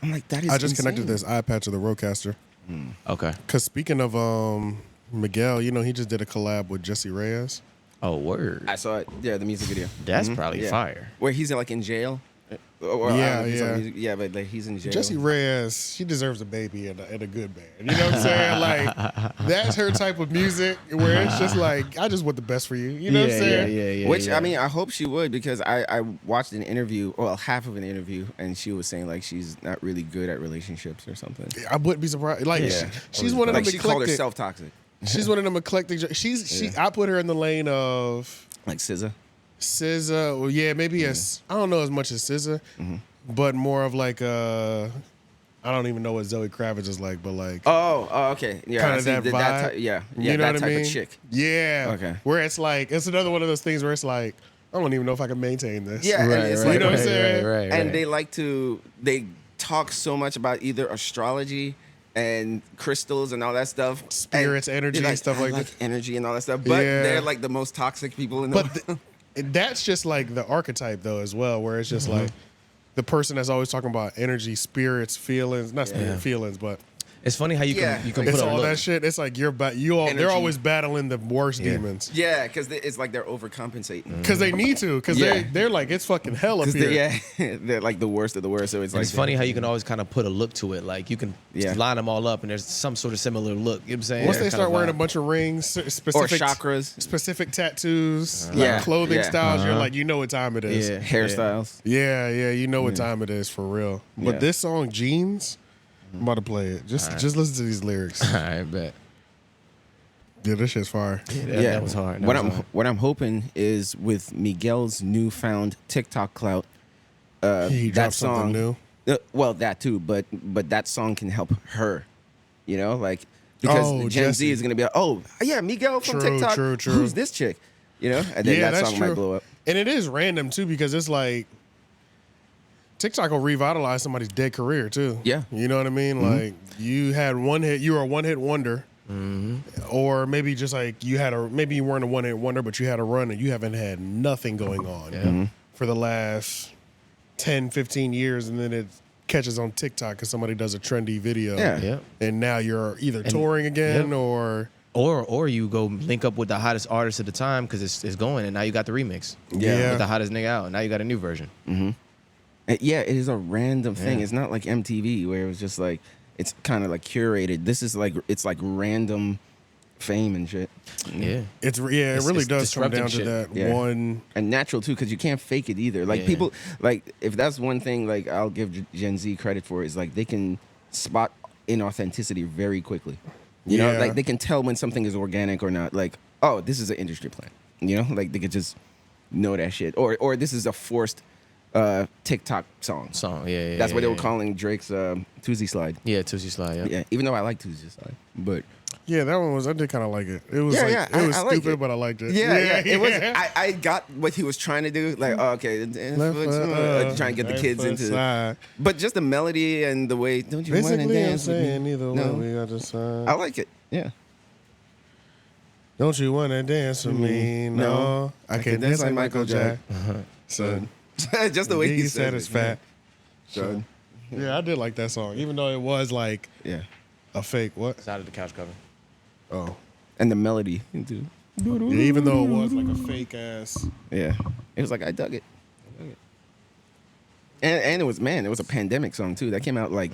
I'm like, that is I just insane. connected this iPad to the Rodecaster. Okay. Because speaking of Miguel, you know, he just did a collab with Jessie Reyez. Oh, word. I saw it. Yeah, the music video. That's probably Yeah. fire. Where he's like in jail. Or, Yeah, I don't know if he's yeah. on music- yeah, but like, he's in jail. Jessie Reyez, she deserves a baby and a good man. You know what I'm saying? Like, that's her type of music where it's just like, I just want the best for you. You know what I'm saying? Yeah. Which, I mean, I hope she would, because I watched an interview, well, half of an interview, and she was saying like she's not really good at relationships or something. I wouldn't be surprised. Like, Yeah. she's one of them Like, she called eclectic. herself toxic. She's one of them eclectic. I put her in the lane of Like SZA. SZA. Well, yeah, maybe I don't know as much as SZA, but more of like I don't even know what Zoe Kravitz is like, but like Oh, okay. Yeah, kind I of see that vibe. type, yeah, you know that what type I mean? of chick. Yeah. Okay. Where it's like it's another one of those things where it's like I don't even know if I can maintain this. Yeah, and it's like, You know what I'm saying? Right. and they talk so much about either astrology and crystals and all that stuff, Spirits, and energy, they're stuff like that. energy and all that stuff. But Yeah. they're like the most toxic people in the But world. that's just like the archetype though as well, where it's just like the person that's always talking about energy, spirits, feelings, not spirit feelings, but It's funny how you Yeah. can it's put a all look. that shit. It's like they're Energy. always battling the worst demons. Yeah, because it's like they're overcompensating. Because they need to. Because Yeah. they're like, it's fucking hell up here. They're like the worst of the worst. So it's like It's funny how you can always kind of put a look to it. Like you can Yeah. line them all up, and there's some sort of similar look. You know what I'm saying? Once they Kind start of wearing a vibe. bunch of rings, specific or chakras, specific tattoos, like Yeah, clothing yeah. styles, you're like, you know what time it is. Yeah. hairstyles. Yeah, you know what time it is for real. But Yeah. this song, Jeans, I'm about to play it. Just listen to these lyrics. I bet. Yeah, this shit's fire. That was hard. What I'm hoping is with Miguel's newfound TikTok clout, He that dropped something song. new. Well, that too, but that song can help her. You know, like because Oh, Gen Z Jessie. is gonna be like, oh yeah, Miguel from True, TikTok. true. Who's this chick? You know, and then Yeah, that that's song true. might blow up. And it is random too because it's like TikTok will revitalize somebody's dead career too. Yeah. You know what I mean? Like you had one hit, you were a one hit wonder. Or maybe just like maybe you weren't a one hit wonder, but you had a run and you haven't had nothing going on for the last 10, 15 years, and then it catches on TikTok because somebody does a trendy video. Yeah. And now you're either touring again or Or you go link up with the hottest artist at the time because it's going, and now you got the remix. Yeah. With the hottest nigga out, and now you got a new version. Yeah, it is a random thing. Yeah. It's not like MTV where it was just like it's kind of like curated. This is like it's like random fame and shit. Yeah. it really it's does come disrupting down to shit. that Yeah. one. And natural too, because you can't fake it either. Like Yeah. people, like if that's one thing, like I'll give Gen Z credit for is like they can spot inauthenticity very quickly. You know, Yeah. like they can tell when something is organic or not. Like, oh, this is an industry plan. You know, like they could just know that shit. Or this is a forced TikTok song. Yeah. That's what they were yeah. calling Drake's 𝙼𝙾𝚃 Slide. Yeah, Tootsie Slide. Yeah. Yeah, even though I like 𝙼𝙾𝚃 Slide, but Yeah, that one I did kind of like it. It was Yeah, it was I like stupid, it. but I liked it. yeah. It was. I got what he was trying to do. Like, oh, okay, trying to get the kids into. Side. But just the melody and the way, don't you want to Basically, I'm dance with saying me? either No. way we got to sign. I like it. Yeah. Don't you want to dance with me? No, I can dance like Michael Jackson. Son, Just the way he Biggie said said it's it. fat. Son. Yeah, I did like that song, even though it was like Yeah. a fake. What? It's out of the couch cover. Oh, And the melody. Too. yeah, even though it was like a fake ass. Yeah. It was like, I dug it. And it was a pandemic song too. That came out like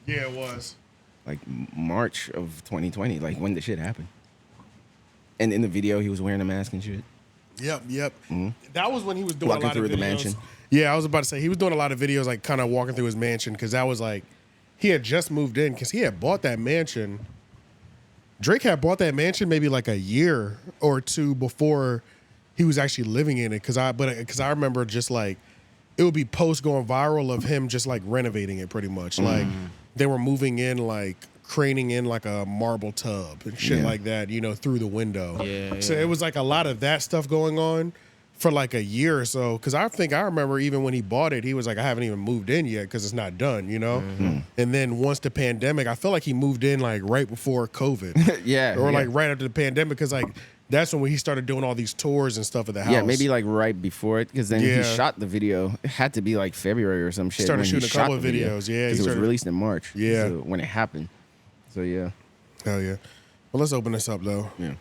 Yeah, it was. like March of 2020, like when the shit happened. And in the video, he was wearing a mask and shit. Yep. That was when he was doing Walking a lot through of the videos. mansion. Yeah, I was about to say he was doing a lot of videos, like kind of walking through his mansion, because that was like he had just moved in because he had bought that mansion. Drake had bought that mansion maybe like a year or two before he was actually living in it. Because I remember just like it would be posts going viral of him just like renovating it pretty much. Like they were moving in, like craning in like a marble tub and shit Yeah. like that, through the window. Yeah, So yeah. it was like a lot of that stuff going on for like a year or so. Because I think I remember even when he bought it, he was like, I haven't even moved in yet because it's not done, And then once the pandemic, I feel like he moved in like right before COVID. Yeah. Or yeah. like right after the pandemic, because like that's when he started doing all these tours and stuff at the house. Yeah, maybe like right before it, because then he Yeah. shot the video. It had to be like February or some shit. Started when he shooting a shot couple the of video, videos, yeah, he because it was started- released in March. Yeah. so when it happened. So yeah, Hell yeah. Well, let's open this up though. yeah.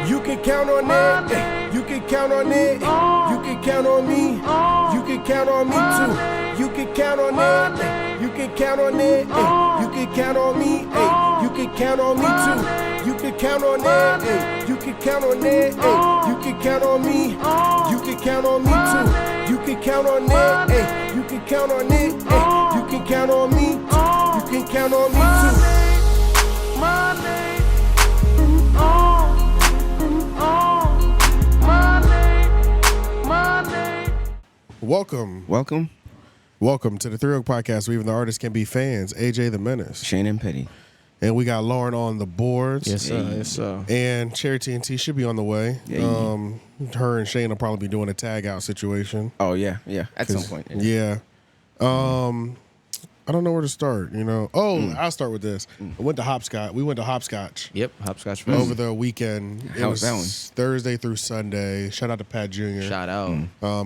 You can count on it. You can count on it. You can count on me. You can count on me too. You can count on it. You can count on it. You can count on me. You can count on me too. You can count on it. You can count on it. You can count on me. You can count on me too. You can count on it. You can count on it. You can count on me. You can count on me too. Welcome to the 3 Oak Podcast, where even the artists can be fans. AJ the Menace. Shane and Petty. And we got Lauren on the boards. Yes, sir. Yes, sir. And Cherry TNT should be on the way. Yeah. Her and Shane will probably be doing a tag out situation. Oh yeah, at some point. Yeah. I don't know where to start, you know. I'll start with this. I went to Hopscotch. We went to Hopscotch Yep, Hopscotch Fest. over the weekend. How was that one? Thursday through Sunday. Shout out to Pat Jr. Shout out.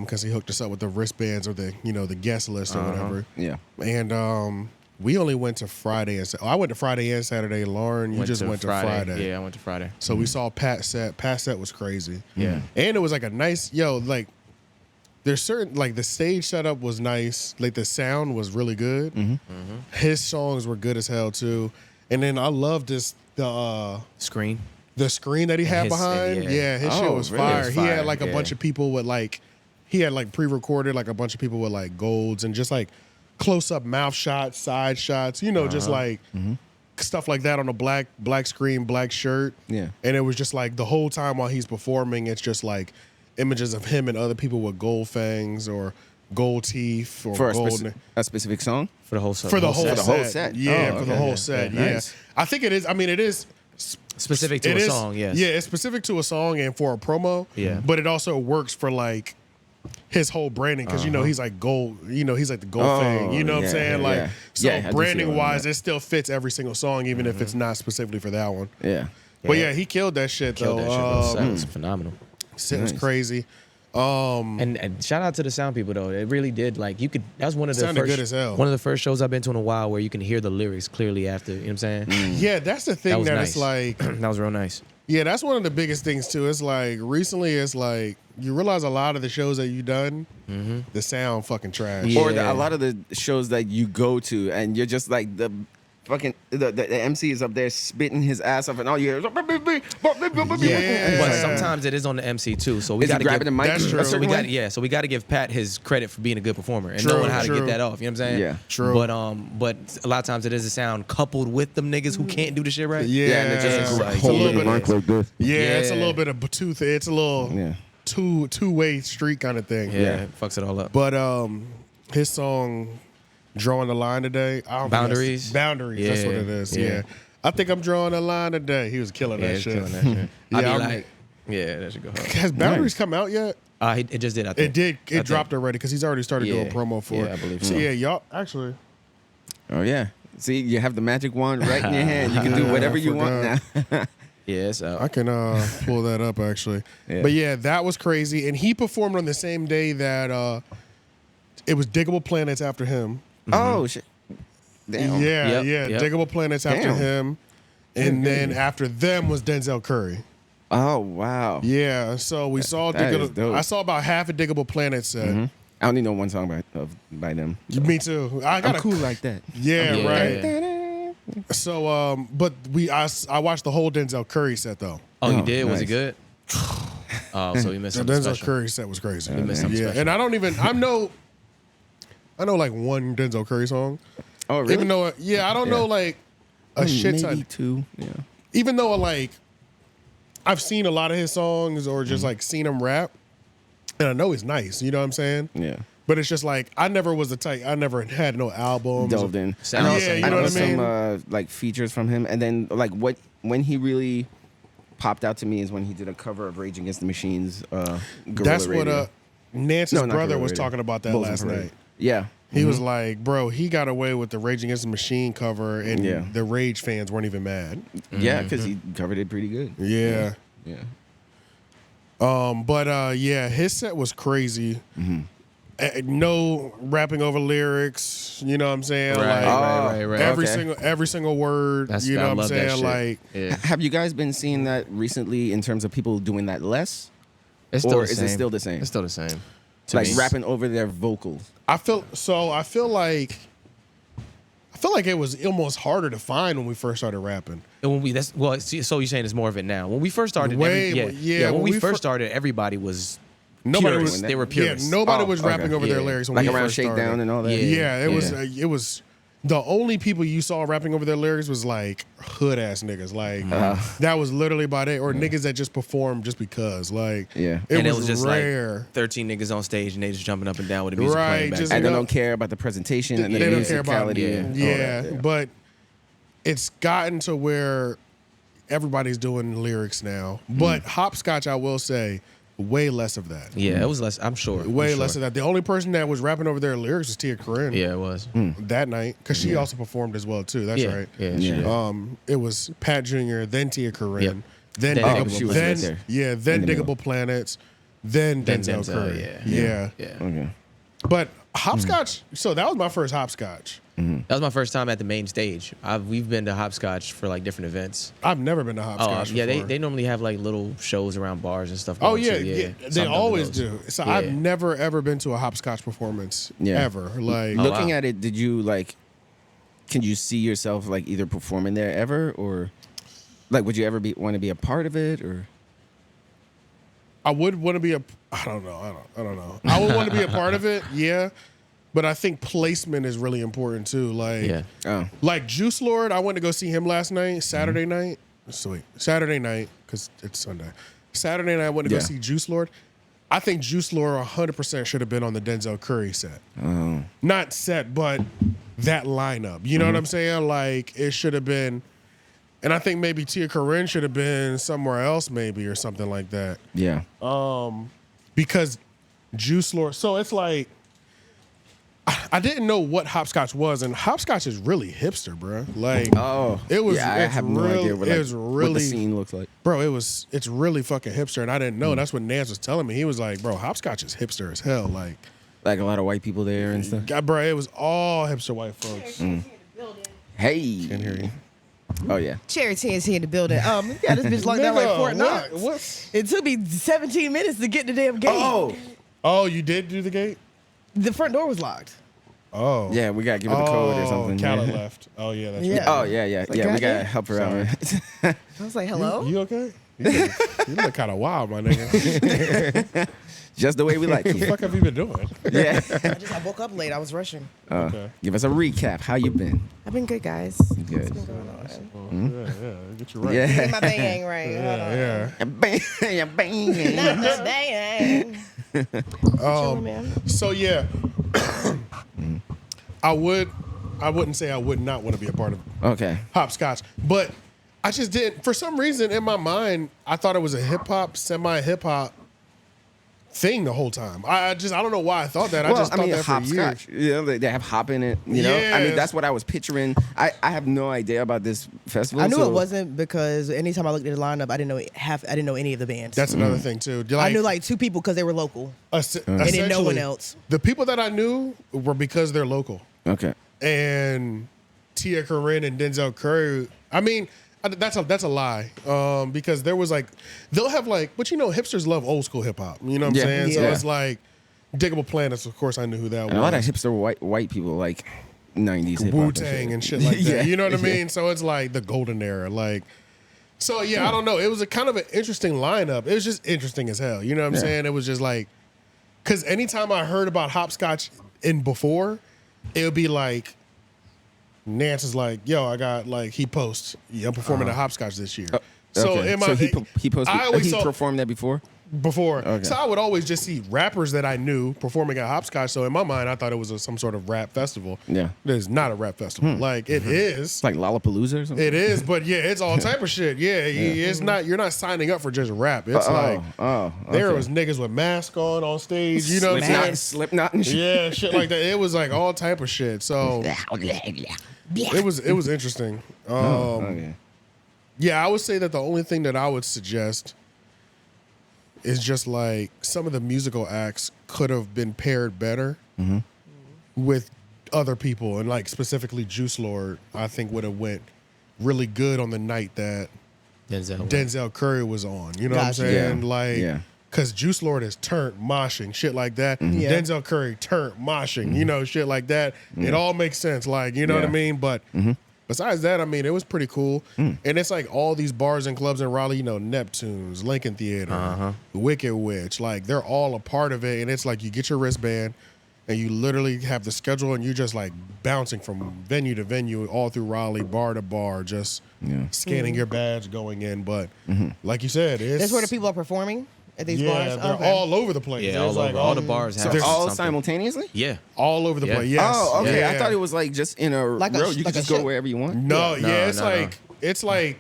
Because he hooked us up with the wristbands or the guest list or whatever. Yeah. And we only went to Friday and Saturday. I went to Friday and Saturday. Lauren, you just went to Friday. Yeah, I went to Friday. So we saw Pat's set. Pat's set was crazy. Yeah. And it was like a nice, there's certain, like the stage setup was nice. Like the sound was really good. His songs were good as hell too. And then I loved the Screen. screen that he had His- behind. yeah. Yeah, his shit Oh, was really? fire. It was He had fire, like a yeah. bunch of people with he had pre-recorded like a bunch of people with like golds and just like close-up mouth shots, side shots, just stuff like that on a black screen, black shirt. Yeah. And it was just like the whole time while he's performing, it's just like images of him and other people with gold fangs or gold teeth or For gold. a specific song. For the whole set. For the whole set. set. The whole set. Yeah, Oh, for the okay. whole set. Yeah, Yeah. nice. I think it is. I mean, it is Specific to it a is- song, yes. Yeah, it's specific to a song and for a promo. Yeah. But it also works for like his whole branding because he's like gold. He's like the gold Oh, thing. You know what I'm yeah, saying? yeah, Like yeah. so, Yeah, I do see branding what you wise, mean. it still fits every single song, even if it's not specifically for that one. Yeah. But yeah, he killed that shit Killed though. that shit. Though. Set was phenomenal. Shit was Nice. crazy. And shout out to the sound people though. It really did like you could. That was one of the Sounded first. good as hell. One of the first shows I've been to in a while where you can hear the lyrics clearly after. You know what I'm saying? Yeah, that's the That thing was that nice. it's like. That was real nice. Yeah, that's one of the biggest things too. It's like recently, it's like you realize a lot of the shows that you done, the sound fucking trash. Yeah. Or a lot of the shows that you go to, and you're just like the MC is up there spitting his ass off, and all you hear is Yeah. But sometimes it is on the MC too. So we Is he got to grabbing give. the mic That's a true. So certain we got way? so we got to give Pat his credit for being a good performer and True, knowing how to true. get that off. You know what I'm saying? Yeah. True. But a lot of times it is a sound coupled with them niggas who can't do the shit right. Yeah, and it just like- it's a little bit. mic like this. Yeah, it's a Yeah. little bit of tooth. It's a little Yeah. two-way street kind of thing. Yeah, it fucks it all up. But his song "Drawing the Line Today," I don't think Boundaries? that's- Boundaries. That's what Yeah, it is. yeah. Yeah. I think I'm drawing a line today. He was killing Yeah, that it's shit. killing that shit. Yeah, I be I'm- like, yeah, that should go hard. Has Boundaries Nice. come out yet? It just did. I think It did. I think. It dropped already because he's already started doing Yeah. promo for Yeah, it. I believe So so. yeah, y'all actually. Oh yeah. See, you have the magic wand right in your hand. You can do whatever you want now. Yeah, it's out. I can pull that up actually. Yeah. But yeah, that was crazy. And he performed on the same day that it was Diggable Planets after him. Oh shit. Damn. Yeah, Yep. Diggable Planets after Damn. him. And then after them was Denzel Curry. Oh wow. Yeah, so we saw that is Diggable. dope. I saw about half a Diggable Planet set. I only know one song by them. Me too. I got I'm cool like that. Yeah, Yeah. right. So but I watched the whole Denzel Curry set though. Oh, you Oh, did? Was it nice. good? Oh, so you missed The something Denzel special. Curry set was crazy. You missed something Yeah, special. and I know like one Denzel Curry song. Oh really? Even though I don't know like a shit Maybe ton. two. Yeah. Even though like I've seen a lot of his songs or just like seen him rap, and I know he's nice. You know what I'm saying? Yeah. But it's just like I never was the type. I never had no albums. Delved in. Sounds I know, awesome. Yeah, you I know know what I mean? some like features from him, and then like when he really popped out to me is when he did a cover of Rage Against the Machine's Guerrilla That's what Radio. Nance's No, not brother Guerrilla was Radio. talking about that Bulls on last Parade. night. Yeah. He was like, bro, he got away with the Rage Against the Machine cover, and Yeah. the Rage fans weren't even mad. Yeah, because he covered it pretty good. Yeah. Yeah. Yeah, his set was crazy. No rapping over lyrics, you know what I'm saying? Right. Every single word, you know what I'm saying? Like, have you guys been seeing that recently in terms of people doing that less? It's still or the is same. it still the same? It's still the same. Like rapping over their vocals. I feel like it was almost harder to find when we first started rapping. And so you're saying it's more of it now. When we first started, when we first started, everybody was they were purists. Yeah, nobody was rapping over their lyrics when like we around first started. Shakedown and all that. It was the only people you saw rapping over their lyrics was like hood ass niggas. Like that was literally about it, or niggas that just performed just because. Like it was just rare. Like 13 niggas on stage and they just jumping up and down with the music playing back. And they don't care about the presentation and the they don't care about musicality. But it's gotten to where everybody's doing lyrics now. But Hopscotch, I will say, way less of that. Yeah, it was less. I'm sure. Way less of that. The only person that was rapping over their lyrics was Tia Corinne. Yeah, it was that night because she also performed as well too. That's right. Yeah. It was Pat Jr., then Tia Corinne, then then Diggable Planets, then Denzel Curry. Yeah. Okay. But Hopscotch. So that was my first Hopscotch. That was my first time at the main stage. We've been to Hopscotch for like different events. I've never been to Hopscotch. Yeah, they normally have like little shows around bars and stuff. They always do. So I've never ever been to a Hopscotch performance ever. Like looking at it, did you like? Can you see yourself like either performing there ever, or like would you ever want to be a part of it, or? I would want to be I don't know. I would want to be a part of it. Yeah. But I think placement is really important too. Like, like Juice Lord, I went to go see him last night, Saturday night. Saturday night, because it's Sunday. Saturday night, I went to go see Juice Lord. I think Juice Lord 100% should have been on the Denzel Curry set. Not set, but that lineup. You know what I'm saying? Like, it should have been. And I think maybe Tia Corinne should have been somewhere else, maybe, or something like that. Yeah. Because Juice Lord. So it's like, I didn't know what Hopscotch was, and Hopscotch is really hipster, bro. Like, it was. Yeah, I have no idea what the scene looks like, bro. It's really fucking hipster, and I didn't know. That's what Nance was telling me. He was like, bro, Hopscotch is hipster as hell. Like a lot of white people there and stuff. God, bro, it was all hipster white folks. Hey, can't hear you. Oh yeah, Charity is here in the building. Yeah, this bitch locked down like Fort Knox. It took me 17 minutes to get the damn gate. Oh, you did do the gate? The front door was locked. Oh. Yeah, we gotta give her the code or something. Calla left. Oh yeah, that's right. Oh yeah. Like, we gotta help her out. I was like, hello? You okay? You look kind of wild, my nigga. Just the way we like What the you. fuck have you been doing? Yeah. I woke up late. I was rushing. Okay. Give us a recap. How you been? I've been good, guys. Good. What's been going on? Yeah, get you right. Yeah. Get my bang right. Yeah. Bang. Not my bang. Chilling, man. So yeah, I wouldn't say I would not want to be a part of Hopscotch, but I just didn't. For some reason in my mind, I thought it was a hip hop, semi hip hop thing the whole time. I don't know why I thought that. I just thought that for years. You know, they have hop in it. You know, I mean that's what I was picturing. I have no idea about this festival. I knew it wasn't because anytime I looked at the lineup, I didn't know any of the bands. That's another thing too. I knew like two people because they were local, and then no one else. The people that I knew were because they're local. Okay. And Tia Corinne and Denzel Curry. I mean, that's a lie. Because there was like, they'll have like, but you know, hipsters love old school hip hop. You know what I'm saying? So it's like Diggable Planets. Of course, I knew who that was. And a lot of hipster white people like 90s hip hop, Wu-Tang and shit like that. You know what I mean? So it's like the golden era. Like, so yeah, I don't know. It was a kind of an interesting lineup. It was just interesting as hell. You know what I'm saying? It was just like, because anytime I heard about Hopscotch before, it would be like, Nance is like, yo, I got like, he posts, I'm performing at Hopscotch this year. So he performed that before? Okay. So I would always just see rappers that I knew performing at Hopscotch. So in my mind, I thought it was some sort of rap festival. Yeah. It is not a rap festival. Like it is. It's like Lollapalooza or something? It is, but yeah, it's all type of shit. Yeah, it's not, you're not signing up for just rap. It's there was niggas with masks on stage, you know what I'm saying? Slipknot and shit. Yeah, shit like that. It was like all type of shit. So it was interesting. Yeah, I would say that the only thing that I would suggest it's just like some of the musical acts could have been paired better with other people, and like specifically Juice Lord, I think would have went really good on the night that Denzel Curry was on. You know what I'm saying? Because Juice Lord is turned moshing, shit like that. Denzel Curry turned moshing, you know, shit like that. It all makes sense, like, you know what I mean? But besides that, I mean, it was pretty cool. And it's like all these bars and clubs in Raleigh, you know, Neptune's, Lincoln Theater, Wicked Witch, like they're all a part of it. And it's like you get your wristband and you literally have the schedule and you're just like bouncing from venue to venue all through Raleigh, bar to bar, just scanning your badge going in. But like you said, that's where the people are performing at these bars? They're all over the place. Yeah, all over. All the bars have all something. simultaneously? Yeah. All over the place, yes. Oh, okay. Yeah. I thought it was like just in a row. You could just go wherever you want. No, it's like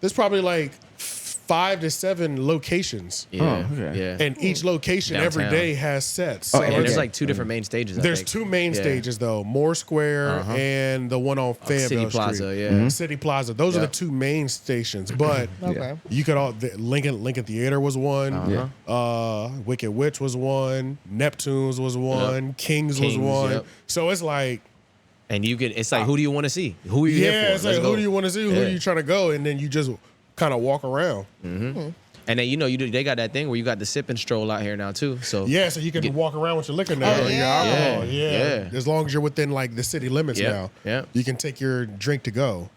there's probably like 5 to 7 locations. Yeah. Yeah. And each location Downtown. every day has sets. So and there's like 2 different main stages. There's 2 main stages though, Moore Square and the one on Fayetteville City Street. Plaza, City Plaza. Those are the 2 main stations. But you could Lincoln Theater was one. Wicked Witch was one. Neptune's was one. Kings was one. So it's like. And you get, it's like, who do you want to see? Who are you here for? It's like, who do you want to see? Who are you trying to go? And then you just kind of walk around. And then, you know, they got that thing where you got the sip and stroll out here now, too. So so you can walk around with your liquor now. Your alcohol. As long as you're within, like, the city limits now. You can take your drink to go.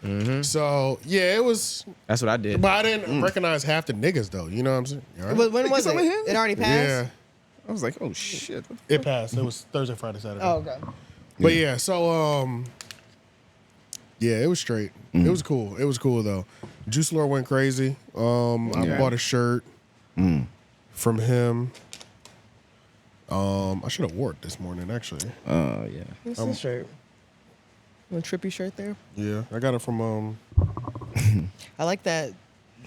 So, it was... That's what I did. But I didn't recognize half the niggas, though. You know what I'm saying? Right? But when was it? It already passed? Yeah. I was like, oh, shit. It passed. It was Thursday, Friday, Saturday. Oh, okay. But it was straight. It was cool. It was cool though. Juice Lord went crazy. I bought a shirt from him. I should have wore it this morning actually. Oh yeah. What's this shirt? A trippy shirt there? Yeah, I got it from I like that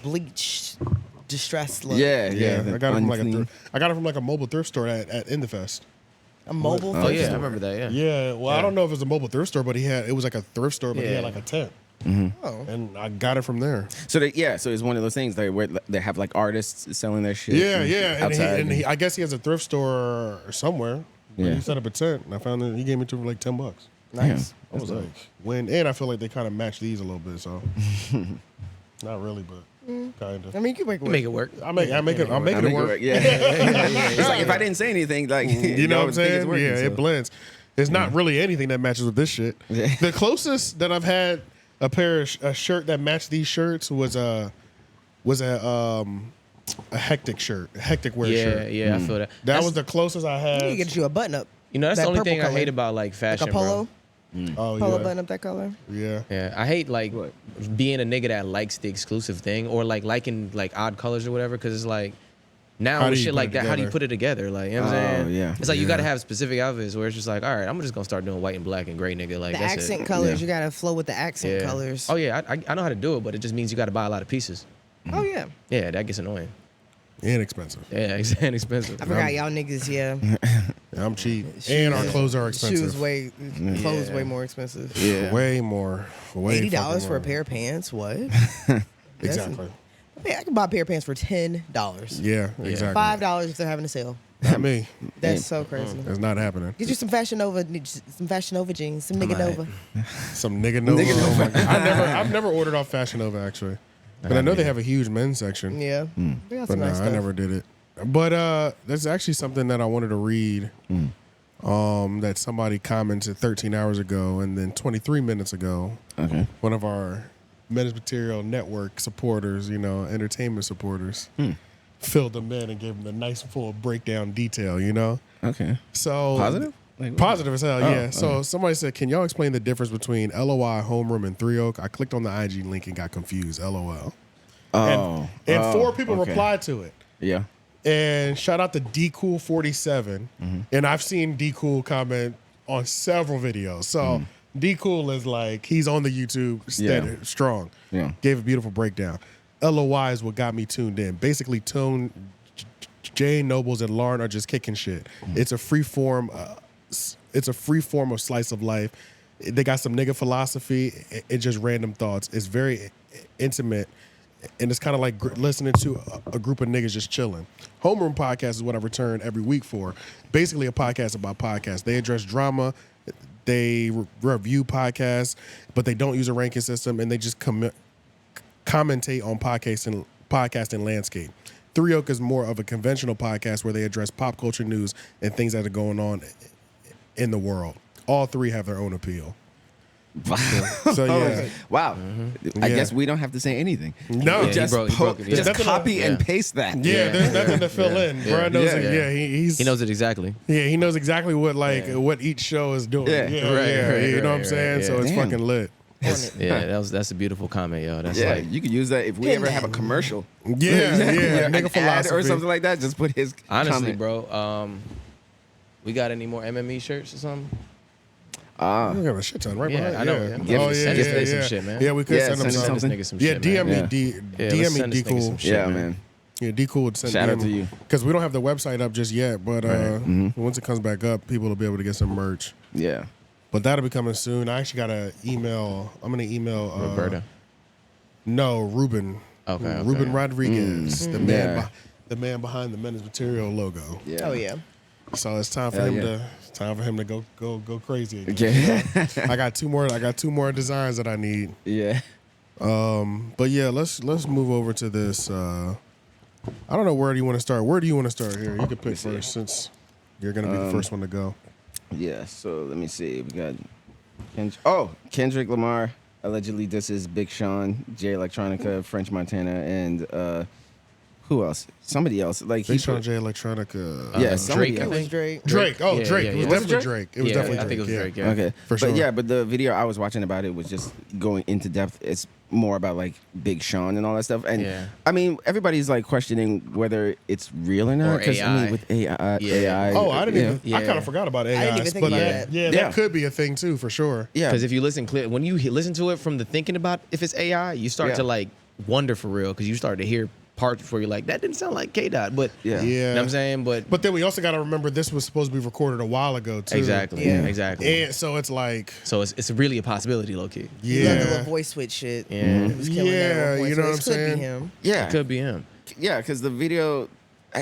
bleach distressed look. Yeah. I got it from like a mobile thrift store at Indefest. A mobile Oh, thrift yeah, I store? remember that, yeah. Yeah, well, I don't know if it's a mobile thrift store, but it was like a thrift store, but he had like a tent. Oh. And I got it from there. So so it's one of those things where they have like artists selling their shit. Yeah. outside. And I guess he has a thrift store somewhere. Yeah. He set up a tent, and I found that he gave me to for like $10. Nice. I was like, and I feel like they kind of match these a little bit, so not really, but kind of. I mean, you can make it work. I'm making it work. Yeah. It's like if I didn't say anything, like you know what I'm saying? Working, it blends. There's not really anything that matches with this shit. The closest that I've had a shirt that matched these shirts was a hectic shirt, a hectic wear shirt. Yeah, I feel that. That was the closest I had. You can get you a button up. You know, that's the only thing I hate about like fashion, like a polo. bro. Polo button up that color. Yeah. I hate like being a nigga that likes the exclusive thing or like liking like odd colors or whatever, because it's like now with shit like that, how do you put it together? Like, you know what I'm saying? Yeah. It's like you gotta have specific outfits where it's just like, all right, I'm just gonna start doing white and black and gray, nigga. Like the that's accent it. colors, you gotta flow with the accent colors. Oh yeah, I know how to do it, but it just means you gotta buy a lot of pieces. Oh yeah. Yeah, that gets annoying. And expensive. Yeah, it's expensive. I forgot y'all niggas, I'm cheap. And our clothes are expensive. Clothes way more expensive. Yeah. Way more. Way $80 for a pair of pants? What? Exactly. I can buy a pair of pants for $10. Yeah, exactly. $5 if they're having a sale. Not me. That's so crazy. That's not happening. Get you some Fashion Nova jeans, some Nigga Nova. Some Nigga Nova. Oh my God. I've never ordered off Fashion Nova actually. But I know they have a huge men's section. Yeah. They got some But nice stuff. I never did it. But that's actually something that I wanted to read. That somebody commented 13 hours ago, and then 23 minutes ago, one of our Menace Material Network supporters, entertainment supporters, filled them in and gave them a nice full breakdown detail, Okay. So Positive? Positive as hell, yeah. So somebody said, can y'all explain the difference between LOI, Homeroom, and 3 Oak? I clicked on the IG link and got confused, LOL. And 4 people replied to it. Yeah. And shout out to 𝙿𝙾𝚃𝚃, and I've seen 𝙿𝙾𝚃 comment on several videos. So 𝙿𝙾𝚃 is like, he's on the YouTube steady, strong. Yeah. Gave a beautiful breakdown. LOI is what got me tuned in. Basically, Jay, Noblez, and Lauren are just kicking shit. It's a free form. It's a free form of slice of life. They got some nigga philosophy and just random thoughts. It's very intimate and it's kind of like listening to a group of niggas just chilling. Homeroom podcast is what I return every week for. Basically a podcast about podcasts. They address drama, they review podcasts, but they don't use a ranking system, and they just commentate on podcasting landscape. Three Oak is more of a conventional podcast where they address pop culture news and things that are going on in the world. All three have their own appeal. So yeah. Wow. I guess we don't have to say anything. No, Yeah, just he broke it, yeah. just copy and paste that. Yeah, there's nothing to fill in. Bro knows it. Yeah, he knows it exactly. Yeah, he knows exactly what what each show is doing. Yeah. Right, you know what I'm saying? So it's fucking lit. That's a beautiful comment, yo. That's like you could use that if we ever have a commercial. Yeah, nigga ad philosophy or something like that. Just put his honestly, comment. bro. We got any more MME shirts or something? We have a shit ton right behind. I know. Send this nigga some shit, man. Yeah, we could send him Send something. this nigga some Yeah, shit, man. DM me D cool. Yeah, man. Yeah, D cool would send Shout out to you. because we don't have the website up just yet. But once it comes back up, people will be able to get some merch. Yeah. But that'll be coming soon. I actually got an email. I'm gonna email Roberta. No, Ruben. Okay. Ruben Rodriguez, the man, Yeah. the man behind the Menace Material logo. Yeah. Oh yeah. So it's time for Hell him yeah. to. It's time for him to go crazy again. Okay. I got two more designs that I need. Yeah. But yeah, let's move over to this. I don't know, where do you want to start? Where do you want to start here? You can pick first since you're gonna be the first one to go. Yeah. So let me see. We got Kendrick Lamar allegedly disses Big Sean, Jay Electronica, French Montana, and who else? Somebody else. Like Big Sean, J Electronica. Yeah, somebody Drake, I else. think. Drake. Drake. Oh, Yeah, Drake. yeah, It was yeah. definitely Drake. It was definitely Drake. I think it was Drake. Yeah. Okay, For sure. But yeah, but the video I was watching about it was just going into depth. It's more about like Big Sean and all that stuff. And Yeah. I mean, everybody's like questioning whether it's real or not. Or 'Cause, I AI. mean, with AI. Yeah. AI Oh, I didn't even. I Yeah. kind of forgot about AI. didn't even think but about that. that. Yeah, Yeah. that could be a thing too, for sure. Yeah. Because if you listen clear, when you listen to it from the thinking about if it's AI, you start Yeah. to like wonder for real because you start to hear parts before you're like, that didn't sound like K-Dot, but Yeah. you know what I'm saying? But then we also got to remember this was supposed to be recorded a while ago too. exactly, Yeah. exactly. And so it's like, So it's really a possibility, low key. He loved the yeah, little voice switch shit. Yeah. He was killing that Yeah, little voice you know switch. what I'm Could saying? be him. yeah. It could be him. Yeah, because the video,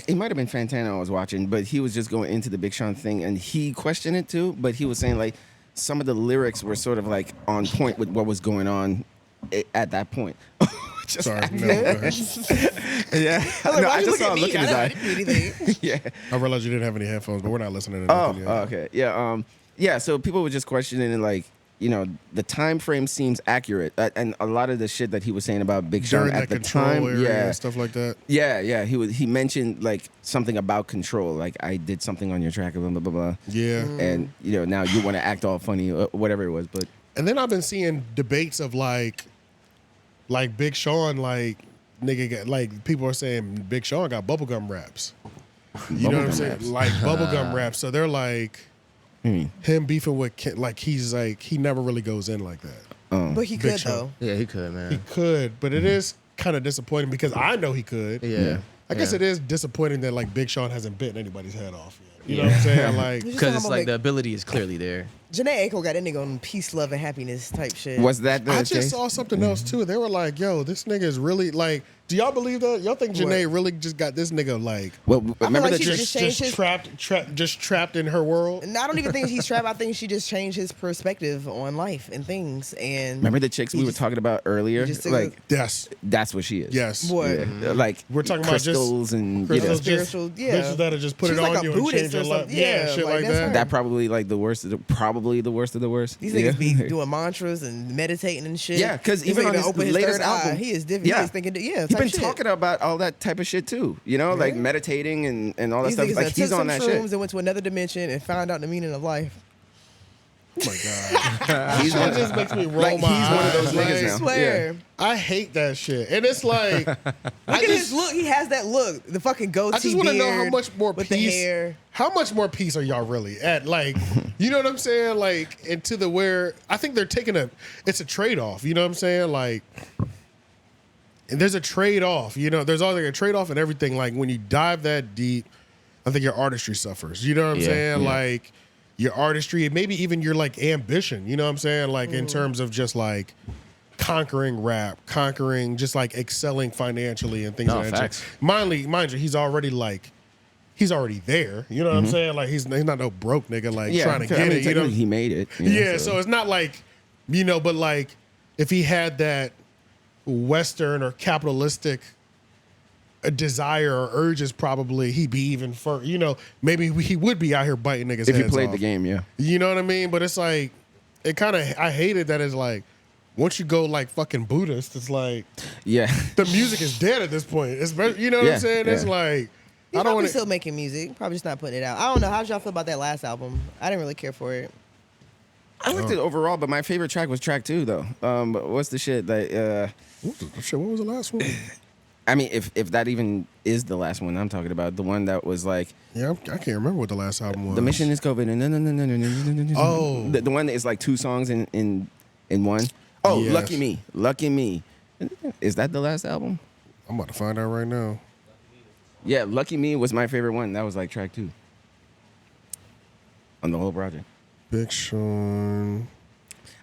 it might have been Fantana I was watching, but he was just going into the Big Sean thing, and he questioned it too. But he was saying like some of the lyrics were sort of like on point with what was going on at that point. Just sorry. No, go ahead. yeah. I was like, No, why I you just look saw at a me? look in I his don't eye. do anything. Yeah. I realized you didn't have any headphones, but we're not listening to Oh, nothing yet. okay. Yeah. Yeah. So people were just questioning and like, you know, the time frame seems accurate, and a lot of the shit that he was saying about Big Sean During at that the control time, area yeah, and stuff like that. yeah. He mentioned like something about control, like I did something on your track, blah blah blah blah. Yeah. And you know now you want to act all funny, whatever it was, but And then I've been seeing debates of like Big Sean, like nigga got, like people are saying Big Sean got bubblegum raps. You know what I'm Bubblegum saying? raps. Like bubblegum raps. So they're like him beefing with like he's like he never really goes in like that. But he Big could Sean. though. Yeah, he could, man. He could, but it is kind of disappointing because I know he could. yeah. I guess Yeah. it is disappointing that like Big Sean hasn't bitten anybody's head off yet. You know what I'm saying? Like Just Because talking it's about, like the ability is clearly there. Janae Aiko got that nigga on peace, love, and happiness type shit. was that the I case? just saw something else too. They were like, "Yo, this nigga is really like." Do y'all believe that? Y'all think Janae really just got this nigga like Well, remember like the she trick? just changed his- trapped in her world? And I don't even think he's trapped. I think she just changed his perspective on life and things. And Remember the chicks he we were just- talking about earlier? he just took Like Yes, that's what she is. yes. What? Yeah. Like We're talking about just crystals and crystals, you know, just Spiritual, yeah. bitches that'll just put She's it like on a you and Buddhist change your or life. something. Yeah, Yeah, shit like, like that's that. her. that probably like the worst of the worst. These Yeah. niggas be doing mantras and meditating and shit. Yeah, 'cause This even nigga on done his opened latest third eye. album- He is different. Yeah. He is thinking, yeah, He's type been shit. talking about all that type of shit too. You know, like meditating and all that These stuff. niggas Like that he's took on some that shrooms shit. and went to another dimension and found out the meaning of life. Oh my god, He's that just makes me roll like my he's one of those eyes. niggas Like, now. I swear. Yeah. I hate that shit, and it's like Look at his look. He has that look. The fucking goatee I just want to know how beard much more with the peace. hair. How much more peace are y'all really at? Like, you know what I'm saying? Like, into the where I think they're taking it's a trade off. You know what I'm saying? Like, and there's a trade off. You know, there's always like a trade off in everything. Like when you dive that deep, I think your artistry suffers. You know what I'm Yeah, saying? yeah. Like your artistry, and maybe even your like ambition. You know what I'm saying? Like in terms of just like conquering rap, conquering just like excelling financially and things No, like that. facts. Mind you, he's already there. You know what I'm saying? Like he's not no broke nigga like trying to get it. You know, he made it. so it's not like, but like if he had that Western or capitalistic desire or urges, probably he'd be even further. Maybe he would be out here biting niggas' if heads you played off. the game, yeah. You know what I mean? But it's like, I hated that it's like, once you go like fucking Buddhist, it's like, Yeah. the music is dead at this point. It's, you know what I'm saying? It's like, He's I don't probably want still making music. Probably just not putting it out. I don't know. How did y'all feel about that last album? I didn't really care for it. I liked it overall, but my favorite track was track 2, though. What's the shit that? Shit, what was the last one? I mean, if that even is the last one I'm talking about, the one that was like, Yeah, I can't remember what the last album was. the mission is COVID. Oh. the one that is like 2 songs in one. Oh, Yes. Lucky Me. Is that the last album? I'm about to find out right now. Yeah, Lucky Me was my favorite one. That was like track 2 on the whole project. Big Sean.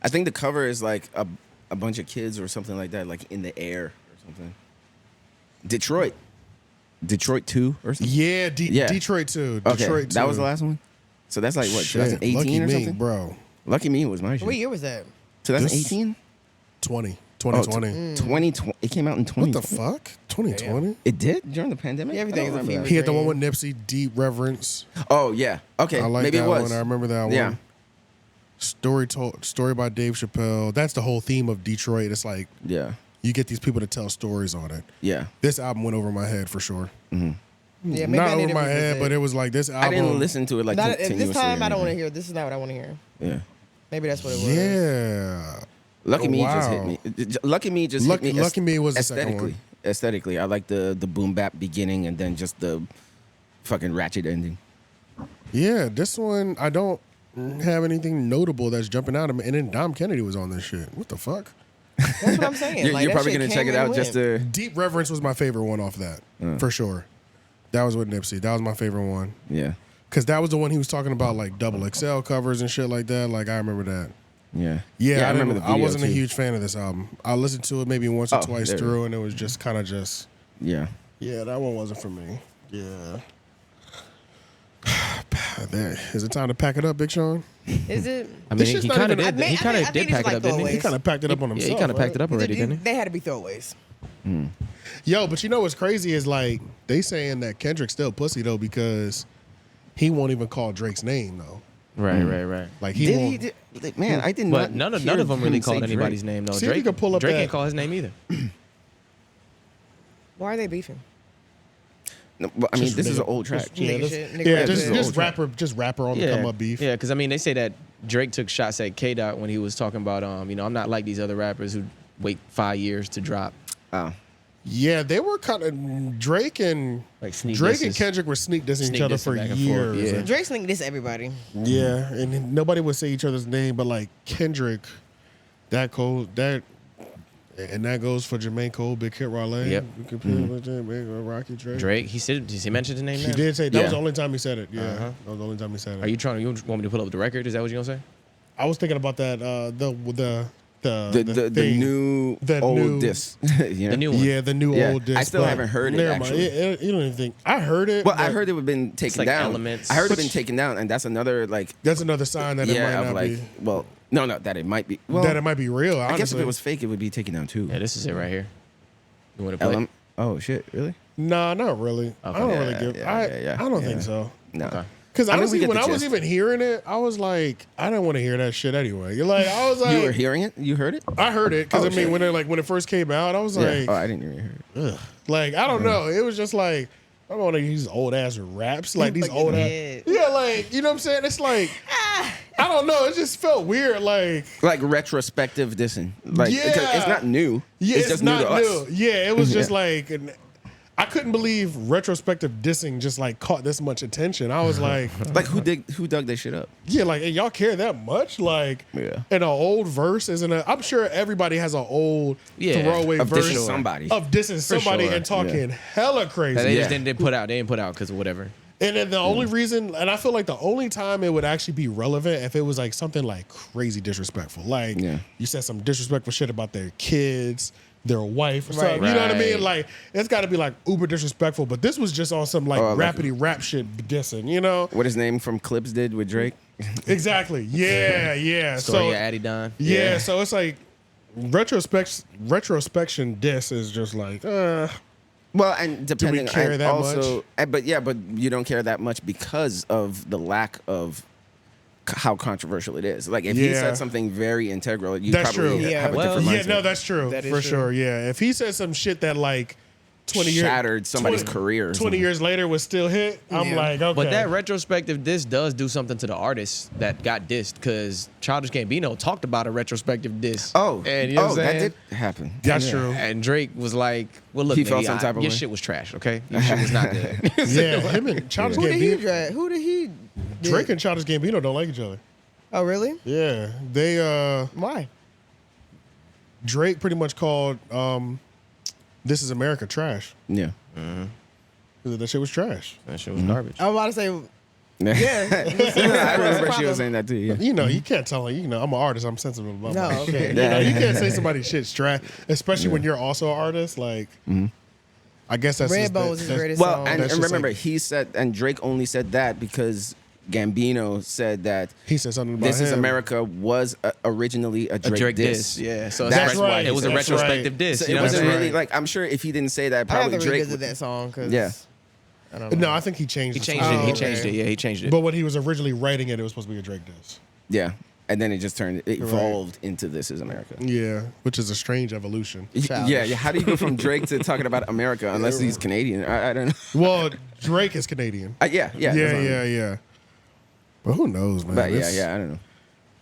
I think the cover is like a bunch of kids or something like that, like in the air or something. Detroit 2 or something. Yeah, Yeah. Detroit 2. Okay, Detroit 2. that was the last one. So that's like what, Shit, 2018 Lucky or Me, something? bro. Lucky Me was my shit. What year was that? 2018? 2020. 2020. It came out in 2020. What the fuck? 2020? It did during the pandemic. Yeah, everything I don't is a remember fever. He had the one with Nipsey, Deep Reverence. that. Oh yeah. Okay. I like maybe that it was. one. I remember that Yeah. one. Story by Dave Chappelle. That's the whole theme of Detroit. It's like Yeah. you get these people to tell stories on it. Yeah. This album went over my head for sure. Yeah, maybe Not I need over to my head, revisit. but it was like this album. I didn't listen to it like Not, at continuously. this time, or I don't want to anything. hear. This is not what I want to hear. Yeah. Maybe that's what it was. Yeah. Lucky Me just wow. hit me. Lucky Me just hit me. Lucky Me was the second aesthetically. one. Aesthetically, I like the boom bap beginning and then just the fucking ratchet ending. Yeah, this one, I don't have anything notable that's jumping out at me. And then Dom Kennedy was on this shit. What the fuck? That's what I'm saying. You're, Like, you're that probably shit gonna check came it and out just went. to. Deep Reverence was my favorite one off that, for sure. That was with Nipsey. That was my favorite one. Yeah. Because that was the one he was talking about, like, 𝛿𝙾𝚃 covers and shit like that. Like, I remember that. Yeah. Yeah, I remember the I video wasn't a too. huge fan of this album. I listened to it maybe once or Oh, twice there. through, and it was just kind of just, Yeah. yeah, that one wasn't for me. Yeah. There. Is it time to pack it up, Big Sean? Is it? I mean, This he shit's not kind of even- did. He kind I of think did it's pack it like up, didn't he? He kind of packed it up on Yeah, himself. he kind of packed it up already, They didn't he? They had to be throwaways. Yo, but you know what's crazy is like they saying that Kendrick's still pussy though because he won't even call Drake's name though. Right. Like he Did won't. he? Did, man, I did But not. none of them really called Drake. anybody's name though. See if you Drake, can pull up Drake that- ain't call his name either. Why are they beefing? No, but, I mean, Just this is nigga- an old track. Yeah, Nigga this- shit, nigga yeah, rap just shit. just rapper on the come up beef. Yeah, because I mean, they say that Drake took shots at K-Dot when he was talking about, I'm not like these other rappers who wait 5 years to drop. Oh. Yeah, they were kind of Drake and Like sneak Drake disses. and Kendrick were sneak dissing Sneak each other dissing for back and forth, years. yeah. Drake's linked this to everybody. Yeah, and nobody would say each other's name, but like Kendrick, that goes for Jermaine Cole, Big Hit Raleigh. Yep. You compare with that, Big Rocky Drake, he mentioned his name He now? did say that Yeah. was the only time he said it. Yeah, Uh-huh. that was the only time he said it. You want me to pull up the record? Is that what you're gonna say? I was thinking about that. The thing. new The old new- disc. You know? The new one. Yeah, the new Yeah. old disc. I still but haven't heard it, never mind. actually. You don't even think I heard it. Well, I but heard it had been taken like down. Elements. I heard it been taken down, and that's another like that's another sign that it might of not like be. well, no, that it might be. Well, That it might be real. I guess if honestly. it was fake, it would be taken down too. Yeah, this is it right here. You want to play? Oh shit, really? Nah, not really. I don't really give. I don't think so. No. Okay. Because I mean, we honestly, get when the I was gist. even hearing it, I was like, I didn't want to hear that shit anyway. You're like, I was like, You were hearing it? You heard it? I heard it because Oh, I mean, shit. when it first came out, I was Yeah. like, Oh, I didn't even hear it. like I don't know. It was just like I don't want to use old ass raps like these old ass. Yeah. Yeah, like you know what I'm saying. It's like I don't know. It just felt weird. Like Like retrospective dissing. Like because Yeah. it's not new. yeah, it's just new to us. Yeah, it was just Yeah. like. I couldn't believe retrospective dissing just like caught this much attention. I was like, Like who dug that shit up? yeah, like, hey, y'all care that much? Like, Yeah. and an old verse isn't a. I'm sure everybody has an old Yeah, throwaway Of verse dissing somebody. of dissing somebody sure, and talking hella crazy. That they Yeah. just didn't put out. They didn't put out because of whatever. And then the only reason, and I feel like the only time it would actually be relevant if it was like something like crazy disrespectful. Like you said some disrespectful shit about their kids, their wife, or something. You know what I mean? Like it's got to be like uber disrespectful. But this was just on some like rapidy rap shit dissing. You know what his name from Clips did with Drake? Exactly. Yeah, yeah. Story So of Addy Don. yeah, so it's like retrospection diss is just like. Well, and depending care and that also, but you don't care that much because of the lack of how controversial it is. Like if he said something very integral, you probably have a different mindset. No, that's true. That is for true. Sure. Yeah, if he said some shit that like 20 years shattered somebody's career. Or 20 years later was still hit. I'm like, okay. But that retrospective diss does do something to the artist that got dissed because Childish Gambino talked about a retrospective diss. Oh, and you know what I'm that saying? did happen. That's true. And Drake was like, "Well, look, He felt nigga, some type of your way. shit was trash. Okay, your shit was not good." Yeah, him and Childish Who did he Gambino. drag? Who did he? Drake and Childish Gambino don't like each other. Oh, really? Yeah, they Why? Drake pretty much called "This Is America" trash. Yeah. That shit was trash. That shit was garbage. I was about to say, I remember she was saying that too. Yeah. You know, you can't tell. You know, I'm an artist. I'm sensitive about no, my okay. shit. You know, you can't say somebody's shit's trash, especially when you're also an artist. Like, I guess that's just Redbone was his greatest Well, song. and That's just remember, like- he said, and Drake only said that because Gambino said that he said something about "This Is him. America" was originally a Drake, diss. Yeah, so That's why why it was a That's retrospective right. diss. So you it know what I'm wasn't saying? really like, I'm sure if he didn't say that, I have probably to Drake. revisit that song because I don't know. No, I think he changed. He the changed song. it. He okay. changed it. Yeah, he changed it. But when he was originally writing it, it was supposed to be a Drake diss. Yeah, and then it just it evolved into "This Is America." Yeah, which is a strange evolution. Yeah. How do you go from Drake to talking about America unless he's Canadian? I don't know. Well, Drake is Canadian. Yeah. Yeah. But who knows, man? But This I don't know.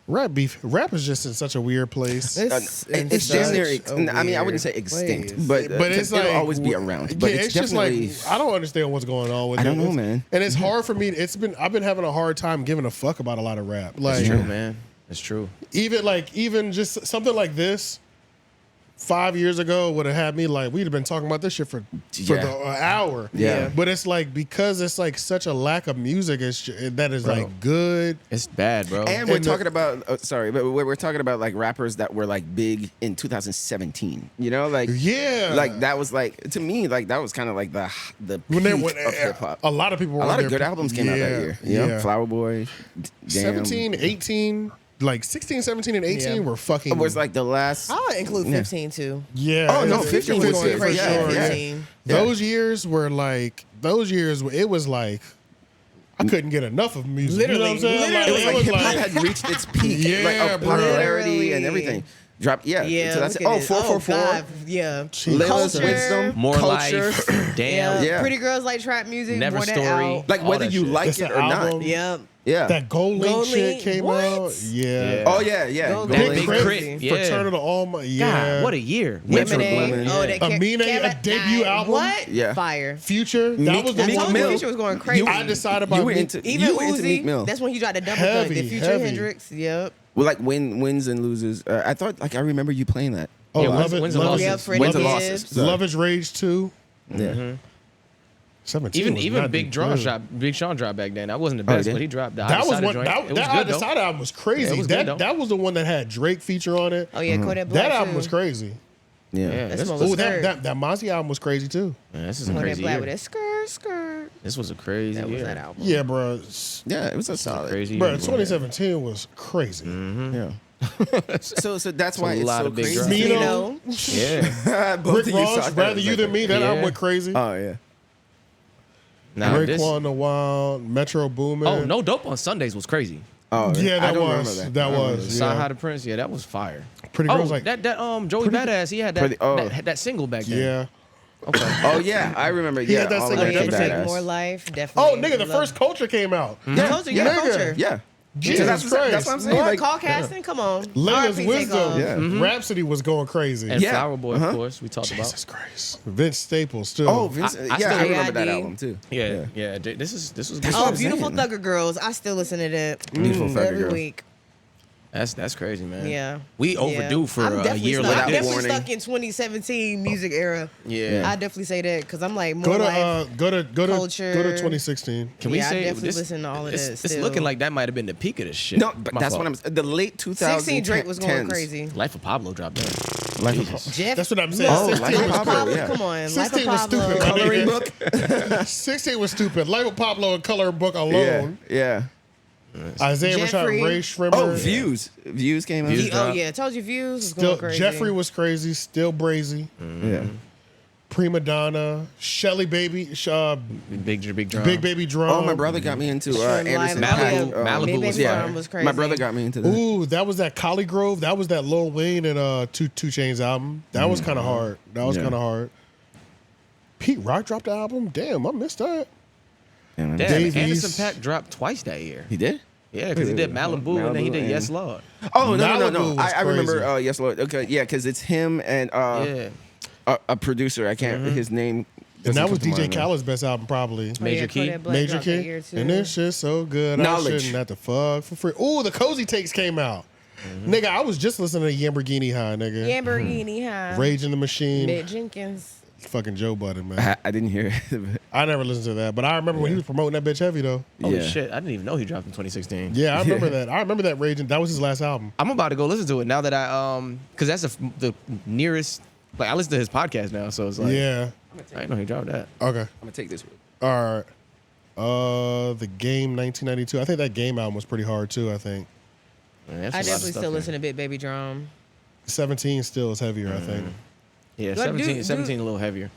Rap is just in such a weird place. It's damn near. I mean, I wouldn't say extinct, but it's it'll like always be around. But yeah, it's just like definitely. I don't understand what's going on with it. I don't know, man. And it's hard for me. I've been having a hard time giving a fuck about a lot of rap. Like It's true, man. It's true. even just something like this. 5 years ago would have had me like we'd have been talking about this shit for the hour. Yeah. But it's like because it's like such a lack of music that is like good. It's bad, bro. And we're talking about but we're talking about like rappers that were like big in 2017. You know, like like that was like to me like that was kind of like the When peak of hip hop. A lot of people. A lot of good albums came out that year. You know? Flower Boy, 17, 18. Like 16, 17, and 18 were fucking. It was like the last. I would include 15 too. Yeah. Oh no, 15 was going good. crazy. Yeah. 15. Those years were like it was like I couldn't get enough of music. Literally, you know what I'm saying? It was like it hip hop had reached its peak, like of popularity Literally. and everything. Drop, so that's it. look at Oh, it. 444. God, yeah. Lilla's Culture. Wisdom, More Culture. life. Damn. Yeah. Pretty girls like trap music. Never more that Story. out. Like All whether that you shit. like That's it the or album. not. Yep. Yeah. That Gold Link Gold shit Link? came What? out. Yeah. Oh yeah. Gold Gold Link. Big Link. Crit. Yeah. Fraternal Alma. Yeah. God, what a year. Metro Lemonade. Boomin. Oh, that Amine, a debut album? What? Yeah. Fire. Future. That Meek- was the Meek I told one. you Mill. Future was going crazy. I decided about You were Meek. into Even you were into Meek Uzi. Mill. That's when you got the double Heavy, dunk. The Future heavy. Hendrix. Yep. Well, like wins and loses. I thought like I remember you playing that. Oh, Yeah, Love It. wins and Love losses. It. Yeah, Freddie Wins and Gibbs. losses. Sorry. Love Is Rage 2. Yeah. 17 was Even not Big good. Big Sean dropped back then. That wasn't the Oh, best, he did? but he dropped the That was Undecided one. joint. That It was that good, though. Undecided album was crazy. Yeah, it was that good, though. that was the one that had Drake feature on it. Oh yeah, Kodak Black. That album too. was crazy. Yeah. Yeah, That's this what was, was that Mozzie album was crazy too. this is a Kodak crazy Black year. with that skirt. This was a crazy That was year. that album. Yeah, bro. Yeah, it was a solid. Crazy Bro, year. 2017 was crazy. Yeah. so that's why a it's lot so of big crazy. drops. Mino, Yeah. Both Rick of you saw Ross, that. Rather You Than Me. That Yeah. album went crazy. Oh yeah. Now this. Raekwon the Wild, Metro Boomin. Oh, No Dope on Sundays was crazy. Oh Yeah, I that don't remember was. that. That I don't was. remember Side Yeah. High to Prince, yeah, that was fire. Pretty Oh, girls like that Joey Badass, he had that, Pretty- oh. that single back then. yeah. Okay. Oh yeah, I remember. He Yeah, had that all single of Oh yeah, Never Drake Badass. More Life. Oh Definitely. nigga, the first Culture came out. Yeah, Culture, yeah, yeah, Culture. yeah. Jesus that's Christ. what I'm saying. More Like, call casting. Come on. Layla's R.I.P. Wisdom. Takeoff. Yeah. Rhapsody was going crazy. And Yeah. Flower Boy, of course, we talked Jesus about. Christ. Vince Staples too. Oh, Vince. I yeah, still- I remember that JID. album too. Yeah. This was good. Oh, I'm Beautiful saying. Thugger Girls. I still listen to that Beautiful Thugger every Girls. week. That's crazy, man. Yeah. We overdue for I'm a definitely year stuck, like I'm this. definitely stuck in 2017 music era. Yeah. I definitely say that because I'm like more Go to like go to culture. 2016. Can we I say definitely this? listen to all of that. It's still. looking like that might have been the peak of this shit. No, but My that's fault. what I'm. The late 2010s. 16 Drake was going crazy. Life of Pablo dropped that. Life of Jesus. Jeff, That's what I'm saying. Oh, 16 Life of was Pablo, yeah. Come on, 16 Life was of Pablo. stupid. Coloring book. 16 was stupid. Life of Pablo and Coloring Book alone. Yeah. Isaiah Rashad, Jeffrey. Ray Shrimmer. Oh, Views. Views came out. Views. Oh yeah, told you views was Still, going crazy. Jeffrey was crazy. Still brazy. Yeah. Prima Donna. Shelly Baby. Big drum. Big Baby Drum. Oh, my brother got me into Anderson Malibu. .Paak. Malibu Big was Baby fire. Drum was crazy. My brother got me into that. Ooh, that was that Collie Grove. That was that Lil Wayne and Two Chainz album. That was kind of hard. That was Yeah. kind of hard. Pete Rock dropped the album. Damn, I missed that. Yeah, man. Damn, Davies. Anderson .Paak dropped twice that year. He did? Yeah, because he did Malibu and then he did Malibu Yes and- Lord. Oh, no. Malibu was I remember, crazy. Yes, Lord. Okay, yeah, because it's him and Yeah. a producer. I can't, his name. And doesn't that was come to DJ mind now. Khaled's best album, probably. Major Key. Kodak Black Major dropped that Key. year, too. And this shit's so good. Knowledge. I shouldn't have to fuck for free. Ooh, the Cozy Takes came out. Nigga, I was just listening to Lamborghini High, nigga. Lamborghini High. Rage in the Machine. Mick Jenkins. Fucking Joe Budden, man. I didn't hear it. I never listened to that, but I remember when he was promoting that bitch heavy, though. Holy Yeah. shit, I didn't even know he dropped in 2016. Yeah, I remember that. I remember that Rage. That was his last album. I'm about to go listen to it now that because that's the nearest. Like I listen to his podcast now, so it's like Yeah. I didn't know he dropped that. Okay. I'm going to take this one. All right. The Game 1992. I think that Game album was pretty hard, too, I think. Man, that's a I lot of definitely stuff still there. listen to Big Baby Drum. 17 still is heavier, I think. Yeah, But 17 a little heavier.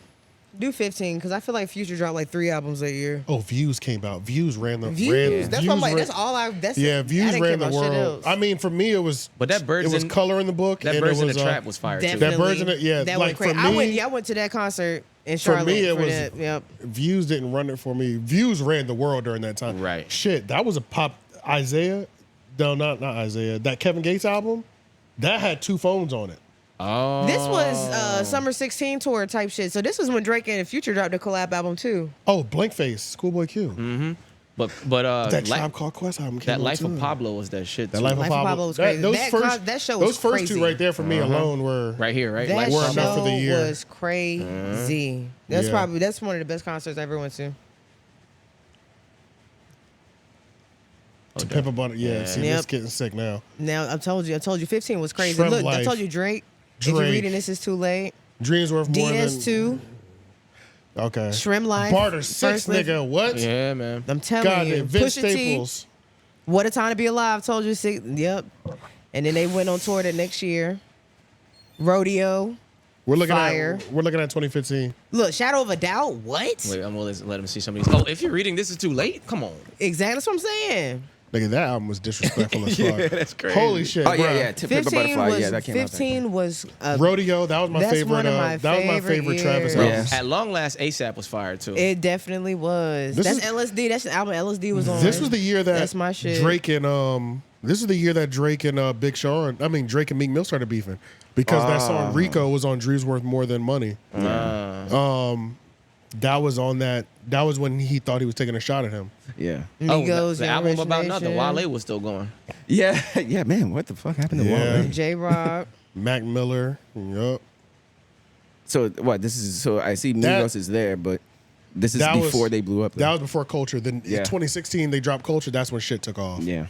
Do 15 because I feel like Future dropped like 3 albums that year. Oh, Views came out. Views ran the Views. That's what I'm like. ran- That's all I. That's Yeah, I Views didn't ran care the about shit world. else. I mean, for me, it was. But that Birds It was in- color in the book. That and Birds it in was, the Trap was fire too. Definitely. That Birds in the- yeah, that like, went crazy. for I me- went to that concert in For Charlotte. me, it was. that. Yep. Views didn't run it for me. Views ran the world during that time. Right. Shit, that was a pop. Isaiah, no, not Isaiah. That Kevin Gates album, that had 2 phones on it. Oh, This was Summer 16 tour type shit. So this was when Drake and Future dropped the collab album too. Oh, Blank Face, Schoolboy Q. but That Tribe Called Quest album came that out Life too. of Pablo was that shit. That too. Life Life of of Pablo, Pablo was crazy. That show was those first crazy. 2 right there for me alone were right here, right? That Life of Were Pablo. enough for the show year. was crazy. That's Yeah. that's one of the best concerts I ever went to. To Pimp a Butterfly. Yeah, see, Yep. this getting sick now. Now I told you 15 was crazy. Shrimp Look, I Life. told you Drake. If you're Drake. reading this, is too late. Dreams worth more than. DS2, Okay. Shrimp Life, Barter 6, First Live- nigga. What? Yeah, man. I'm telling God, you, Vince Pusha T, Staples. What a Time to Be Alive. Told you, yep. And then they went on tour the next year. Rodeo. We're looking Fire. at 2015. Look, Shadow of a Doubt. What? Wait, I'm gonna let him see some of these. Oh, if you're reading this is too late. Come on. Exactly. That's what I'm saying. Nigga, that album was disrespectful as fuck. that's crazy. Holy shit, Oh, yeah, bruh. yeah. To Pimp a 15 Butterfly. was Yeah, that came out. 15 was Rodeo, that was my That's favorite. one of my that was my favorite Travis favorite album. Yeah. At long last, ASAP was fired too. It definitely was. This That's is- LSD. That's the album LSD was on. This was the year that That's my shit. Drake and This is the year that Drake and Big Sean, Drake and Meek Mill started beefing because that song Rico was on Dreams Worth More Than Money. That was on that. That was when he thought he was taking a shot at him. Yeah. Migos, the album about nothing. Imagination, Wale was still going. Yeah. Yeah, man. What the fuck happened to Yeah. Wale? J-Rock. Mac Miller. Yup. So what? This is so I see That- Migos is there, but this is That was- before they blew up. That was before Culture. Then Yeah. 2016 they dropped Culture. That's when shit took off. yeah.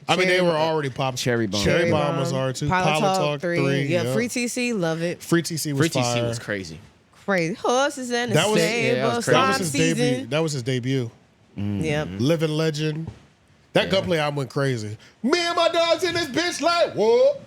They Cherry were Bomb. already popping. Cherry Bomb. Cherry Bomb was hard too. Pilot Talk 3. Yeah, Free TC, love it. Free TC was Free TC fire. was crazy. Crazy. Horses and the That was- stable. yeah, that was That was Slime his debut. season. That was his debut. Yep. Living Legend. That Gunplay album went crazy. Me and my dogs in this bitch like whoop.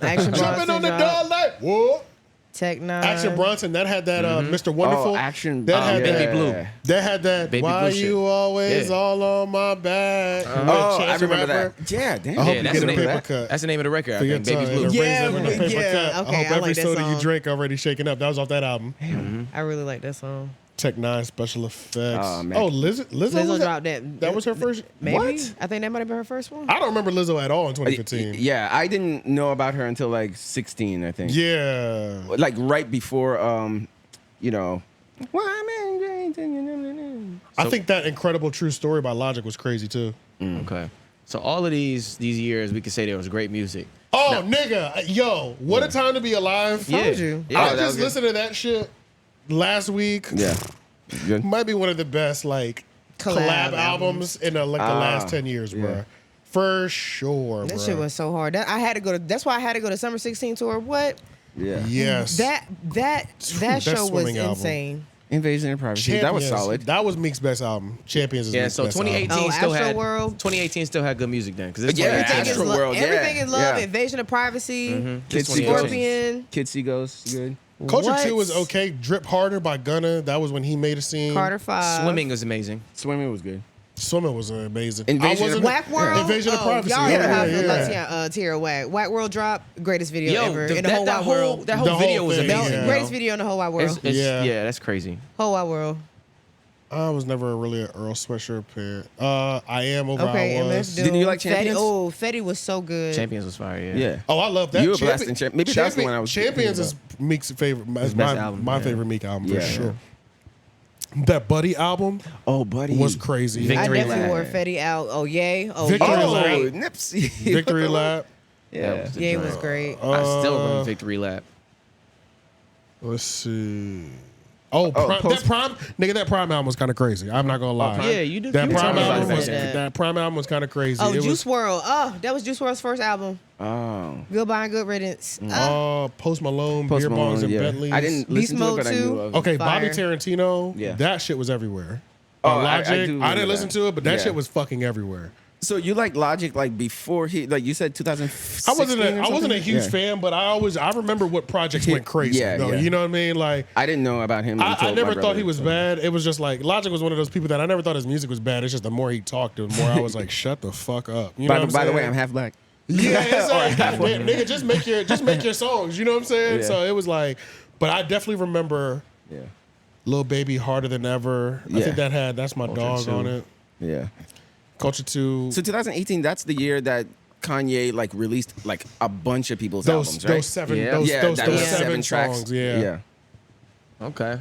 Action Jumping Bronson on the drop. dog like whoop. Tech Nine. Action Bronson. That had that Mr. Wonderful. Oh, Action. That had Baby that. Blue. That had that. Baby Why Blue shit. you always Yeah. all on my back? Oh, With I Chance the remember Rapper. that. Yeah, damn. I hope Yeah, you that's get the a name paper of that. cut. That's the name of the record. I For your think. Baby tongue. Blue. And a Yeah, raisin with a paper yeah, cut. okay, I hope I every like that soda you song. drink already shaking up. That was off that album. I really like that song. Tech Nine Special Effects. Oh, man. Lizzo Lizzo was dropped that. That was her first. Maybe. What? I think that might have been her first one. I don't remember Lizzo at all in 2015. Yeah, I didn't know about her until like 16, I think. Yeah. Like right before, you know. I think that Incredible True Story by Logic was crazy too. Okay. So all of these years, we could say there was great music. Oh, nigga, yo, what a time to be alive. Told you. Yeah, I just listened to that shit last week. Yeah. Good. Might be one of the best like collab albums in the last 10 years, bro. yeah. For sure, That bro. shit was so hard. That's why I had to go to Summer 16 tour. What? Yeah. Yes. That show was swimming album. insane. Invasion of Privacy. That was solid. That was Meek's best album. Champions is Yeah, Meek's so best 2018 album. Oh, still had Astroworld. 2018 still had good music then because Yeah, Everything is Astroworld, yeah. Everything is love. Yeah. Invasion of Privacy. Kids See Scorpion. Kids See Ghosts. Good. Culture What? 2 was okay. Drip Harder by Gunna. That was when he made a scene. Carter 5. Swimming was amazing. Swimming was good. Swimming was amazing. Invasion of- Whack World. Invasion of Privacy. Y'all Yeah, have yeah. Tierra Whack. Whack World drop. Greatest video Yo, ever in the whole wide world. that The whole video whole was thing, amazing. yeah. Greatest video in the whole wide world. Yeah. That's crazy. Whole wide world. I was never really an Earl Sweatshirt fan. I am over Okay, I MF was. Doom. Didn't you like Fetty, Champions? oh, Fetty was so good. Champions was fire. Yeah. Yeah. Oh, I love that. You were blasting Maybe that's the one I was Champions thinking is Meek's favorite. His best album, my yeah. favorite Meek album Yeah. for sure. That Buddy album Oh, buddy. was crazy. Victory I definitely Lap. wore Fetty out. Oh, yay. Oh, Victory yay. Oh, Lap. Nipsey. Victory Lap. Yeah. Yay was great. I still remember Victory Lap. Let's see. Oh, that Prime album was kind of crazy. I'm not gonna lie. Yeah, you do. That you Prime talking about album was that. that Prime album was kind of crazy. Oh, It Juice WRLD. Oh, that was Juice WRLD's first album. Oh. Goodbye and Good Riddance. Post Malone, Post Beer Malone, Bongs and yeah. Bentleys. I didn't Beast listen to it, Mode but I 2. knew of it. Okay, Bobby Fire. Tarantino. Yeah. That shit was everywhere. Oh, Logic. I do I didn't remember listen that. to it, but that Yeah. shit was fucking everywhere. So you like Logic like before he like you said 2016? I wasn't a huge fan, but I remember what projects went crazy. Yeah, though. yeah. You know what I mean? Like I didn't know about him. I until my never brother thought he was told me. bad. It was just like Logic was one of those people that I never thought his music was bad. It's just the more he talked, the more I was like, shut the fuck up. You know what I'm By the way, saying? I'm half black. Yeah, it's like, goddamn, nigga, just make your songs. You know what I'm saying? Yeah. So it was like, but I definitely remember Yeah. Lil Baby Harder Than Ever. I Yeah. think that's my dog 2. on it. Yeah. Culture 2. So 2018, that's the year that Kanye like released like a bunch of people's those albums, right? those seven Yeah. those, yeah, those, that those was seven tracks. songs. Yeah. Okay.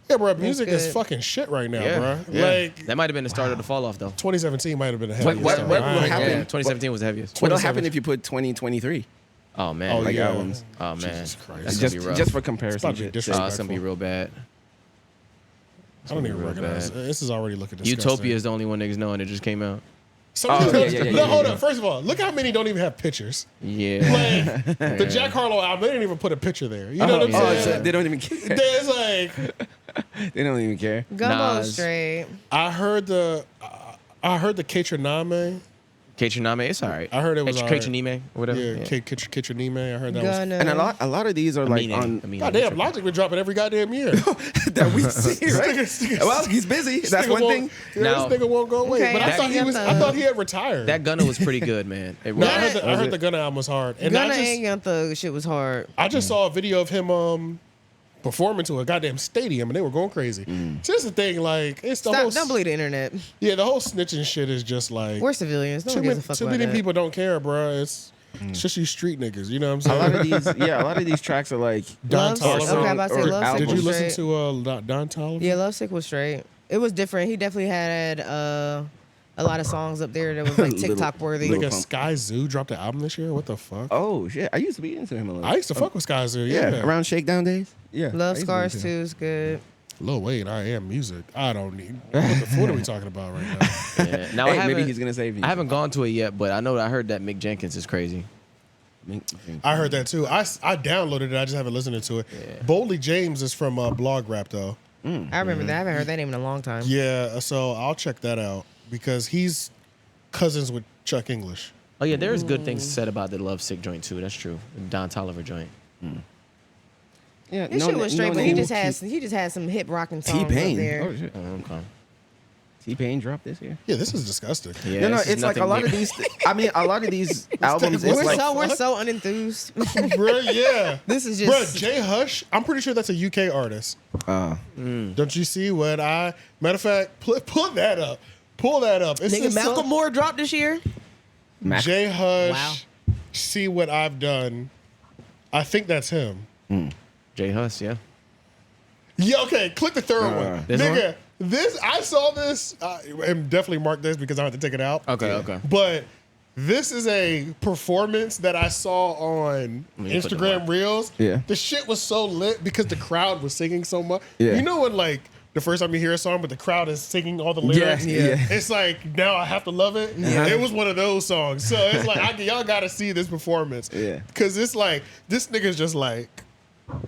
Yeah, bro. Music is good. fucking shit right now, Yeah. bro. Yeah. Like That might have been the start of the fall off though. 2017 might have been the heaviest. what time. will I ain't happen? gonna- Yeah, 2017 was the heaviest. What'll 27. happen if you put 2023? Oh man. Oh, Like yeah. albums. Oh man. Jesus Christ. That's Just gonna be rough. just for It's comparison. about to be shit. disrespectful. It's gonna be real bad. I don't even real recognize bad. it. This is already looking disgusting. Utopia is the only one niggas know, and it just came out. Some Oh, of these yeah, niggas- yeah, no, yeah, hold yeah. up. First of all, look how many don't even have pictures. Yeah. Like the Jack Harlow album, they didn't even put a picture there. You know what I'm Oh, saying? so they don't even care. There's like They don't even care. Gumbo Nas. straight. I heard the K-Troname. Ketchiname, it's alright. I heard it was alright. Ketchinime, whatever. Yeah, K-Troname. I heard that was. Gunna. And a lot of these are like on God damn, Logic been dropping every goddamn year. that we see, right? Well, he's busy. That's one thing. Now- This nigga won't go away. Okay, But I that- thought he was. I thought he had retired. That Gunna was pretty good, man. It No, was. I heard the Gunna album was hard. And Gunna I just, and Young Thug shit was hard. I just saw a video of him performing to a goddamn stadium, and they were going crazy. So that's the thing, like it's the whole. Don't believe the internet. Yeah, the whole snitching shit is just like We're civilians. No too one many, gives a fuck too about many that. people don't care, bro. It's just you street niggas. You know what I'm A saying? lot of these tracks are like Don Love Sick. Toliver. Okay, I'm about to say or Love Sick Did was you listen straight. to Don Toliver? Yeah, Love Sick was straight. It was different. He definitely had a lot of songs up there that was like Little- TikTok worthy. little- Nigga, Sky Zoo dropped an album this year. What the fuck? Oh shit! I used to be into him a little. I used to fuck with Sky Zoo. yeah, Yeah, around Shakedown days. Yeah, I Love used to Scars be 2 into is good. Lil Wayne, I am music. I don't need. What are we talking about right now? Yeah. Now Hey, I haven't, maybe he's gonna save you. I haven't gone to it yet, but I know that I heard that Mick Jenkins is crazy. I heard that too. I downloaded it. I just haven't listened to it. Yeah. Boldly James is from Blog Rap though. I remember that. I haven't heard that name in a long time. Yeah, so I'll check that out because he's cousins with Chuck English. Oh yeah, there's good things said about the Love Sick joint too. That's true. The Don Toliver joint. Yeah, This shit was straight, but he name- just had some hip rocking songs T-Pain. up there. Oh shit, Okay. T-Pain dropped this year. Yeah, this is disgusting. Yeah, No, this is it's like a nothing lot of new. these. I mean, a lot of these albums. We're It's like We're so unenthused. Bro, yeah. This is Bro, just Jay Hush, I'm pretty sure that's a UK artist. Don't you see what I... Matter of fact, pull that up. Pull that up. It's nigga this Malcolm song- Moore dropped this year. Jay Hush, Wow. See What I've Done. I think that's him. Jay Huss, yeah. Yeah, okay, click the third one. This Nigga, I saw this, and definitely mark this because I have to take it out. Okay. But this is a performance that I saw on Instagram Reels. Yeah. The shit was so lit because the crowd was singing so much. Yeah. You know when like the first time you hear a song, but the crowd is singing all the lyrics? Yeah. It's like, now I have to love it. Yeah. It was one of those songs. So it's like, y'all got to see this performance. Yeah. Because it's like, this nigga's just like,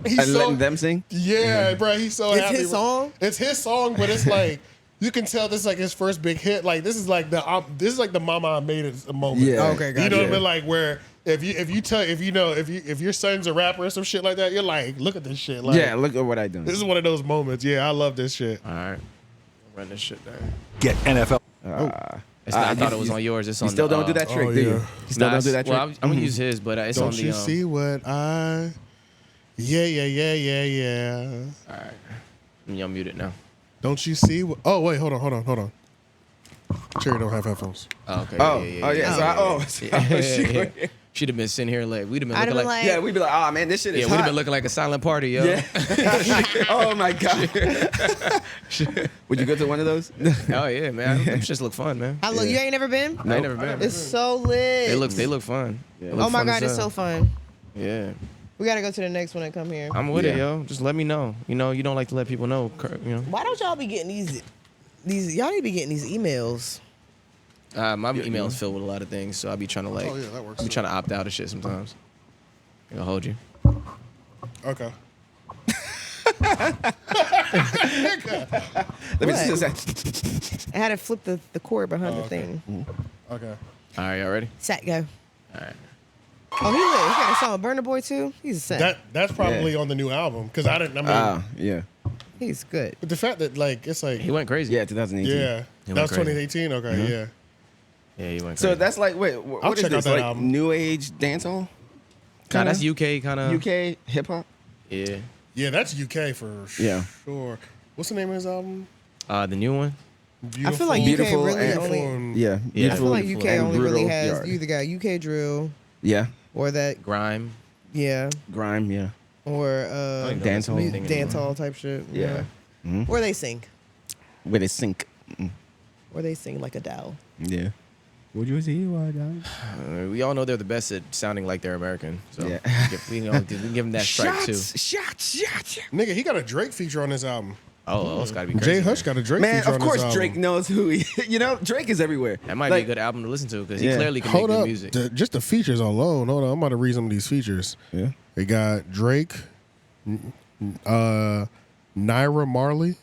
he's And letting them sing? Yeah, bro, he's so happy. It's his song? It's his song, but it's like, you can tell this is like his first big hit. Like this is like the Mama I Made It moment. Yeah. Okay, You gotcha. know what I mean? Like where if your son's a rapper or some shit like that, you're like, look at this shit. Like, Yeah, look at what I done. this is one of those moments. Yeah, I love this shit. All right. Run this shit down. Get NFL. It's not, I thought it was on yours. It's on You still the, don't do that trick, oh, do you? yeah. You still don't do that trick? Well, I'm gonna use his, but it's Don't on the. you see what I? Yeah. All right. Y'all mute it now. Don't you see what? Oh wait, hold on. Cherry don't have headphones. Oh, okay. Sure. She'd have been sitting here like we'd have been I'd looking have like, been Yeah, we'd be like, oh man, this shit is yeah, we'd hot. have been looking like a silent party, yo. Yeah. Oh my god. Would you go to one of those? Oh yeah, man. Them shits look fun, man. Look, you ain't never been? I ain't never been. It's so lit. They look fun. They look Oh my fun God, as it's hell. so fun. Yeah. We gotta go to the next one and come here. I'm with it, Yeah. yo. Just let me know. You know, you don't like to let people know, you know. Why don't y'all be getting these? Y'all need to be getting these emails. My email is filled with a lot of things, so I'll be trying to like, Oh, yeah, that works. I'll be trying to opt out of shit sometimes. I'll hold you. Okay. Let me What? just say. I had to flip the cord behind the thing. Okay. All right, y'all ready? Set, go. All right. Oh, he lit. He got a song, Burna Boy too. He's a set. That's probably on the new album because I didn't. I mean, Yeah. He's good. but the fact that like it's like He went crazy. Yeah, 2018. yeah, He that was went crazy. 2018. Okay, yeah. Yeah, he went crazy. So that's like, wait, what is check out this? that Like album. new age dancehall? Nah, that's UK kind of. UK hip hop? Yeah. Yeah, that's UK for Yeah. sure. What's the name of his album? The new one. I feel like Beautiful UK really and- only. Yeah. Yeah. I Beautiful feel like UK and only really brutal. has. Yeah. You either got UK drill Yeah. or that, Grime. yeah, Grime, yeah. or don't even know Dancehall. this anything anymore. dancehall type shit. Yeah. Mhm. Or they sing. Where they sync. Or they sing like Adele. Yeah. Would you see what We all know they're the best at sounding like they're American. So Yeah. we can give them that strike too. Shots. Nigga, he got a Drake feature on this album. Oh, it's got to be crazy. Jay Hush got a Drake Man, feature of on course this album. Drake knows who he You know, Drake is everywhere. That might Like, be a good album to listen to because he Yeah. clearly can Hold make up, good music. just the features alone. Hold on, I'm about to read some of these features. Yeah. They got Drake, Naira Marley.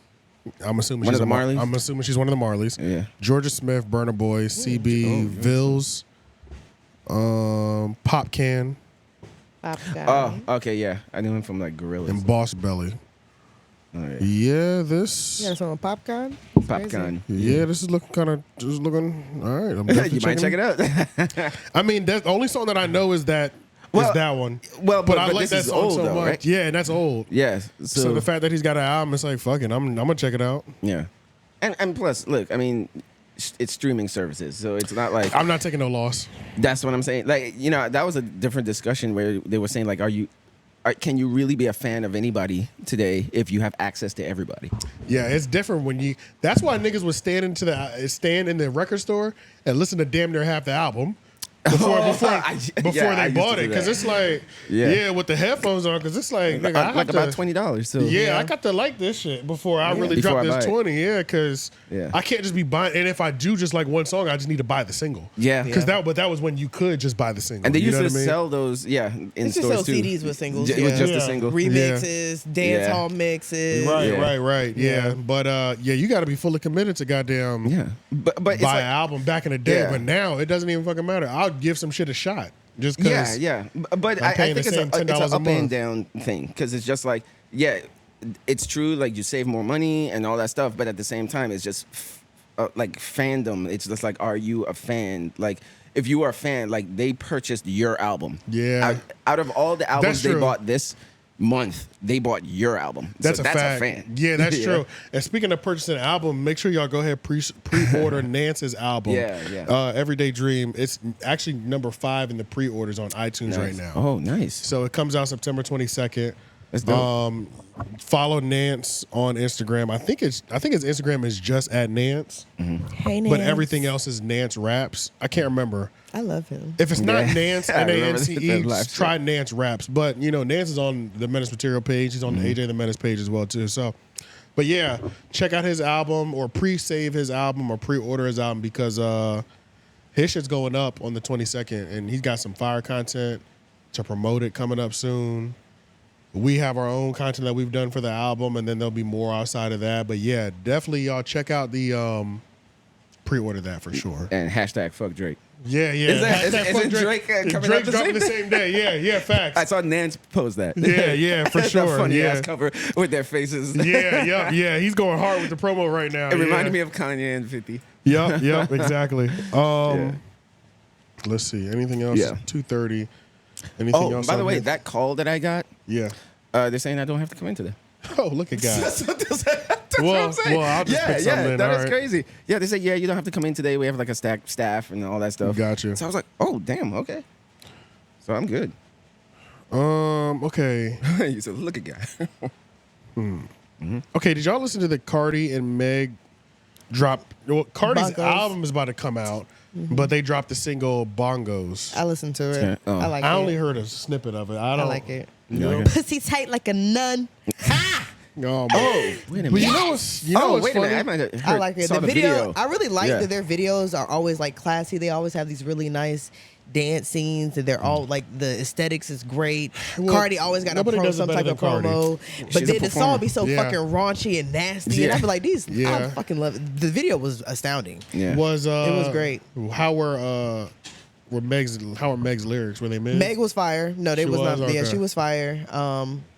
I'm assuming One she's of the a Marleys? I'm assuming she's one of the Marleys. Yeah. Georgia Smith, Burna Boy, CB, Vills, Pop Can, Oh, okay, yeah. I knew him from like Gorillaz. and Boss Belly. Oh, yeah. Yeah, this. You got a song with Popcorn? Popcorn. Yeah, this is looking kind of just looking. All right, I'm definitely You might check it out. I mean, that's the only song that I know is that Well, that one. well, but I but like this that is song old, so though, much. right? Yeah, and that's old. Yes. So the fact that he's got an album, it's like fucking. I'm gonna check it out. Yeah. And plus, look, I mean, it's streaming services, so it's not like I'm not taking no loss. that's what I'm saying. Like, you know, that was a different discussion where they were saying like, can you really be a fan of anybody today if you have access to everybody? Yeah, it's different when you. That's why niggas would stand in the record store and listen to damn near half the album before I they used bought to it, do because that. it's like Yeah. with the headphones on, because it's like nigga, I have like to, about $20. So Yeah, I got to like this shit before I really Before drop I this buy it. 20. Yeah, because Yeah. I can't just be buying. And if I do just like one song, I just need to buy the single. Yeah. because that was when you could just buy the single. And they you used know to what I mean? sell those, in They used to stores sell too. CDs with singles, With yeah. just Yeah. a single. Remixes, dance Yeah. hall mixes. Right, Yeah. right. Yeah, but yeah, you got to be fully committed to goddamn. Yeah. But it's buy like, an album back in the day, Yeah. but now it doesn't even fucking matter. I'll give some shit a shot just because. yeah. But I'm I paying think the it's same an $10 a up and month. down thing because it's just like, yeah, it's true. Like you save more money and all that stuff, but at the same time, it's just like fandom. It's just like, are you a fan? Like, if you are a fan, like they purchased your album. Yeah. Out of all the albums That's they true. bought this month, they bought your album. That's So a fact. fan. Yeah, that's true. And speaking of purchasing an album, make sure y'all go ahead pre-order Nance's album. Yeah. Everyday Dream. It's actually number 5 in the pre-orders on iTunes right now. Oh, nice. So it comes out September 22nd. That's dope. Follow Nance on Instagram. I think his Instagram is just at Nance. Hey, Nance. But everything else is Nance Raps. I can't remember. I love him. If it's not Yeah. Nance, I remember Nance, that live try Nance Raps. But, Nance is on the Menace Material page. He's on the AJ the Menace page as well, too. So, but yeah, check out his album or pre-save his album or pre-order his album because his shit's going up on the 22nd and he's got some fire content to promote it coming up soon. We have our own content that we've done for the album, and then there'll be more outside of that. But yeah, definitely y'all check out the pre-order that for sure. And hashtag fuck Drake. Yeah. Isn't Drake coming Drake out the dropping same the day? same day. Yeah, facts. I saw Nance post that. Yeah, for That sure. funny Yeah. ass cover with their faces. Yeah. He's going hard with the promo right now. It reminded me of Kanye and 50. Yep, exactly. Let's see. Anything else? Yeah. 2:30. Anything Oh, else? by the on way, here? that call that I got, Yeah. they're saying I don't have to come in today. Oh, look at God. That's what Well, I'm saying. I'll just pick something in, that all is right. crazy. Yeah, they said, you don't have to come in today. We have like a staff and all that stuff. Gotcha. So I was like, oh, damn, okay. So I'm good. Okay. You said, look at guy. Okay, did y'all listen to the Cardi and Meg drop? Well, Cardi's Bongos. album is about to come out, but they dropped the single Bongos. I listened to it. Yeah. Oh. I like I it. only heard a snippet of it. I I don't like it. You know? Pussy tight like a nun. Oh, Oh, wait a but minute. you know what's what's wait a funny? minute. I might have I like it. saw The the video, I really like Yeah. that their videos are always like classy. They always have these really nice dance scenes, and they're all like the aesthetics is great. Well, Cardi always got nobody does it some better type of than Cardi. promo, but She's a then the song performer. be so Yeah. fucking raunchy and nasty, and Yeah. I be like, these, I Yeah. fucking love it. The video was astounding. Yeah. Was It was great. How were Meg's lyrics? Were they mid? Meg was fire. No, they She was not. was? Yeah, Okay. she was fire.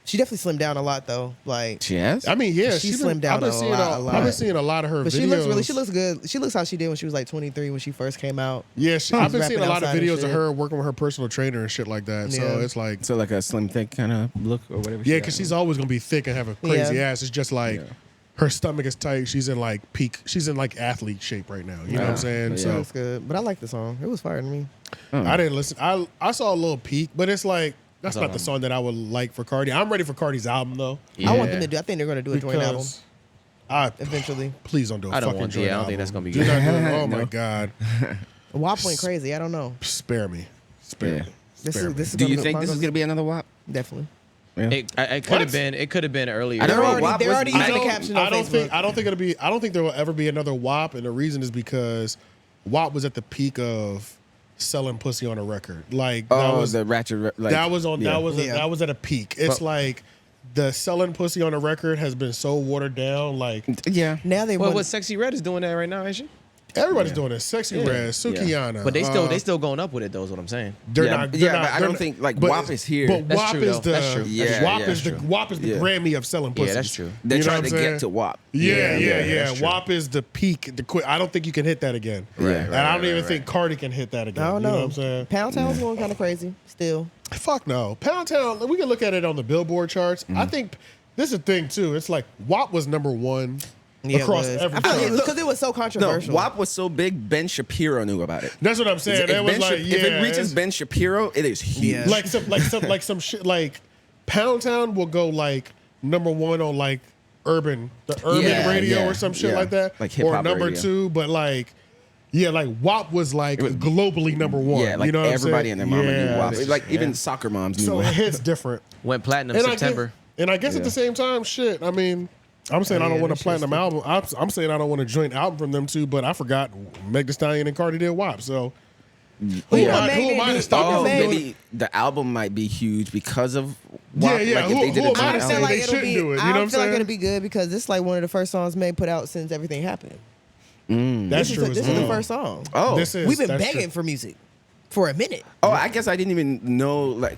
She definitely slimmed down a lot though. Like, She has? I mean, yeah, She she's slimmed down I've been a seeing lot. I've been seeing a lot of her but videos. she looks really. She looks good. She looks how she did when she was like 23 when she first came out. Yeah, I've been seeing a rapping lot of outside and videos of shit. her working with her personal trainer and shit like that. So Yeah. it's like, So like a slim thick kind of look or whatever. yeah, because she's always gonna be thick and have a crazy Yeah. ass. It's just like her stomach is tight. She's in like peak. She's in like athlete shape right now. You know what I'm saying? Yeah. It So looks good. But I like the song. It was fire to me. I didn't listen. I saw a little peak, but it's like that's not the song that I would like for Cardi. I'm ready for Cardi's album though. I want them to do. I think they're going to do a joint album Because I eventually. please don't do a I don't fucking want. joint Yeah, I don't album. think that's gonna be Do good. not do it. Oh No. my god, WAP went crazy. I don't know. spare me, spare Yeah. me. This Spare is me. this is. Do you gonna think go- this is going to be another WAP? definitely? It could have been. It could have been earlier. I don't They're know. already- WAP they're was- already I using the don't- caption on Facebook. I don't think it'll be. I don't think there will ever be another WAP, and the reason is because WAP was at the peak of selling pussy on a record. Like that Oh, was the ratchet. Like, that was on yeah. that was at a peak. It's like the selling pussy on a record has been so watered down. Like Yeah. Now they Well, want. what Sexy Red is doing that right now, ain't she? everybody's doing it. Sexy Red, Sukiyana. But they still going up with it though. Is what I'm saying. They're Yeah, not. yeah, They're but not, I they're don't not- think, like, but- WAP is here. But That's WAP true, is though. That's the true. Yeah, WAP yeah, is the that's true. WAP is the Yeah. Grammy of selling pussy. Yeah, that's true. They're You know trying what to I'm get saying? to WAP. Yeah. that's true. WAP is the peak. I don't think you can hit that again. And I don't even think Cardi can hit that again. I don't You know know. what I'm saying? Pound Town's going kind of crazy still. Fuck no. Pound Town, we can look at it on the Billboard charts. I think this is a thing too. It's like WAP was number one across I everything. feel like because it was so No, controversial. WAP was so big, Ben Shapiro knew about it. That's what I'm saying. It was like, if it reaches Ben Shapiro, it is huge. Yeah. like some shit like Pound Town will go like number one on like the urban Yeah, radio yeah, or some shit yeah. like that. Like or hip-hop number radio. two, but like like WAP was like globally number one. Yeah, like you know what I'm everybody saying? and their mama knew Yeah. WAP. Like even soccer moms knew So it WAP. hits different. Went platinum And September. I guess at the same time, shit. I mean, I'm saying I don't want a platinum album. I'm saying I don't want a joint album from them too. But I forgot Meg Thee Stallion and Cardi did WAP. So who Yeah. am I to stop Oh, them from doing maybe the album might be huge because of WAP. Yeah. Like if they did Who a am I joint to say album. they shouldn't do it, you know what I'm I feel like saying? it'll be good because this is like one of the first songs Meg put out since everything happened. That's This true. is the first song. Oh, This is We've been that's begging true. for music for a minute. oh, I guess I didn't even know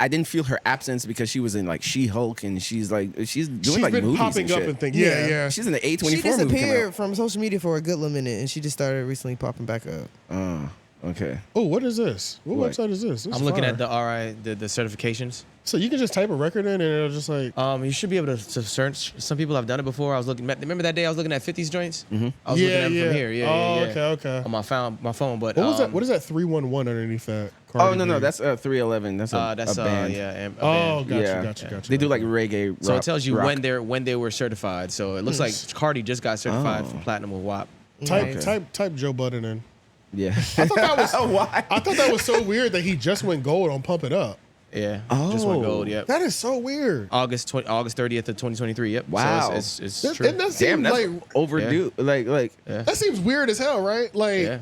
I didn't feel her absence because she was in like She-Hulk and she's doing She's like been movies popping and up shit. and things. Yeah. Yeah. She's in the A24 She movie coming disappeared out. from social media for a good little minute, and she just started recently popping back up. Okay. Oh, what is this? What website is this? I'm looking at the certifications. So you can just type a record in and it'll just like. You should be able to search. Some people have done it before. I was looking. Remember that day I was looking at 50's joints? Mm-hmm. I was looking at them from here. Yeah, Oh, yeah. okay. On my phone, but What was that? What is that 311 underneath that? Cardi no, B. that's 311. That's a band. a Oh, band. gotcha. They do like reggae. Rock, So it tells you rock. when they were certified. So it looks like Cardi just got certified for platinum with WAP. Type Joe Budden in. Yeah. I thought that was Why? I thought that was so weird that he just went gold on Pump It Up. Yeah. Just went gold. Yep. That is so weird. August 30th of 2023. Yep. Wow. So it's true. And that Damn, seems that's like overdue. Like. that seems weird as hell, right? Like Yeah.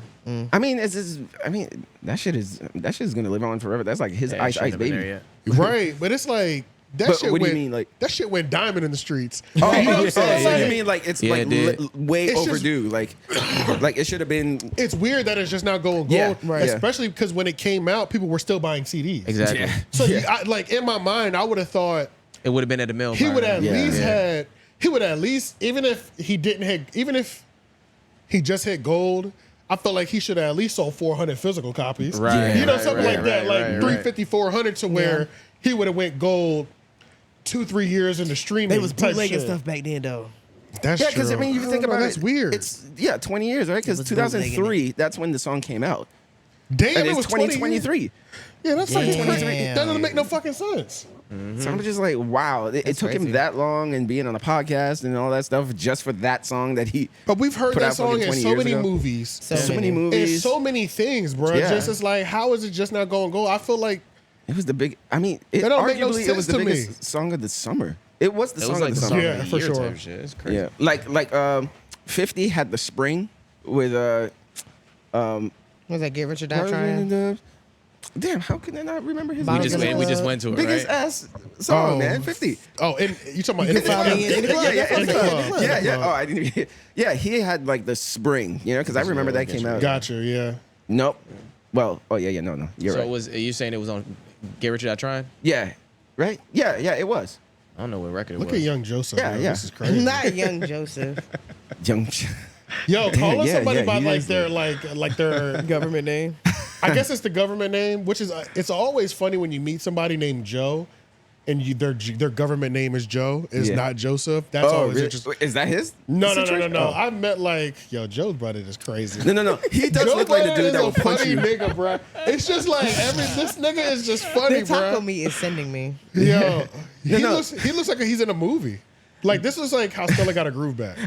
I mean, that shit is gonna live on forever. That's like his Yeah, Ice shouldn't Ice have been baby. there yet. right, but it's like that But shit what do went, you mean, like- that shit went diamond in the streets. Oh, You know what I'm yeah, saying? so Like, you mean like it's Yeah, like it did. way It's just- overdue? Like it should have been. it's weird that it's just now going gold, Yeah, right. especially because when it came out, people were still buying CDs. Exactly. Yeah. So like in my mind, I would have thought It would have been at the mill. he would fire. at least even if he didn't hit, even if he just hit gold, I felt like he should have at least sold 400 physical copies. Right, You know, right, something right, like that, right, like right, 350, 400 to where he would have went gold 2-3 years into streaming. They was type bootlegging shit. stuff back then, though. That's Yeah, true. because I mean, you think about that's it. weird. It's 20 years, right? Because was 2003, that's when the song came out, Damn, and it it's was 20 2023. Yeah, that's like Damn. 23. That doesn't make no fucking sense. So I'm just like, wow, it took him crazy. that long and being on a podcast and all that stuff just for that song that he. But we've heard Put that out fucking song in 20 so years many ago. movies. So many And movies. so many things, bro. Yeah. Just it's like, how is it just not going gold? I feel like It was the big. I mean, it, That don't make no arguably it was sense the to me. biggest song of the summer. It was the It song was like of the the song summer. Yeah, of for the year sure. type shit. It's crazy. Yeah, like 50 had the spring with Was that Get Rich or Die Trying? Damn, how can I not remember his Bottles name? in We the just club. went to it, Biggest right? ass song, Oh. man. 50. Oh, and you talking about You can find me in the club. Yeah, In the club. yeah. Oh, I didn't. Yeah, he had like the spring, because I remember that came out. Gotcha, yeah. Nope. Well, oh yeah, no. You're So right. it was. Are you saying it was on Get Rich or Die Trying? Yeah, right. Yeah, it was. I don't know what record it Look was. at Young Joseph. Yeah, yo. yeah. This is crazy. Not Young Joseph. Young. Yo, call us Yeah, somebody yeah, by he like is their like their Government name. I guess it's the government name, which is it's always funny when you meet somebody named Joe and their government name is Joe, is Yeah. not Joseph. That's Oh, always really? interesting. Is that his? No. situation? Oh. Oh. I met like, yo, Joe's brother is crazy. No. He does Joe look like the Budden dude is that a will punch funny you. nigga, bro. It's just like this nigga is just funny, The taco bro. meat is sending me. Yo, he No. looks like he's in a movie. Like this is like how Stella got a groove back,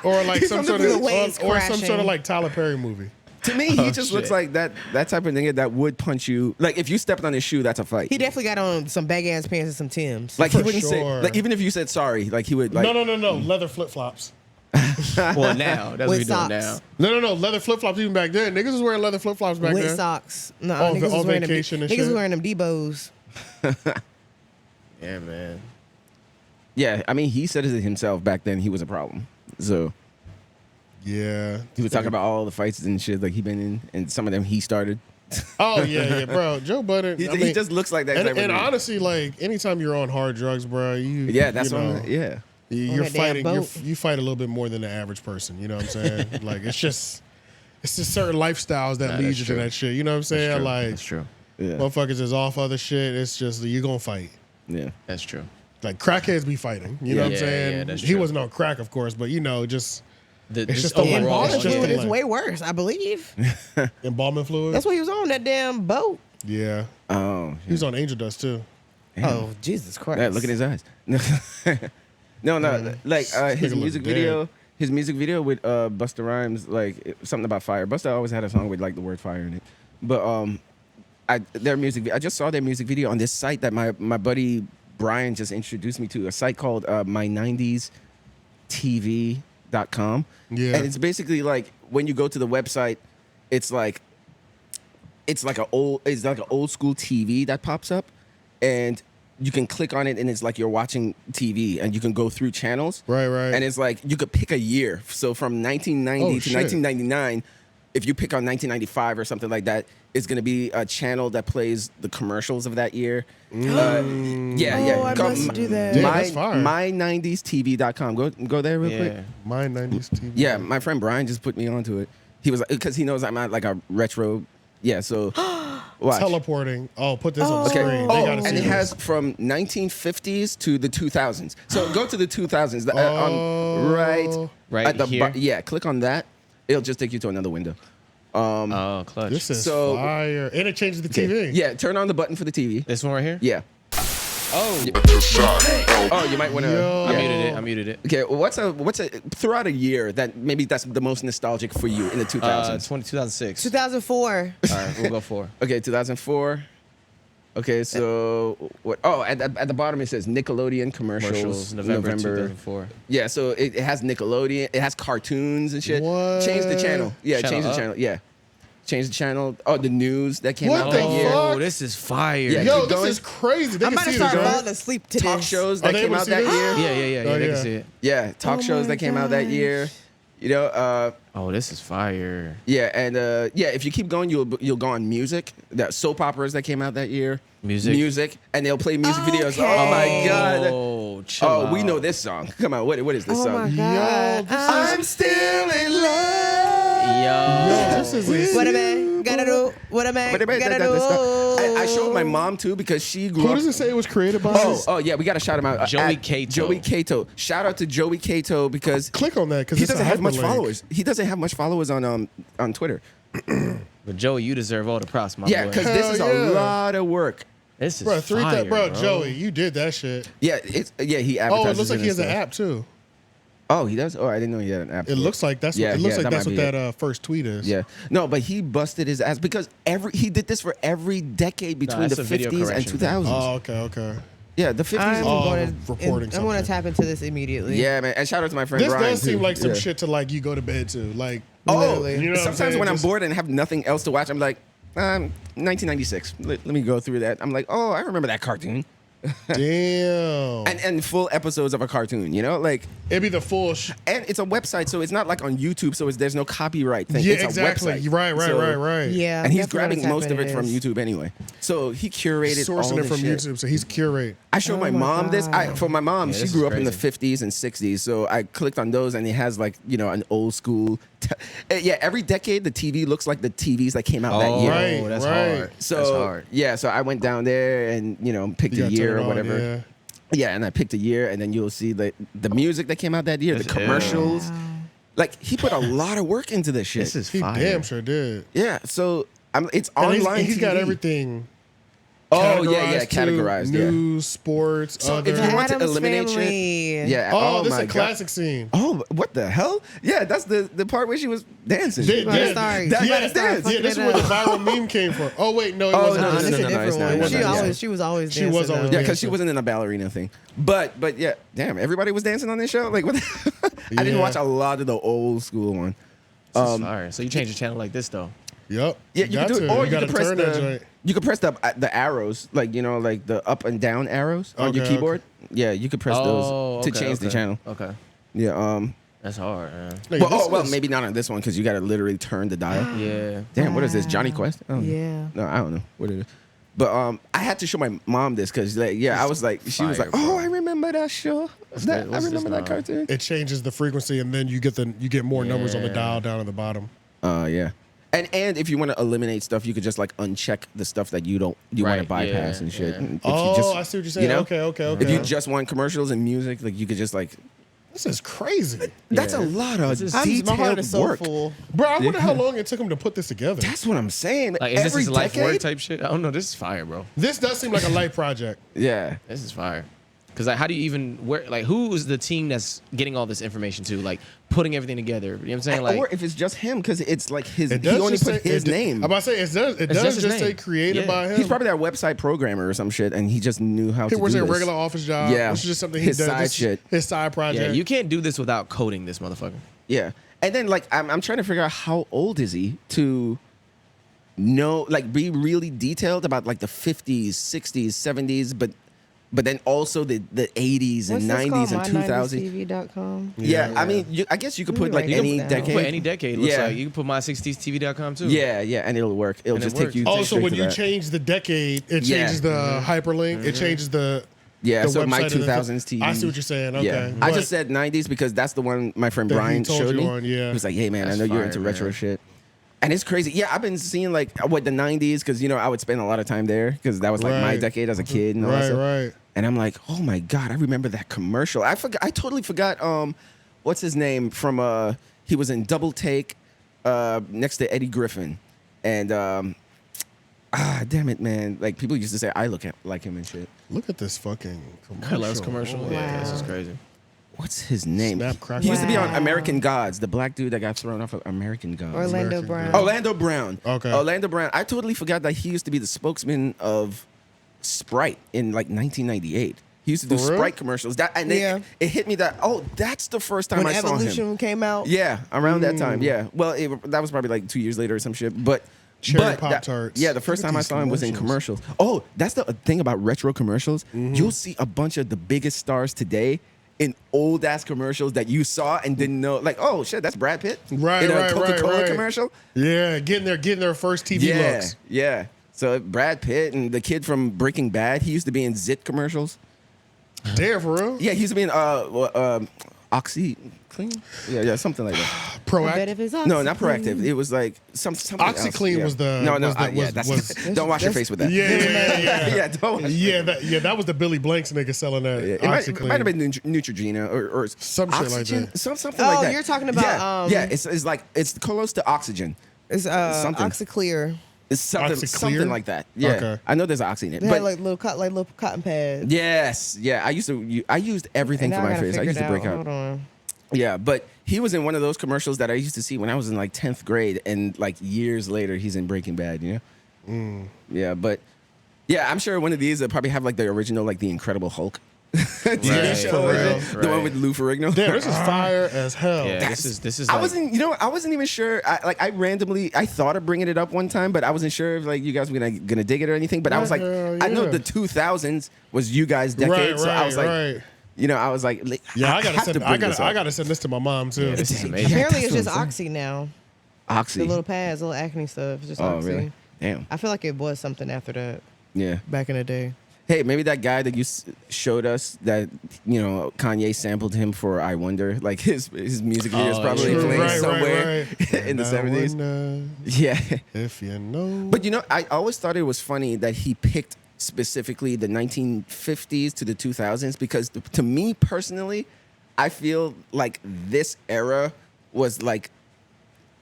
or like some on sort the of way it's or some sort crashing. of like Tyler Perry movie. To me, he just looks like that type of nigga that would punch you. Like if you stepped on his shoe, that's a fight. He definitely got on some bag ass pants and some Timbs. Like he For wouldn't say. sure. Like even if you said sorry, like he would like. No, leather flip flops. Well, now that's what With we're socks. doing now. No, leather flip flops even back then. Niggas was wearing leather flip flops back With then. socks. No, On niggas was wearing vacation them. and Niggas was shit. wearing them Debo's. Yeah, man. Yeah, I mean, he said it himself back then. He was a problem. So Yeah, he was talking about all the fights and shit like he been in, and some of them he started. Oh yeah, bro. Joe Budden. He just looks like that. And, type of and dude. honestly, like anytime you're on hard drugs, bro, Yeah, that's what. Yeah. You're that damn fighting. boat. You fight a little bit more than the average person. You know what I'm saying? Like it's just certain lifestyles that lead that's you to true. that shit. You know what I'm saying? Like That's true. Yeah. motherfuckers is off other shit. It's just you're gonna fight. Yeah. That's true. Like crackheads be fighting. You know what I'm Yeah, saying? yeah, that's he true. wasn't on crack, of course, but just It's just just the And overall. It's embalming just fluid the is length. way worse, I believe. embalming fluid. That's what he was on, that damn boat. Yeah, Oh. he was on Angel Dust too. Oh, Jesus Christ. Yeah, look at his eyes. No, like his nigga music look video. His music video with Busta Rhymes, like something about fire. Busta always had a song with like the word fire in it. But I just saw their music video on this site that my buddy Brian just introduced me to, a site called My90sTV.com. Yeah. And it's basically like when you go to the website, it's like an old school TV that pops up, and you can click on it and it's like you're watching TV, and you can go through channels. Right. And it's like you could pick a year. So from 1990 Oh, to shit. 1999, if you pick on 1995 or something like that, it's going to be a channel that plays the commercials of that year. Yeah. Oh, I Come- must do that. Damn, that's fire. My90sTV.com. Go there real quick. Yeah. My 90s TV. Yeah, my friend Brian just put me onto it. He was like, because he knows I'm not like a retro. Yeah, so watch. Teleporting. Oh, put this on the Okay. screen. They Oh, gotta see and it this. has from 1950s to the 2000s. So go to the 2000s. Oh. Right Right at the here? yeah, click on that. It'll just take you to another window. Clutch. This is So- fire. And it changes the TV. Yeah, turn on the button for the TV. This one right here? Yeah. Oh. Oh, you might want to. Yo. I muted it. Okay, what's a throughout a year that maybe that's the most nostalgic for you in the 2000s? 2006. 2004. All right, we'll go 4. Okay, 2004. Okay, so what? Oh, at the bottom it says Nickelodeon commercials. November 2004. Yeah, so it has Nickelodeon. It has cartoons and shit. What? Change the channel. Yeah, Channel change the up? channel. Yeah, change the channel. Oh, the news that came What out the that year. fuck? Oh, this is fire. Yeah, Yo, keep this going. is crazy. They I'm can about to see start this, right? falling asleep to Talk this. shows Are that they came able to out see that this? year. Yeah, Oh, they yeah. can see it. Yeah, talk Oh shows my that came out that gosh. year. You know, Oh, this is fire. yeah, and yeah, if you keep going, you'll go on music. That soap operas that came out that year. Music, and they'll play music videos. Okay. Oh my god. Oh, chill Oh, we out. know this song. Come on, what is this Oh song? my God. I'm still in love. Yo. This is What a man gotta do. What a man gotta do. I showed my mom too because she grew Who up. does it say it was created by? Oh yeah, we gotta shout him out. Joey At Kato. Joey Kato. Shout out to Joey Kato because Click on that because he doesn't have much followers. He doesn't have much followers on Twitter. But Joey, you deserve all the props, my Yeah, boy. because this is Hell a yeah. lot of work. This is Bro, fire, bro, Joey, you did that shit. Yeah, he advertises. Oh, it looks like he has and an stuff. app too. Oh, he does. Oh, I didn't know he had an app. It looks like that's Yeah, what, it looks yeah, like that that's might what be that first tweet is. Yeah, no, but he busted his ass because he did this for every decade between that's the a video 50s and correction. 2000s. Oh, okay. Yeah, the 50s. I'm Oh, going reporting to. I'm going to something. tap into this immediately. Yeah, man. And shout out to my friend This Brian. does seem too. like some Yeah. shit to like you go to bed to. Like Oh, Literally. You know what I'm sometimes saying? when I'm Just- bored and have nothing else to watch, I'm like, 1996. Let me go through that. I'm like, oh, I remember that cartoon. Damn. And full episodes of a cartoon, you know? Like, It'd be the full and it's a website, so it's not like on YouTube, so there's no copyright thing. Yeah, it's exactly. a website. Right. So- Yeah. And he's that's what grabbing I'm most of it tapping from is. YouTube anyway. So he curated all sourcing it this from shit. YouTube, so he's curate. I showed Oh my my mom this. God. For my mom, Yeah, she this grew is up in the crazy. 50s and 60s, so I clicked on those, and it has like an old school. Yeah, every decade the TV looks like the TVs that came out that Oh, year. Right, that's right. hard. So That's hard. yeah, so I went down there and picked You a gotta year turn or it on, whatever. yeah. Yeah, and I picked a year, and then you'll see the music that came out that year, the That's- commercials. Like he put a lot of work into this shit. This is He fire. damn sure did. Yeah, so it's And online. he's got TV. everything. Oh yeah, categorized to categorized. Yeah. News, sports, So other. if you want to Addams eliminate Family. shit, yeah. Oh, this is my a God. classic scene. Oh, what the hell? Yeah, that's the part where she was dancing. better start. That- You better yeah, start dance. fucking Yeah, this is it where the up. viral meme came from. Oh wait, no, it Oh, wasn't. no, Nah, no, this no, is no, a no, different it's not. one. It wasn't, She was always She dancing. was always though. Yeah, because she wasn't in a ballerina thing. But yeah, damn, everybody was dancing on this show. Like, what? I didn't Yeah. watch a lot of the old school one. This is fire. So you change the channel like this though. Yep. Yeah, you can do it, or you gotta can press turn that the joint. you can press the arrows, like like the up and down arrows on your Okay, keyboard. Yeah, you could press those to change the channel. Okay. Yeah. That's hard, man. No, Well, this is- maybe not on this one because you got to literally turn the dial. Yeah. Damn, what is this? Johnny Quest? Oh, Yeah. No, I don't know what it is. But I had to show my mom this because I was like, she was fire, like, bro. oh, I remember that show. I this remember that now? cartoon. It changes the frequency, and then you get more numbers on the Yeah. dial down at the bottom. Yeah. And if you want to eliminate stuff, you could just like uncheck the stuff that you want to Right, bypass yeah, and shit. yeah. And if Oh, you just, I see what you're saying. Okay. If you just want commercials and music, like you could just like. This is crazy, That's Yeah. a lot of This is- My detailed heart is so work. full. bro. I wonder how long it took him to put this together. That's what I'm saying. Like, is this Every his life work decade? type shit? I don't know. This is fire, bro. This does seem like a light project. Yeah. This is fire. Because like, how do you even who is the team that's getting all this information to, like putting everything together? You know what I'm saying? Like, or if it's just him, because it's like his. It He does only just put say, his it, name. I'm about to say it does just his just say name. created Yeah. by him. He's probably their website programmer or some shit, and he just knew how he to works do at a this. regular office job. Yeah. This is just something he His does. side This is shit. His side project. yeah, you can't do this without coding this motherfucker. Yeah, and then like I'm trying to figure out how old is he to know, like, be really detailed about like the 50s, 60s, 70s, but then also the 80s and 90s and 2000s. My90sTV.com. Yeah, Yeah. I mean, I guess you could put You like write it any down. You decade. can put any decade. Looks Yeah. like you can put my60stv.com too. Yeah, and it'll work. It'll And it just take works. you. Also, straight when to you that. change the decade, it Yeah. changes the hyperlink. It changes the Yeah, the so website my of the- 2000s TV. I see what you're saying. Okay, Yeah, I But just said 90s because that's the one my friend That he Brian told showed you me. on, yeah. He was like, "Hey man, That's I know you're fire, into retro man. shit," and it's crazy. Yeah, I've been seeing like what the 90s because I would spend a lot of time there because that was like my Right. decade as a kid and all that right, stuff. right. And I'm like, oh my god, I remember that commercial. I totally forgot. What's his name from? He was in 𝙿𝙾𝚃. next to Eddie Griffin, and damn it, man! Like people used to say I look like him and shit. Look at this fucking Carlos commercial. Wow. Yeah, this is crazy. What's his name? Snap, crack, He used to be on Wow. American Gods, the black dude that got thrown off of American Gods. Orlando American Brown. Girl. Orlando Brown. Okay. Orlando Brown. I totally forgot that he used to be the spokesman of Sprite in like 1998. He used to do For real? Sprite commercials. Yeah. It hit me that, that's the first time When I saw Evolution him. came out. Yeah, around that time. Yeah. Well, that was probably like 2 years later or some shit. But Cherry but Pop-Tarts. Yeah, the first Look at time I these saw him was in commercials. commercials. Oh, that's the thing about retro commercials. You'll see a bunch of the biggest stars today in old ass commercials that you saw and didn't know. Like, oh shit, that's Brad Pitt. Right, in a right, Coca-Cola right. commercial. Yeah, getting their first TV Yeah, looks. yeah. So Brad Pitt and the kid from Breaking Bad, he used to be in Zit commercials. Damn, for real? Yeah, he used to be in OxyClean. Yeah, something like that. I bet Proactive. if it's No, not Oxyclean. proactive. It was like something else. OxyClean Yeah. was the no. Don't wash your face with that. Yeah. yeah, don't. Wash That was the Billy Blanks nigga selling that. Yeah, it OxyClean. might have been Neutrogena or Some shit like oxygen, that. something Oh, like that. you're talking about, yeah. It's like it's close to oxygen. It's Something. OxyClear. It's something OxyClear? like that. Yeah, Okay. I know there's oxy in it, They but had like little cotton pads. yes, yeah. I used everything And for now my gotta face. I figure used it to break out. Hold on. Yeah, but he was in one of those commercials that I used to see when I was in like 10th grade, and like years later, he's in Breaking Bad. You know? Yeah, but yeah, I'm sure one of these will probably have like the original, like the Incredible Hulk. TV Right, show, for right? real. The one with Lou Ferrigno. Damn, this is fire as hell. Yeah, this is. I Like, wasn't even sure. I thought of bringing it up one time, but I wasn't sure if like you guys were gonna dig it or anything. But I was like, Hell I know yeah. the 2000s was you guys' decade, so I was like, right. you know, I was like, Yeah, I have to bring this up. gotta send this to my mom too. yeah, this is amazing. Apparently, it's that's just what I'm Oxy now. Oxy. The little pads, little acne stuff. It's just Oh, Oxy. really? Damn. I feel like it was something after that Yeah. back in the day. Hey, maybe that guy that you showed us that, you know, Kanye sampled him for I Wonder. Like his music video is Oh, probably true. playing Right, somewhere right. in the And I 70s. wonder Yeah. if you know. But, you know, I always thought it was funny that he picked specifically the 1950s to the 2000s because to me personally, I feel like this era was like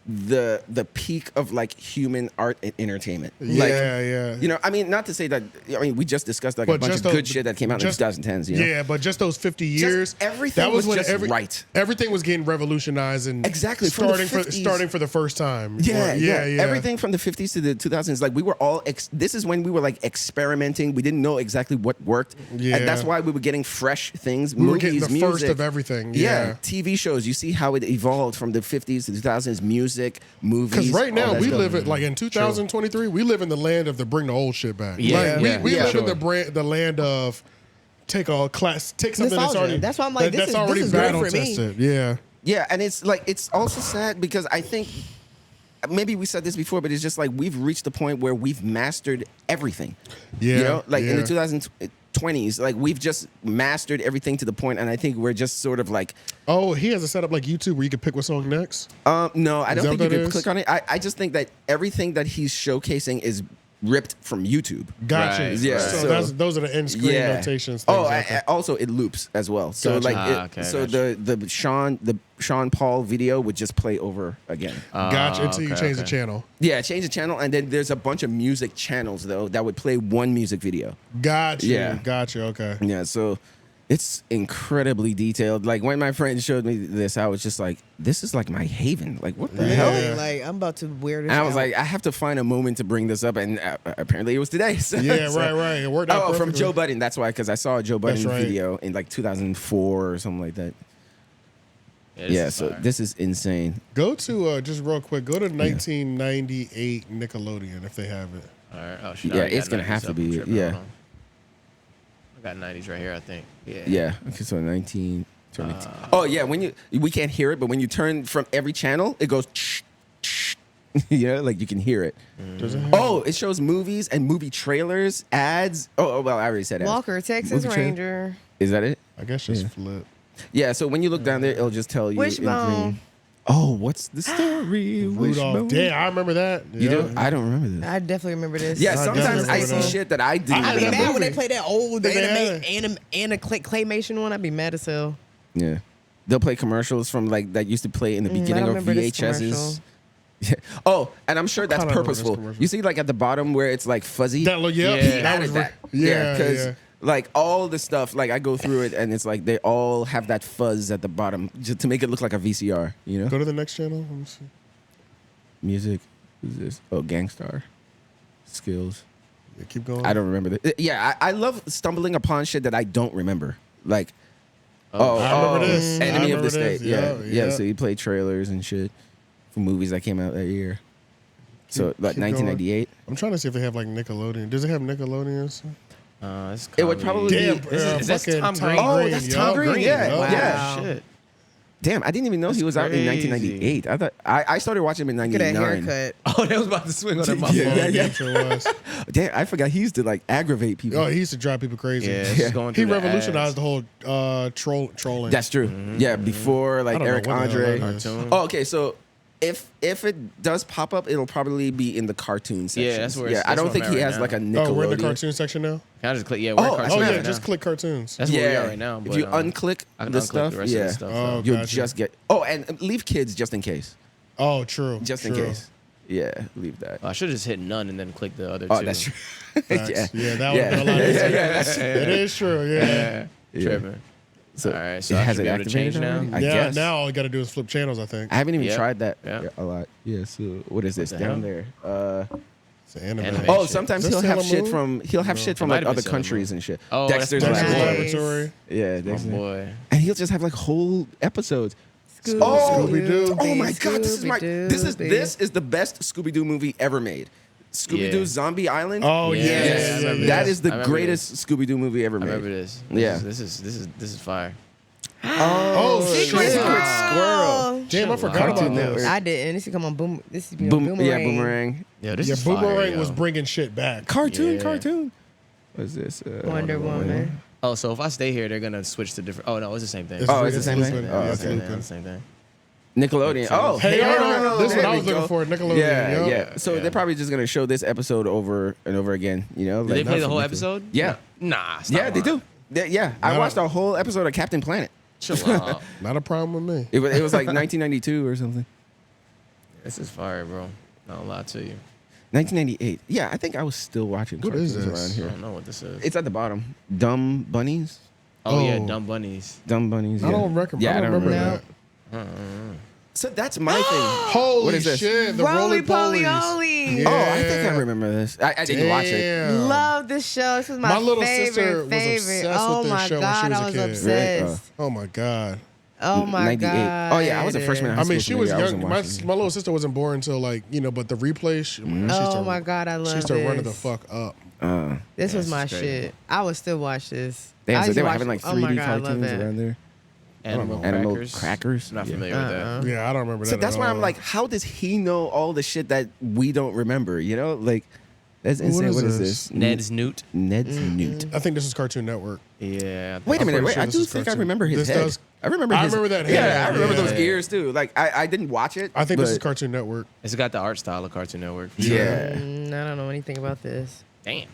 the peak of like human art and entertainment. Like, yeah. you know, I mean, not to say that. I mean, we just discussed like a bunch of good shit that came out in the 2010s. You know? Yeah, but just those 50 years, everything that was was when just right. Everything was getting revolutionized and Exactly, from the starting 50s. for the first time. Yeah, yeah. Everything from the 50s to the 2000s, like we were all. This is when we were like experimenting. We didn't know exactly what worked. Yeah. And that's why we were getting fresh things. We were movies, getting the first music. of everything. Yeah, Yeah. TV shows. You see how it evolved from the 50s to the 2000s. Music, movies. Because right all now that we stuff. live in like in 2023, we live in the land of the bring the old shit back. Yeah, Like, yeah, we yeah, live sure. in the land of take something that's Nostalgia. already That's why I'm like, that's this already is great battle for me. tested. Yeah. Yeah, and it's like it's also sad because I think maybe we said this before, but it's just like we've reached the point where we've mastered everything. Yeah. You know, like in yeah. the 2020s, like we've just mastered everything to the point, and I think we're just sort of like, Oh, he has a setup like YouTube where you can pick what song next. no, I don't that think what you that can is? click on it. I just think that everything that he's showcasing is ripped from YouTube. Gotcha. Right, Yeah, right. So, so- those are the end screen notations. Oh, Things like that. also it loops as well. So Gotcha. like, Okay, so gotcha. the Sean Paul video would just play over again. Gotcha. Until you okay, change the okay. channel. Yeah, change the channel, and then there's a bunch of music channels though that would play one music video. Gotcha. Yeah. Gotcha. Okay. Yeah, so it's incredibly detailed. Like when my friend showed me this, I was just like, "This is like my haven. Like what the hell?" Yeah. Like I'm about to wear this. And I was out. like, I have to find a moment to bring this up, and apparently it was today. So, Yeah. so- Right. It worked out. Oh, from perfectly. Joe Budden. That's why, because I saw a Joe Budden That's right. video in like 2004 or something like that. this Yeah, is so fire. this is insane. Go to just real quick. Go to 1998 Nickelodeon if they have it. All right. Oh, shit, I Yeah, already it's got gonna 90s have to up. be, I'm tripping. yeah. Hold on. I got 90s right here, I think. Yeah. Yeah. Okay, so 19. Oh yeah, we can't hear it, but when you turn from every channel, it goes. Yeah, like you can hear it. Does it have Oh, it shows movies and movie trailers, ads. Oh, well, I already said ads. Walker, Texas Movie trailer? Ranger. Is that it? I guess just flip. Yeah. So when you look down there, it'll just tell you in Wishbone. green. Oh, what's the story? Rudolph. Wishbone? Damn, I remember that. You do? I don't remember this. I definitely remember this. Yeah, I sometimes definitely I remember see that. shit that I didn't I'd be remember. mad when they movie. play that old They claymation one. I'd be mad as hell. Yeah. They'll play commercials from like that used to play in the I beginning don't of remember this VHSs. commercial. Oh, and I'm sure that's kinda remember this purposeful. commercial. You see, like at the bottom where it's like fuzzy. That look, yeah, Yeah. He that added was that. yeah, because yeah. like all the stuff, like I go through it and it's like they all have that fuzz at the bottom just to make it look like a VCR. You know, Go to the next channel. Let me see. music. Who's this? Oh, Gangstar. Skills. Yeah, keep going. I don't remember that. Yeah, I love stumbling upon shit that I don't remember. Like, I remember this. I Enemy of remember the State. this. Yeah, Yeah. So he played trailers and shit for movies that came out that year. So like keep going. 1998. I'm trying to see if they have like Nickelodeon. Does it have Nickelodeon? It's It would comedy. probably Damn, be. Is this fucking Tom Green? Oh, that's Tom Green. Yeah, yup. yeah. Wow. Shit. Damn, I didn't even know he was out in crazy. 1998. I thought I started watching him in Look at that 99. haircut. Oh, they was about to swing on that. My Yeah, fault. yeah, yeah. Damn sure was. Damn, I forgot he used to like aggravate people. Oh, he used to drive people crazy. Yeah, it's just going He through the revolutionized ads. the whole trolling. That's true. Yeah, before like I don't know Eric what the hell Andre. that is. Cartoon. Oh, okay. So if it does pop up, it'll probably be in the cartoon section. Yeah, that's where it's- I that's don't where think I'm he at has right like a now. Nickelodeon. Oh, we're in the cartoon section now. Can I just click? Yeah, we're Oh, cartoon Oh yeah, right just now. click cartoons. That's where we are right now. If but, you unclick I can the unclick stuff, the rest yeah, of the stuff. Oh, you'll gotcha. just get. Oh, and leave kids just in case. Oh, true. Just in true. case. Yeah, leave that. I should have just hit none and then click the other Oh, two. that's true. Facts. Yeah, that would Yeah. be a lot Yeah, easier. yeah, that's- It is true. Yeah. Yeah, tripping. So All right, so it I has should it be able to change activated now? already? I Yeah. guess. Now all you got to do is flip channels. I think. I haven't even Yep. tried that Yeah. a lot. Yeah. So what is this the down hell? there? It's an anime. Anime. Oh, shit. sometimes Is he'll this have Sailor shit Moon? from shit from It might like have other been Sailor countries Moon. and shit. Oh, that's Dexter's Dexter's Nice. Laboratory. Yeah, My Dexter. boy. And he'll just have like whole episodes. Scooby- Oh, Scooby-Doo. Oh my God, this is Scooby-Doo. this is the best Scooby Doo movie ever made. Scooby Doo Yeah. Zombie Island. Oh yeah. Yeah, yeah, I yeah, remember yeah. That this. is the I remember greatest Scooby Doo movie ever I made. remember this. Yeah. This is fire. Oh Secret shit. Squirrel. Damn, I forgot Cartoon about Network. this. I didn't. This is come on boom. This is Boom, boomerang. yeah, Boomerang. Yeah, this Yeah, is fire, Boomerang yo. was bringing shit back. Cartoon. Yeah. What is this? Wonder Woman. Oh, so if I stay here, they're gonna switch to different. Oh no, it's the same thing. Oh, it's the same thing? Lupin. Oh, Yeah, okay. it's Lupin. Same thing. Nickelodeon. Oh, Hey, Arnold. This is what there I we was looking go. for. Nickelodeon. Yeah, yo. yeah. So Yeah. they're probably just gonna show this episode over and over again. You know, Did they like, play not the for whole Nickelodeon. episode? Yeah. Nah. Stop Yeah, they lying. do. Yeah, I No. watched a whole episode of Captain Planet. Chill out. Not a problem with me. It was like 1992 or something. This is fire, bro. Not gonna lie to you. 1998. Yeah, I think I was still watching What is cartoons this? around I here. don't know what this is. It's at the bottom. Dumb Bunnies. Oh yeah, Oh. Dumb Bunnies. Dumb Bunnies. I yeah. don't reckon. Yeah, I don't remember that. that. So that's my thing. Holy What is this? shit! The Roly Roly Poly Polies. Oly. Yeah. Oh, I think I remember this. I didn't watch it. Damn. Love this show. This was my, My little favorite, sister was favorite. obsessed Oh with this my show when god, she was I a was kid. obsessed. Oh my god. Oh my 98. god. Oh yeah, I was a freshman in high I mean, school, she so was maybe I wasn't young. My watching. little sister wasn't born until like but the replay. She Oh started, my god, I love She started running the this. fuck up. This was This my is crazy. shit. I would still watch this. Damn, I so used they to were watch having like it. Oh my 3D God, I love cartoons that. around there. Animal Crackers. Crackers. I'm not Yeah. familiar with that. Yeah, I don't remember that. So that's at why I'm all. like, how does he know all the shit that we don't remember? You know, like that's What insane. is What is this? this? Ned's Newt. Ned's Newt. I think this is Cartoon Network. Yeah. Wait a I'm minute. pretty Wait, sure I this do is think I cartoon. remember his This head. does- I remember. I his, remember that Yeah, head. I remember Yeah. those ears too. Like I didn't watch it. I think this is but- Cartoon Network. It's got the art style of Cartoon Network. Yeah. I don't know anything about this. Damn.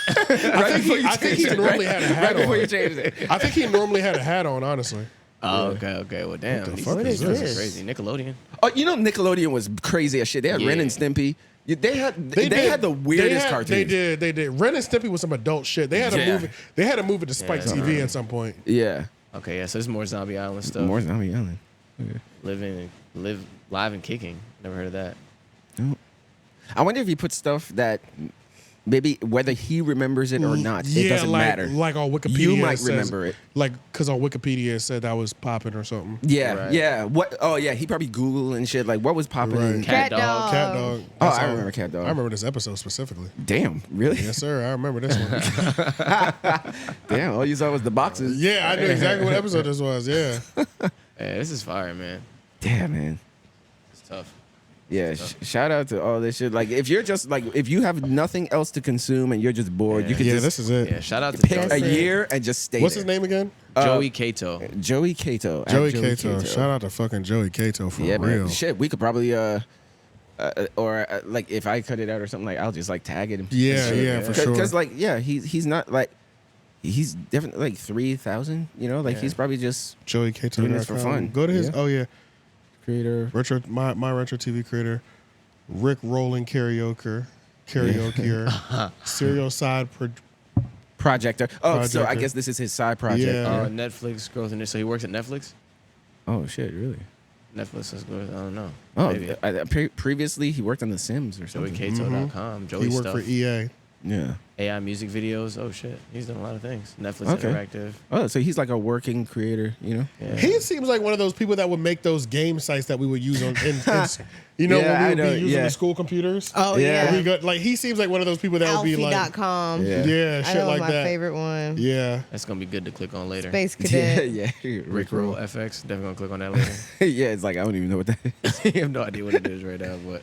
I think he normally had a hat Right before you on. changed it. I think he normally had a hat on. Honestly. Oh, okay. Well, damn. the These fuck things is are this? crazy. Nickelodeon. Oh, you know Nickelodeon was crazy as shit. They had Ren and Yeah. Stimpy. They had did- had the weirdest cartoons. They did. Ren and Stimpy was some adult shit. They had Yeah. to move it. They had to move it to Spike Yeah. TV at some point. Yeah. Okay, yeah. So it's more Zombie Island stuff. More Zombie Island. Live live and kicking. Never heard of that. I wonder if he put stuff that maybe whether he remembers it or not, it doesn't matter. Like on Wikipedia, You might says- remember it. Like because on Wikipedia it said that was popping or something. Yeah, Right. yeah. What? Oh, yeah. He probably Googled and shit. Like, what was popping? Right. in Cat Cat dog. Cat Dog. Oh, That's I all. remember Cat Dog. I remember this episode specifically. Damn, really? Yes, sir. I remember this one. Damn, all you saw was the boxes. Yeah, I knew exactly what episode this was. Yeah. Yeah, this is fire, man. Damn, man. It's tough. Yeah, shout out to all this shit. Like, if you're just like, if you have nothing else to consume and you're just bored, you can Yeah, just this is it. Yeah, shout out to pick That's a it. year and just stay. What's there. his name again? Joey Kato. Joey Kato. at Joey Kato. Shout out to fucking Joey Kato for Yeah, real. man. Shit, we could probably like if I cut it out or something, like I'll just like tag it. Yeah, for sure. Because like, yeah, he's not like he's definitely like 3,000. You know, like Yeah. he's probably just Joey Kato doing this for fun. Go to his. Yeah. Oh yeah, creator. retro. My retro TV creator. Rick rolling karaoke, serial side Projector. Oh, so I Projector. guess this is his side project. Yeah. Netflix growth in so he works at Netflix. Oh shit, really? Netflix is growth. I don't know. Oh, Maybe. Previously he worked on The Sims or something. JoeyKato.com. Joey He worked stuff. for EA. Yeah. AI music videos. Oh shit, he's done a lot of things. Netflix Okay. Interactive. Oh, so he's like a working creator, you know? Yeah. He seems like one of those people that would make those game sites that we would use on, Yeah, when we I would know, be using yeah. the school computers. Oh Yeah. yeah. We got, like he seems like one of those people that would be like, Alfie.com. Yeah. yeah, I shit know like my that. favorite one. Yeah, That's gonna be good to click on later. Space Yeah, Cadet. yeah. Rickroll FX. Definitely gonna click on that later. Yeah, it's like I don't even know what that is. I have no idea what it is right now, but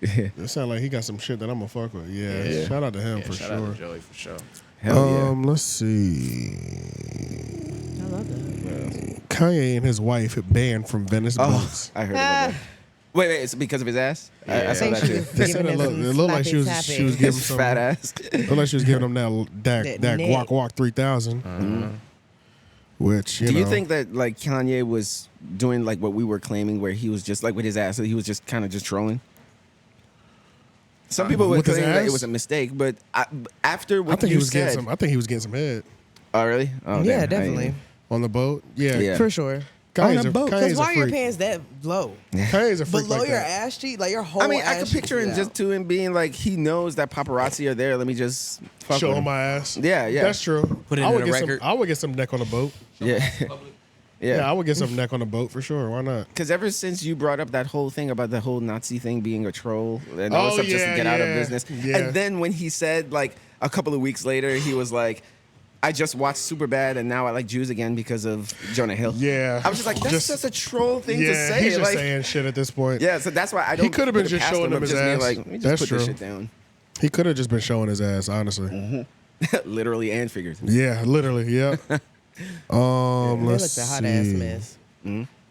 it sounds like he got some shit that I'm gonna fuck with. Yeah, shout out to him yeah, for shout sure. out to Joey for sure. Hell yeah. Let's see. I love that. Kanye and his wife had banned from Venice Oh, boots. I heard about that. Wait, it's because of his ass? I saw think that she too. was They said giving it him looked some like she was snappy giving His some fat ass. looked like she was giving him that That guac neck. walk 3000. Which Do you think that like Kanye was doing like what we were claiming, where he was just like with his ass, so he was just kind of just trolling? Some people would with his claim that it ass? was a mistake, but after I what think you he was said, getting some. I think he was getting some head oh really? Oh, Yeah, damn. definitely. on the boat. Yeah, Yeah. For sure. Kanye's On a, a boat. Kanye's Because a why are your freak. pants that low? Kanye's a freak Below like your that. ass cheek, like your whole I mean, I ass could picture cheek him is just out. to him being like he knows that paparazzi are there. Let me just fuck Show with him him. my ass. Yeah, yeah. That's true. Put it I in would a get record. some. I would get some neck on the boat. Yeah, Yeah, I would get some neck on the boat for sure. Why not? Because ever since you brought up that whole thing about the whole Nazi thing being a troll and all Oh, this stuff just to yeah, get out of yeah, business, yeah. and then when he said like a couple of weeks later, he was like, "I just watched Superbad and now I like Jews again because of Jonah Hill." Yeah. I was just like, "That's just a troll thing to Yeah, say." he's just like, saying shit at this point. yeah, so that's why I don't. He could have been put it just past showing him him of his just being ass. like, "Let me just That's put true. this shit down," He could have just been showing his ass, honestly. literally and figuratively. Yeah, literally. Yeah. They Let's looked a hot ass see. mess.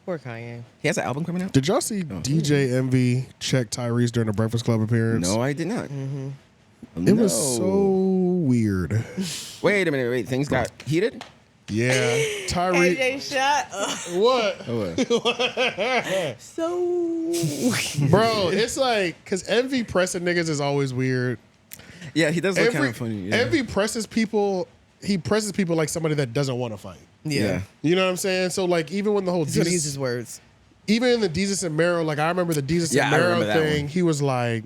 Poor Kanye. He has an album coming out. Did y'all see DJ Envy check Tyrese during the Breakfast Club appearance? No, I did not. It was so weird. Wait a minute. Wait, things got heated. Yeah, Tyrese. AJ shot. What, So. bro? It's like because Envy pressing niggas is always weird. Yeah, he does look kind of funny. Yeah. Envy presses people. He presses people like somebody that doesn't want to fight. Yeah. You know what I'm saying? So like even when the whole He's gonna use Jesus, his words. even in the Jesus and Mero, like I remember the Jesus Yeah, and I Mero remember that thing. one. He was like,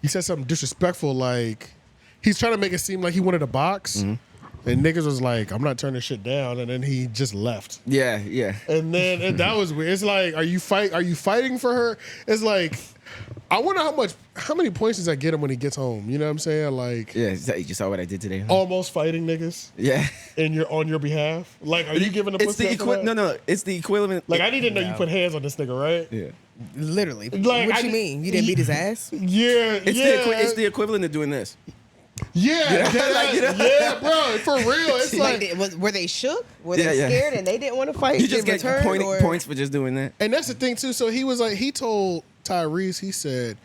he said something disrespectful, like he's trying to make it seem like he wanted a box, Mm-hmm. and niggas was like, "I'm not turning shit down," and then he just left. Yeah, yeah. And then and that was weird. It's like, are you fighting for her? It's like, I wonder how many points does that get him when he gets home? You know what I'm saying? Like, Yeah, you saw what I did today. almost fighting niggas Yeah. on your behalf. Like, are you giving a It's the no, it's the equivalent. Like, I didn't know you put hands on this nigga, right? Yeah. Literally. Like, what I- you mean? You didn't beat his ass? Yeah, It's the equivalent of doing this. yeah, Like, you know? yeah, bro. For real, it's Like, like, were they shook? Were Yeah, they yeah. scared and they didn't want to fight? You just in get return, or- points for just doing that. and that's the thing too. So he was like, he told Tyrese, he said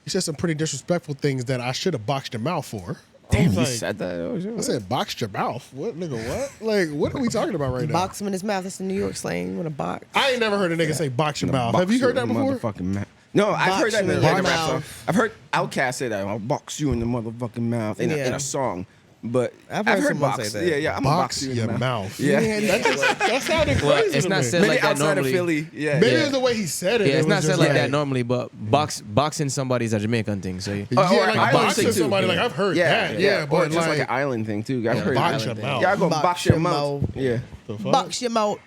some pretty disrespectful things that I should have boxed your mouth for. I Damn, was he like, said that. Oh, shit. I said, boxed your mouth? What, nigga, what? Like, what are we talking about right now? Box him in his mouth. That's the New York slang. You want to box? I ain't never heard a nigga say box your mouth. Box Have you heard your that before? motherfucking mouth. No, I've heard that in you a in the rap song. mouth. I've heard Outkast say that. I'll box you in the motherfucking mouth in Yeah. a song. But I've I've heard heard someone box. say that. Box Yeah, I'm gonna box you in your the mouth. Yeah. That sounded crazy Well, it's to not me. said Maybe like that outside normally. of Philly. Yeah. Maybe yeah. it's the way he said it. Yeah, It it's was not just said like that normally, but boxing somebody's a Jamaican thing. So Yeah, Or like island boxing thing, too. somebody, like I've heard that. Yeah, or but just like like, an island thing too. I've heard box island your thing. mouth. Yeah, I go Box box your your mouth. mouth. Yeah. the fuck? Box your mouth.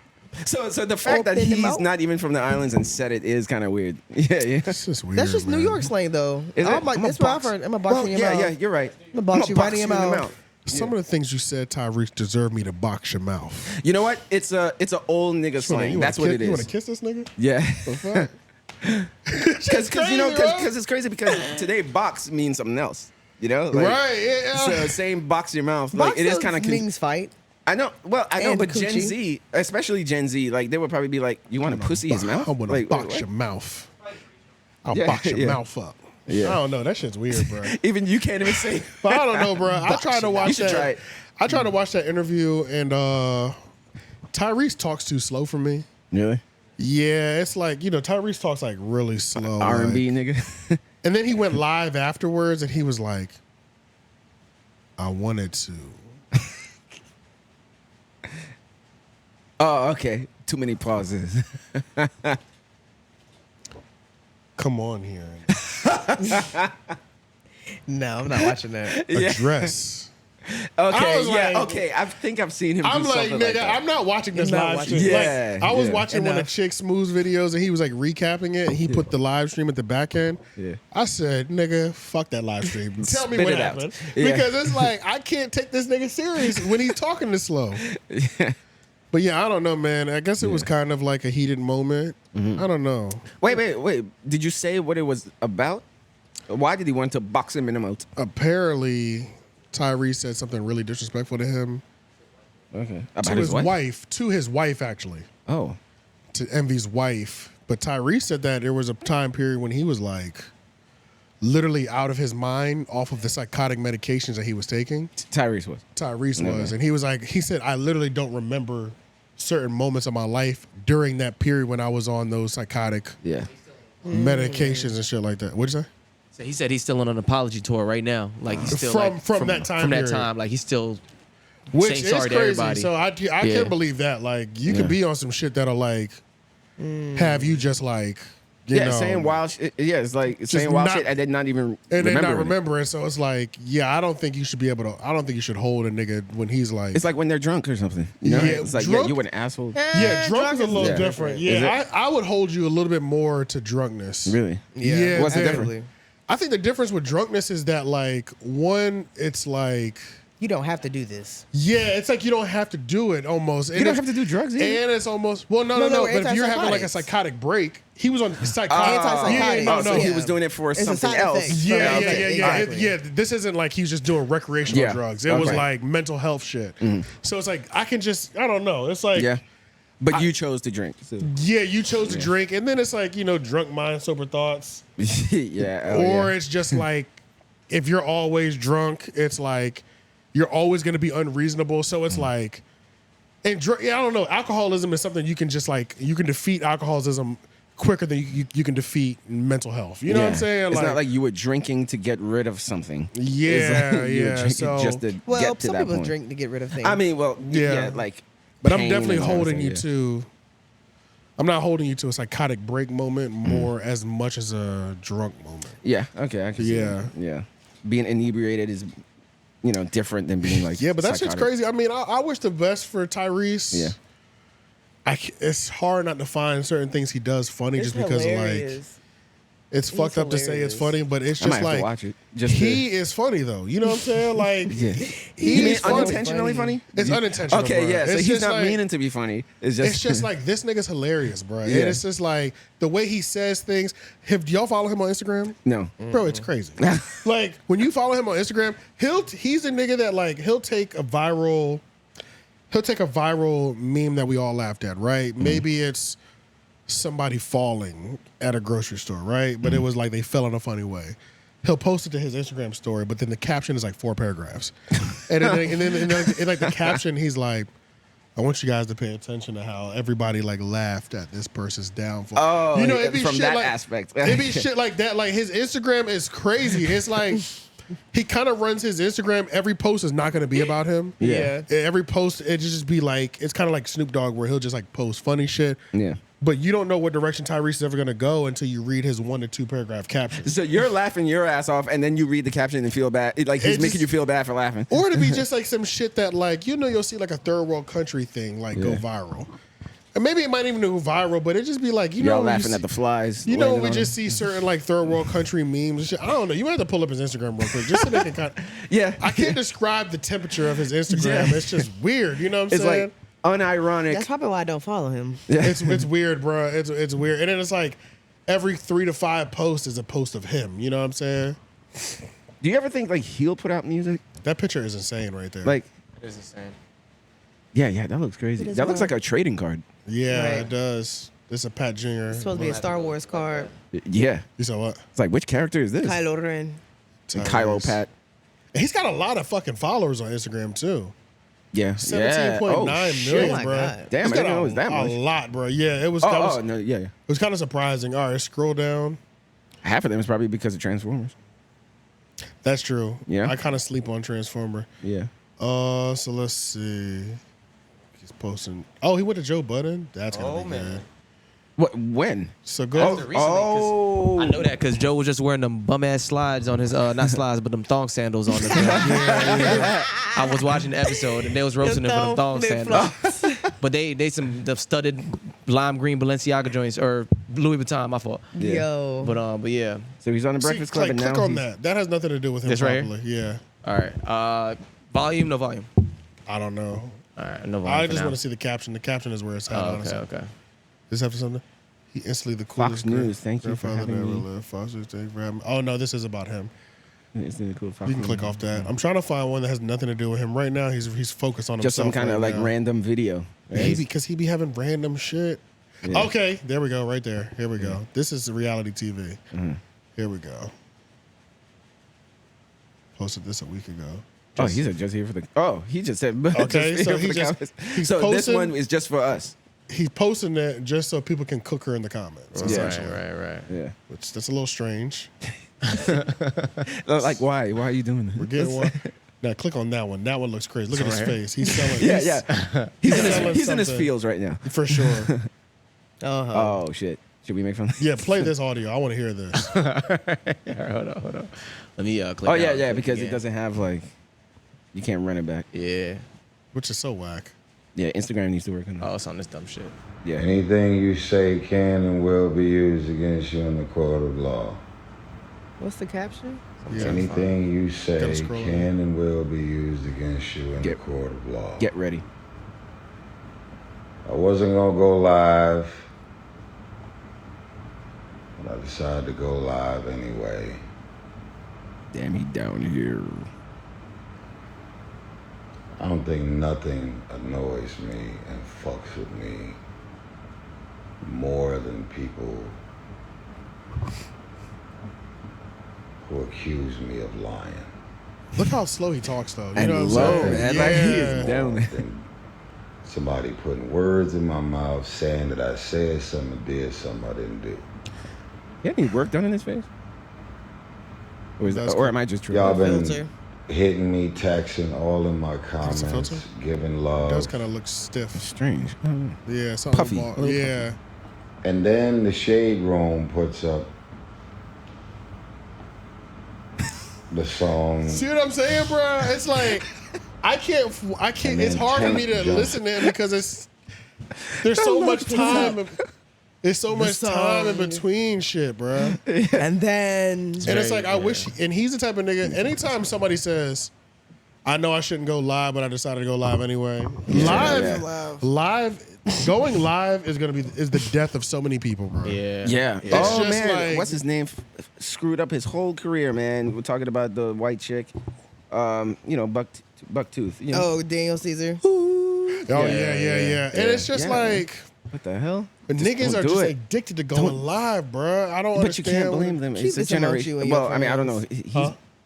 So the fact that Open the he's mouth. not even from the islands and said it is kind of weird. Yeah, yeah. It's just weird. That's just New man. York slang, though. Is it? I'm like, I'ma that's what I've box- heard. I'm a box Well, in your yeah, mouth. yeah, you're right. I'ma box you right in you your mouth. Some of the things you said, Tyrese, deserve me to box your mouth. You know what? It's a old nigga slang. That's what it You want is. to kiss this nigga? Yeah. The fuck? Because you know, crazy, bro. because it's crazy because today box means something else. You know, like, Right, yeah. So saying box your mouth, like it is kind of. means fight. I know. Well, I know, And but Gen coochie. Z, especially Gen Z, like they would probably be like, "You want to pussy his mouth?" I want to Like, box what? your mouth. I'll Yeah, box your yeah. mouth up. Yeah. I don't know. That shit's weird, bro. Even you can't even say. But I don't know, bro. I tried to You watch should that. try it. I tried to watch that interview, and Tyrese talks too slow for me. Really? Yeah, it's like, Tyrese talks like really slow. R&B nigga. And then he went live afterwards, and he was like, "I wanted to." Oh, okay. Too many pauses. Come on here. No, I'm not watching that. Address. Okay, yeah, like, okay. I think I've seen him. I'm do like, something nigga, like that. I'm not watching this You're not live watching stream. it. Like, I was Yeah. watching one of Chick Smooth's videos, and he was like recapping it, and he put the live stream at the back end. Yeah. I said, nigga, fuck that live stream. Tell me Spit what it out. happened. Yeah. Because it's like, I can't take this nigga serious when he's talking this slow. Yeah. But yeah, I don't know, man. I guess it was kind of like a heated moment. I don't know. Wait. Did you say what it was about? Why did he want to box him in the mouth? Apparently, Tyrese said something really disrespectful to him. Okay. To About his wife. To his wife, actually. Oh. To Envy's wife. But Tyrese said that there was a time period when he was like literally out of his mind off of the psychotic medications that he was taking. Tyrese was. Tyrese was. And he was like, he said, I literally don't remember certain moments of my life during that period when I was on those psychotic medications and shit like that. What'd you say? So he said he's still on an apology tour right now. Like he's still From that time From that period. time, like he's still Which saying is sorry to crazy. everybody. So I can't believe that. Like you could be on some shit that'll like have you just like you know, saying wild shit. Yeah, it's like saying wild shit and then not even and then not remembering it. remembering. So it's like, yeah, I don't think you should be able to. I don't think you should hold a nigga when he's like. It's like when they're drunk or something. You know? Yeah, It's like, drunk- you an asshole. yeah, drunk is a little Yeah. different. Is Yeah, it? I would hold you a little bit more to drunkenness. Really? Yeah, What's the and difference? I think the difference with drunkenness is that like one, it's like. You don't have to do this. Yeah, it's like you don't have to do it almost. And You don't it's- have to do drugs either. And it's almost no. No, But if you're having like a antipsychotics. psychotic break, he was on psychotic. Antipsychotic. Yeah, So no. he was doing it for It's a something side else. effect. Yeah, Okay, exactly. Yeah, this isn't like he was just doing recreational Yeah. drugs. It was Okay. like mental health shit. So it's like I can just I don't know. It's like Yeah. But you chose to drink. So. yeah, you chose to drink, and then it's like drunk mind, sober thoughts, Yeah. or it's just like if you're always drunk, it's like you're always going to be unreasonable. So it's like, and I don't know. Alcoholism is something you can just like you can defeat alcoholism quicker than you can defeat mental health. You know what I'm saying? It's not like you were drinking to get rid of something. Yeah, It's like you were yeah. drinking So, just to Well, get to some that people point. drink to get rid of things. I mean, well, Yeah. like. but I'm pain definitely and all that holding stuff, you yeah. to. I'm not holding you to a psychotic break moment more as much as a drunk moment. Yeah. Okay. I can see Yeah. that. Yeah. Being inebriated is, different than being like. Yeah, but that shit's psychotic. crazy. I mean, I wish the best for Tyrese. Yeah. It's hard not to find certain things he does funny It's just because like hilarious. it's fucked up to say it's hilarious. funny, but it's I might just have to like watch it. Just he is funny though. You know what I'm saying? Like Yeah. he You mean is funny. unintentionally funny? It's unintentional. Okay, bro. yeah. So It's he's just not like- meaning to be funny. It's It's just like this nigga's hilarious, bro. And Yeah. it's just like the way he says things. Do y'all follow him on Instagram? no. Bro, it's crazy. Like when you follow him on Instagram, he's a nigga that like he'll take a viral meme that we all laughed at, right? Maybe it's somebody falling at a grocery store, right? But it was like they fell in a funny way. He'll post it to his Instagram story, but then the caption is like 4 paragraphs. And then in like the caption, he's like, I want you guys to pay attention to how everybody like laughed at this person's downfall. Oh, it'd be from shit that like, aspect. It'd be shit like that. Like his Instagram is crazy. It's like he kind of runs his Instagram. Every post is not going to be about him. Yeah. Every post, it just be like, it's kind of like Snoop Dogg where he'll just like post funny shit. Yeah. But you don't know what direction Tyrese is ever going to go until you read his 1 to 2 paragraph caption. So you're laughing your ass off, and then you read the caption and feel bad. Like he's It making just- you feel bad for laughing. Or to be just like some shit that like, you'll see like a third world country thing like go Yeah. viral. And maybe it might even go viral, but it just be like, Y'all when you laughing see- at the flies. You know, landing we on just him. see certain like third world country memes and shit. I don't know. You might have to pull up his Instagram real quick just so they can kind of. Yeah. I can't describe the temperature of his Instagram. Yeah. It's just weird. You know what I'm It's saying? like unironic. That's probably why I don't follow him. It's weird, bro. It's weird. And then it's like every 3 to 5 posts is a post of him. You know what I'm saying? Do you ever think like he'll put out music? That picture is insane right there. Like, It is insane. yeah, that looks crazy. It is That looks wild. like a trading card. yeah, Right. it does. It's a Pat Jr. It's supposed to be a Star Wars card. Yeah. You saw what? It's like, which character is this? Kylo Ren. Kylo Pat. He's got a lot of fucking followers on Instagram too. Yeah. 17.9 Oh, shit. million, Oh my bro. God. Damn, He's I got didn't know it was that much. A lot, bro. Yeah, it was. Oh, no, yeah. It was kind of surprising. All right, scroll down. Half of them is probably because of Transformers. That's true. Yeah. I kind of sleep on Transformer. Yeah. So let's see. He's posting. Oh, he went to Joe Budden. That's gonna be good. What? When? So go. I know that because Joe was just wearing them bum ass slides on his not slides, but them thong sandals on his. I was watching the episode and they was roasting him for them thong sandals. But they some the studded lime green Balenciaga joints or Louis Vuitton. My fault. Yeah. Yo. But yeah. So he's on the Breakfast Club, and now click on that. That has nothing to do with him. This right properly. Yeah. All right. Volume, no volume. I don't know. All right, no volume. I just want to see the caption. The caption is where it's at. Honestly. Okay. This episode something. He instantly the coolest. Fox News. Thank you for grandfather having that me. ever lived. Fox News, thank you for having me. Oh no, this is about him. It's really cool. Fox You can News. click off that. I'm trying to find one that has nothing to do with him right now. He's focused on Just himself. some kind of like random video. Right? Maybe because he be having random shit. Yeah. Okay, there we go. Right there. Here we go. This is reality TV. Here we go. Posted this a week ago. Oh, he's just here for the. Oh, he just said. Okay, just so here he for the just- comments. he's So this posting- one is just for us. He's posting that just so people can cook her in the comments. Essentially. Right. Yeah. Which that's a little strange. Like, why? Why are you doing this? We're getting one. Now click on that one. That one looks crazy. Look at his face. He's selling. Yeah. He's selling in his something. fields right now. For sure. Oh shit! Should we make fun? Yeah, play this audio. I want to hear this. All right, hold on. Let me click. Oh out, yeah, click because again. it doesn't have like, you can't run it back. Yeah. Which is so whack. Yeah, Instagram needs to work on that. Oh, it's on this dumb shit. Yeah. Anything you say can and will be used against you in the court of law. What's the caption? Yeah. Anything you say Gotta scroll can and will be used against you in the court of law. Get ready. I wasn't gonna go live, but I decided to go live anyway. Damn, he down here. I don't think nothing annoys me and fucks with me more than people who accuse me of lying. Look how slow he talks though. You And know what low, I'm saying? man. Yeah. Like, he is down there. Than somebody putting words in my mouth saying that I said something or did something I didn't do. He had any work done in his face? Or am I just true? Y'all been Filter. hitting me, texting all in my It's a comments, filter? giving It love. does kind of look stiff. Strange. Yeah, something Puffy. about- yeah. And then the Shade Room puts up the song. See what I'm saying, bro? It's like I can't. And It's then hard for me to Tank listen to him because there's so much time. There's so much time in between shit, bro. And then And it's like I wish. And he's the type of nigga. Anytime somebody says, "I know I shouldn't go live, but I decided to go live anyway," live, going live is the death of so many people, bro. Yeah. Yeah. It's Oh just man, like- what's his name? Screwed up his whole career, man. We're talking about the white chick. Bucktooth. You know? oh, Daniel Caesar. Oh yeah. And it's just Yeah, like. What the hell? Niggas don't are do just it. addicted to going live, bro. I don't But you understand. can't blame them. Keep It's a this amongst you generation. and your Well, I mean, I don't know. friends. He's,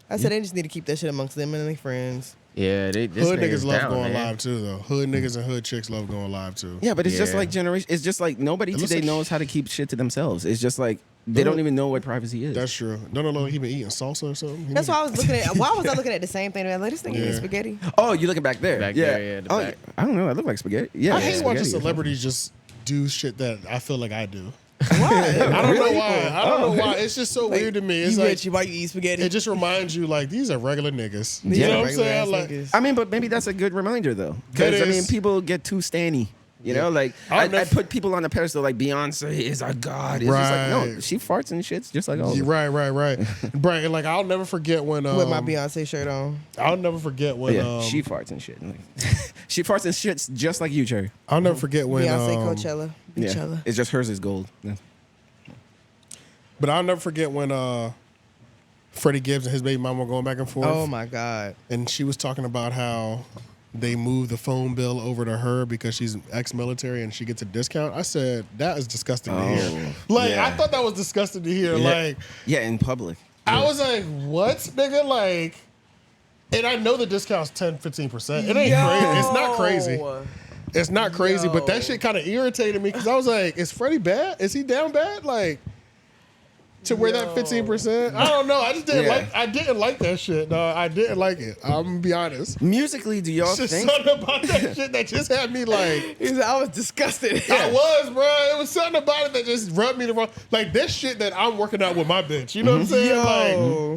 I said they just need to keep that shit amongst them and their friends. Yeah, this Hood nigga's niggas love down, going man. live too, though. Hood niggas and hood chicks love going live too. Yeah, but it's just Yeah. like generation. It's just like nobody It looks today like- knows how to keep shit to themselves. It's just like they don't even know what privacy is. That's true. Don't know he been eating salsa or something. That's why I was looking at. Why was I looking at the same thing? I was like, this nigga eating Yeah. spaghetti. Oh, you looking back there? Back yeah. there, yeah, the Oh, back. I don't know. I look like spaghetti. Yeah. I hate watching spaghetti. celebrities just do shit that I feel like I do. Why? I don't know why. I don't know why. It's just so weird to me. It's you like rich, why you eat spaghetti? it just reminds you like these are regular niggas. You Yeah. know what I'm Regular saying? ass Like niggas. I mean, but maybe that's a good reminder though, That because I mean, is. people get too stanny. You know, like I'll I put people on the pedestal like Beyonce is our god. It's just like no, Right. she farts and shits just like all. of us. right. Right. And like I'll never forget when with my Beyonce shirt on. I'll never forget when Yeah, she farts and shit. Like, she farts and shits just like you, Cherry. I'll never forget when Beyonce Coachella. Yeah, Coachella. it's just hers is gold. Yeah. But I'll never forget when Freddie Gibbs and his baby mama were going back and forth. Oh my God. And she was talking about how they moved the phone bill over to her because she's ex-military and she gets a discount. I said, that is disgusting to hear. Like, yeah. I thought that was disgusting to hear. Like, Yeah, in public. I was like, what, nigga? Like, and I know the discount's 10, 15%. It ain't crazy. It's not crazy. It's not crazy, but that shit kind of irritated me because I was like, is Freddie bad? Is he down bad? Like, to wear that 15%. I don't know. I just didn't like that shit. No, I didn't like it. I'm gonna be honest. Musically, do y'all Just think? something about that shit that just had me like. He said, I was disgusted. I was, bro. It was something about it that just rubbed me the wrong. Like this shit that I'm working out with my bitch. You know what I'm saying?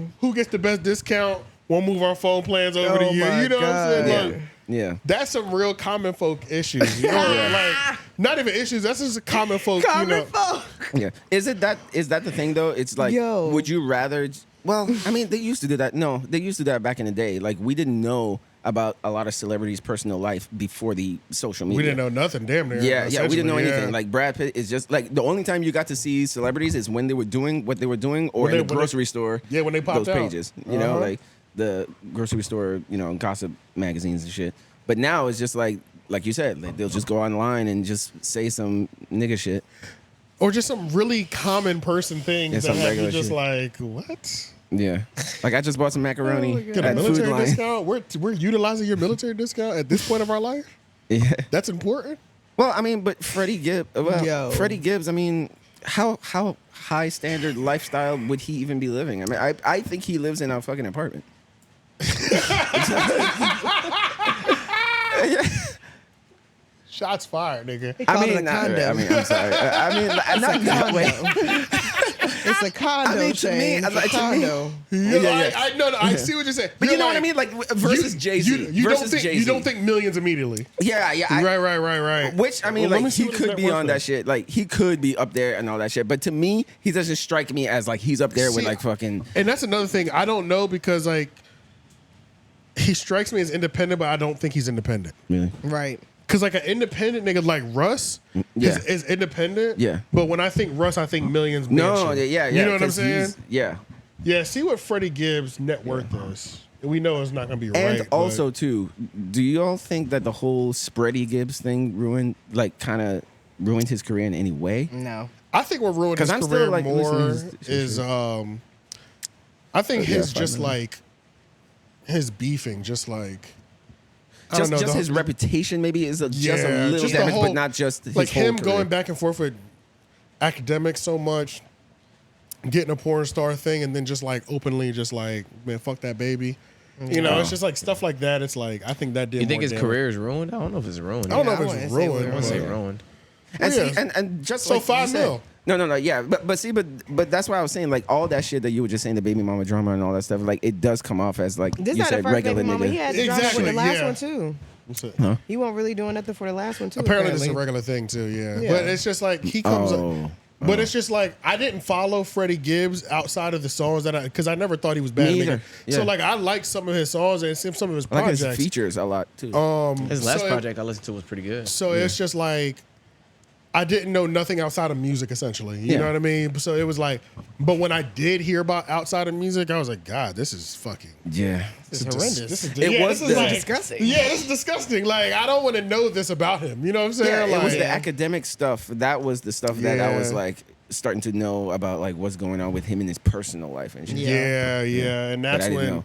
Like, who gets the best discount? We'll move our phone plans over the year. You know what I'm saying? Like, Yeah. that's some real common folk issues. You know? Like, not even issues. That's just a common folk. Common folk. Yeah. Is that the thing though? It's like, Yo. would you rather? Well, I mean, they used to do that. No, they used to do that back in the day. Like, we didn't know about a lot of celebrities' personal life before the social media. We didn't know nothing. Damn near. Yeah, we didn't know essentially, anything. Like Brad Pitt is just like the only time you got to see celebrities is when they were doing what they were doing, or in the grocery store. Yeah, when they popped those out. pages. You know, like the grocery store, gossip magazines and shit. But now it's just like you said, like, they'll just go online and just say some nigga shit. Or just some really common person thing Yeah, that some have you regular just shit. like, what? Yeah. Like, I just bought some macaroni Get a at Food military Line. discount? We're utilizing your military discount at this point of our life? Yeah. That's important? Well, I mean, but Freddie Gibbs, I mean, how high standard lifestyle would he even be living? I mean, I think he lives in a fucking apartment. Shots fired, nigga. call it a condo. I'm sorry. Not that way. It's a condo. I mean, to me, Shane. It's like, a to me- condo. I see what you're saying. But You're you know what I mean? Like, versus Jay-Z. You versus don't think Jay-Z. you don't think millions immediately. Yeah. Right. Which, I mean, Well, let me like, see he what his could net be worth on is. that shit. Like, he could be up there and all that shit. But to me, he doesn't strike me as, like, he's up there with, See, like, fucking... And that's another thing. I don't know because, like, he strikes me as independent, but I don't think he's independent. Really? Right. Because, like, an independent nigga like Russ Yeah. is independent. Yeah. But when I think Russ, I think millions. No, mansion. yeah. You know what I'm 'cause saying? Yeah. Yeah, see what Freddie Gibbs' net worth is. We know it's not going to be right. And also, too, do you all think that the whole Spready Gibbs thing kind of ruined his career in any way? No. I think what ruined his 'Cause I'm career still, like, more listening to is, I think his just like his beefing, just like. I don't know, Just his reputation maybe is just a little just the damage, whole- but not just his like whole him career. going back and forth with academics so much, getting a porn star thing, and then just like openly just like, man, fuck that baby. You know, it's just like stuff like that. It's like, I think that did. You think more his damage. career is ruined? I don't know if it's ruined. I don't know I if wouldn't it's say ruined. I wouldn't say but- ruined. And Yeah. see, and just So like you $5 said- mil. No, yeah, but that's why I was saying, like, all that shit that you were just saying, the baby mama drama and all that stuff, like, it does come off as, like, This you not the said, first regular baby mama. nigga. He had drama Exactly, with the last yeah. one too. What's it? He wasn't really doing nothing for the last one too. Apparently, this is a regular thing too. Yeah, Yeah. but it's just like he comes. Oh. But it's just like I didn't follow Freddie Gibbs outside of the songs because I never thought he was bad. Me nigga. either. So Yeah. like I like some of his songs and some of his I like projects. his features a lot, too. His last so it- project I listened to was pretty good. So it's just like I didn't know nothing outside of music essentially. You Yeah. know what I mean? So it was like, but when I did hear about outside of music, I was like, God, this is fucking. yeah. It's horrendous. This is, It was this is like, disgusting. Yeah, this is disgusting. Like I don't want to know this about him. You know what I'm saying? Yeah, it like, was the academic stuff. That was the stuff that I was, Yeah. like, starting to know about, like, what's going on with him in his personal life and shit. yeah, and But that's I didn't when know.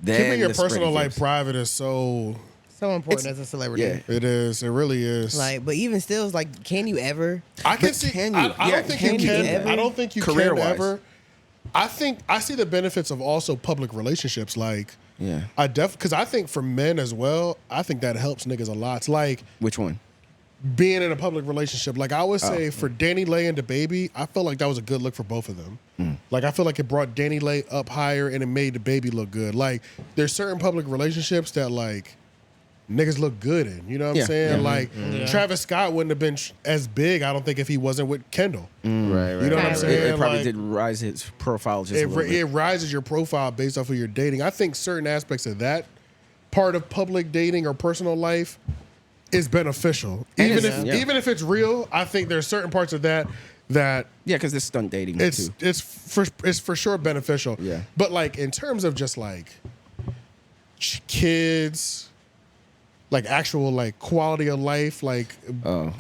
Then keeping your the spread personal life gives. private is so. So important as a celebrity. Yeah. It is. It really is. Like, but even still, it's like, can you ever? I can But see. can you? I Yeah, don't think can you you can. ever? I don't think you can Career-wise. ever. I think I see the benefits of also public relationships. Like, Yeah. because I think for men as well, I think that helps niggas a lot. It's like Which one? being in a public relationship. Like I would say for Danny Lay and DaBaby, I felt like that was a good look for both of them. Like I feel like it brought Danny Lay up higher and it made DaBaby look good. Like there's certain public relationships that like niggas look good in. You know what Yeah. I'm saying? Yeah. Like Travis Scott wouldn't have been as big, I don't think, if he wasn't with Kendall. Right. You know what I'm Right. saying? It probably Like, did rise his profile just a it, little bit. it rises your profile based off of your dating. I think certain aspects of that part of public dating or personal life is beneficial. And Even it's- if yeah. even if it's real, I think there's certain parts of that Yeah, because there's stunt dating, it's too. it's for sure beneficial. Yeah. But like in terms of just like kids, like actual like quality of life, like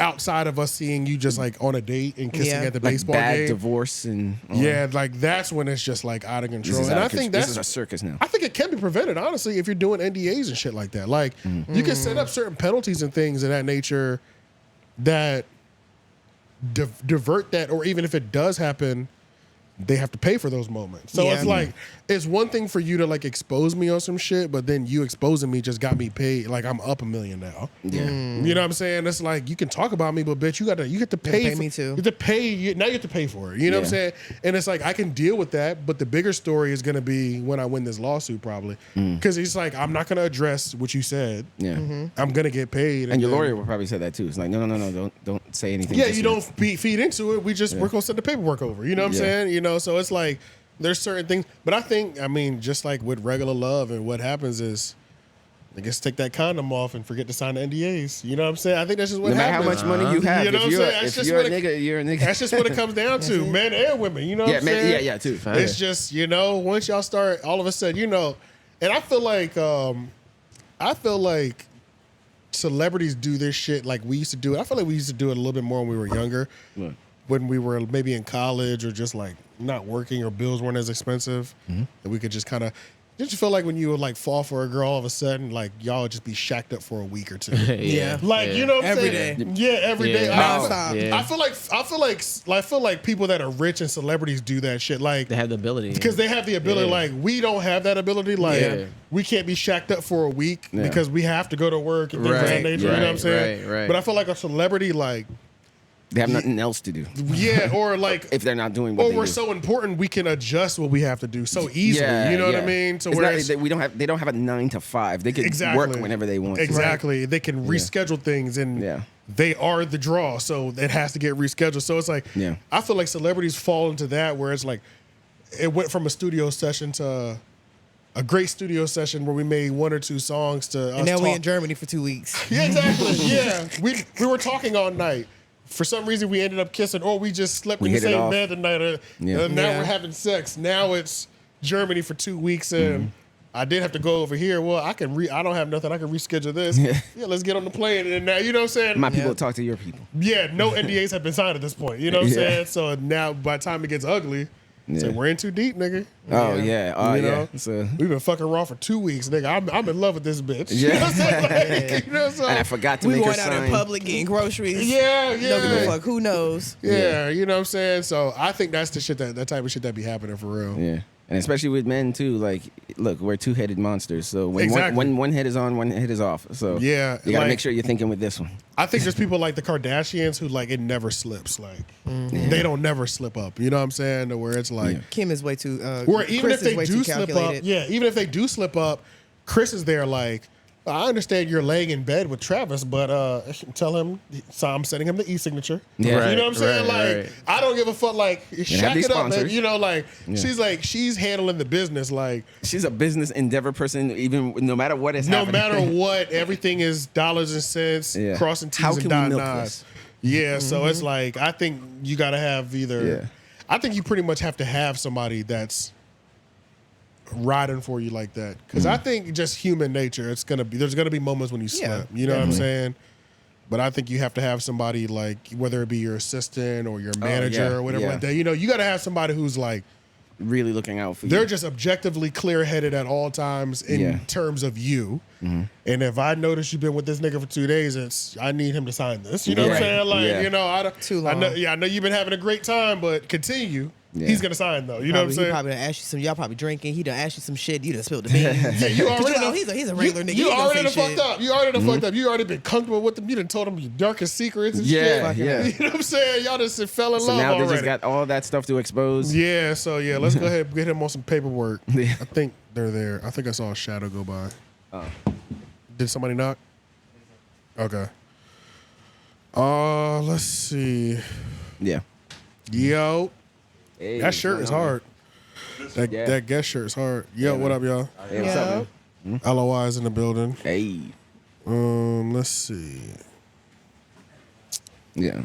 outside of us seeing you just like on a date and kissing Yeah. at the Like baseball bad game. divorce and... Yeah, like that's when it's just like out of This control. is, And out I of think this that's is a circus now. I think it can be prevented, honestly, if you're doing NDAs and shit like that. Like, you can set up certain penalties and things of that nature that divert that, or even if it does happen, they have to pay for those moments. So it's like, it's one thing for you to like expose me on some shit, but then you exposing me just got me paid. Like I'm up $1 million now. Yeah. You know what I'm saying? It's like, you can talk about me, but bitch, you get to pay pay me too. You have to pay, now you have to pay for it. You know what I'm saying? And it's like, I can deal with that, but the bigger story is going to be when I win this lawsuit probably. Because it's like, I'm not going to address what you said. Yeah. I'm going to get paid. And your then- lawyer will probably say that too. It's like, no, don't say anything. Yeah, just you yet. don't feed into it. We're going to send the paperwork over. You know what I'm saying? You know, so it's like, there's certain things. But I mean, just like with regular love, and what happens is, I guess take that condom off and forget to sign the NDAs. You know what I'm saying? I think that's just what No matter how happens. much money you have, You know what I'm if saying? That's just you're a what nigga, you're a nigga. That's just what it comes down to, men and women. You know what I'm saying? Yeah, too. It's just, you know, once y'all start, all of a sudden, you know, and I feel like celebrities do this shit like we used to do it. I feel like we used to do it a little bit more when we were younger. Right. When we were maybe in college or just like not working or bills weren't as expensive. And we could just kind of, did you feel like when you would like fall for a girl all of a sudden, like y'all would just be shacked up for a week or two? Yeah. Like, you know what I'm Every saying? day. Yeah, every day. Nonstop. I feel like people that are rich and celebrities do that shit. Like, They have the ability. because they have the ability. Like, we don't have that ability. Like, we can't be shacked up for a week because we have to go to work and things of that nature. You know what I'm saying? Right. But I feel like a celebrity, like, They have nothing else to do. yeah, or like, If they're not doing what or they we're do. so important, we can adjust what we have to do so easily. You know what I mean? So It's where not, they don't have a 9 to 5. They can work whenever they want. Exactly. They can reschedule things, and they are the draw, so it has to get rescheduled. So it's like, I feel like celebrities fall into that where it's like, it went from a studio session to a great studio session where we made 1 or 2 songs to us And now we talk. in Germany for 2 weeks. Yeah, exactly. Yeah, we were talking all night. For some reason, we ended up kissing, or we just slept in the hit it same off. bed the night. Now we're having sex. Now it's Germany for 2 weeks, and I did have to go over here. Well, I don't have nothing. I can reschedule this. Yeah, let's get on the plane. And now, you know what I'm saying? My people talk to your people. Yeah, no NDAs have been signed at this point. You know what I'm saying? So now, by the time it gets ugly, so we're in too deep, nigga. Oh yeah. Oh You yeah. know? So, We've been fucking raw for 2 weeks, nigga. I'm in love with this bitch. Yeah. You know what I'm saying? Like, you know, so, and I forgot to We make her going out sign. in public getting groceries. yeah, Don't give a yeah. fuck. Who knows? Yeah, you know what I'm saying? So I think that's the shit that type of shit that be happening for real. Yeah. And especially with men too, like, look, we're 2-headed monsters. So when Exactly. one head is on, one head is off. So Yeah, you gotta like- make sure you're thinking with this one. I think there's people like the Kardashians who like it never slips. Like they don't never slip up. You know what I'm saying? To where it's like Kim is way too. where even Chris if they is way do too slip up, calculated. even if they do slip up, Chris is there like, I understand you're laying in bed with Travis, but tell him, so I'm sending him the e-signature. Yeah. You know what I'm saying? Right, Like, right. I don't give a fuck. Like, shack these it up, man. sponsors. You know, like she's handling the business. Like, She's a business endeavor person, even no matter what is no happening. matter what, everything is dollars and cents, Yeah. crossing T's How and can we dotting milk I's. this? Yeah, so it's like, I think you got to have either. Yeah. I think you pretty much have to have somebody that's riding for you like that, because I think just human nature, there's gonna be moments when you slip. You know what I'm saying? But I think you have to have somebody like, whether it be your assistant or your manager or whatever like that. You know, you got to have somebody who's like, Really looking out for you. they're just objectively clear-headed at all times in terms of you. And if I notice you've been with this nigga for 2 days, I need him to sign this. You know what I'm saying? Like, you know, Too I long. know you've been having a great time, but continue. Yeah. He's gonna sign though. You know what I'm He saying? probably done asked you some. Y'all probably drinking. He done asked you some shit. You done spilled the beans. Yeah, you 'Cause already you know he's a regular nigga. You He gonna already say done shit. fucked up. You already done fucked up. You already been comfortable with them. You done told them your darkest secrets and Yeah, shit. yeah. You know what I'm saying? Y'all just fell in So love now already. they just got all that stuff to expose. Yeah, so yeah, let's go ahead and get him on some paperwork. Yeah. I think they're there. I think I saw a shadow go by. Did somebody knock? Okay. Let's see. Yeah. Yo, Hey, that shirt what's is going on? hard. That guest shirt is hard. Yo, what up, y'all? Hey, what's up, man? LOI is in the building. Hey. Let's see. Yeah.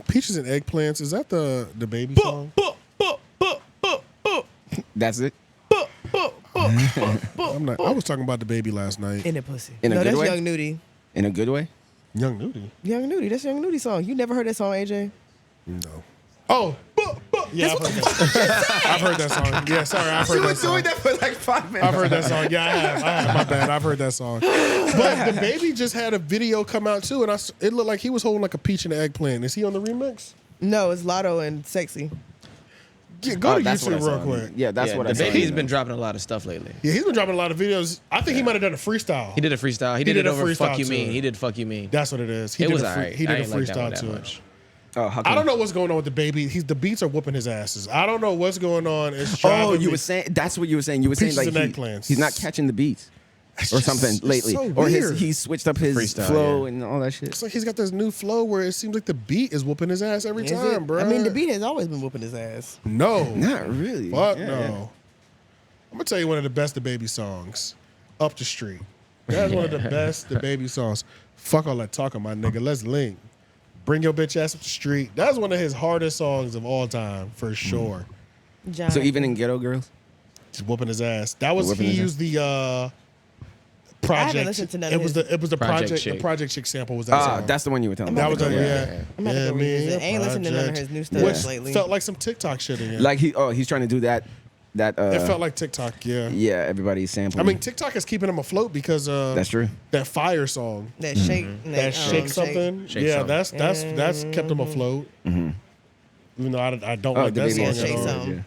Peaches and Eggplants, is that the baby song? That's it. I'm not. I was talking about the baby last night. In the pussy. In a No, good that's way? Young Nudie. In a good way. Young Nudie. Young Nudie. That's Young Nudie song. You never heard that song, AJ? No. Oh, yeah, I've heard that song. Yeah, sorry, I've heard that song. that for like 5 minutes. I've heard that song. Yeah, I have. My bad. I've heard that song. But the baby just had a video come out too, and it looked like he was holding like a peach and an eggplant. Is he on the remix? No, it's Lotto and Sexy. Yeah, go to that's what I YouTube real saw. quick. Yeah, that's what I the saw. baby's been dropping a lot of stuff lately. Yeah, he's been dropping a lot of videos. I think he might have done a freestyle. He did a freestyle. He did did it a over freestyle Fuck You to Mean. it. He did Fuck You Mean. That's what it is. It He was did alright. he did I a ain't like that one freestyle that to it. much. Oh, how I come? don't know what's going on with the baby. The beats are whooping his asses. I don't know what's going on. It's driving Oh, you me- were saying that's what you were saying. You were saying Peaches like and eggplants. he's not catching the beats It's or just- something it's lately, so or weird. he switched up his Freestyle, flow yeah. and all that shit. It's like he's got this new flow where it seems like the beat is whooping his ass every Is time, it? bro. I mean, the beat has always been whooping his ass. No, Not really. fuck Yeah, no. yeah. I'm gonna tell you one of the best the baby songs, "Up the Street." That's one of the best the baby songs. Fuck all that talking, my nigga. Let's link. Bring your bitch ass up the street. That's one of his hardest songs of all time, for sure. John. So even in Ghetto Girls, Just whooping his ass. That was Whooping he his used the project. listened to none it of was his- the Project the Chick. Project Chick sample was that song. that's the one you were telling me. That was about. a, yeah. I'm about to go revisit. I ain't listened to none of Project. his new stuff Which lately. felt like some TikTok shit in it. Like he's trying to do that. It felt like TikTok, yeah. yeah, everybody's sampling. I mean, TikTok is keeping him afloat because that's true. that Fire song, that shake, that Shake Something. Shake yeah, Something. that's kept him afloat. Even though I don't Oh, like the that baby song has at Shake all. Something.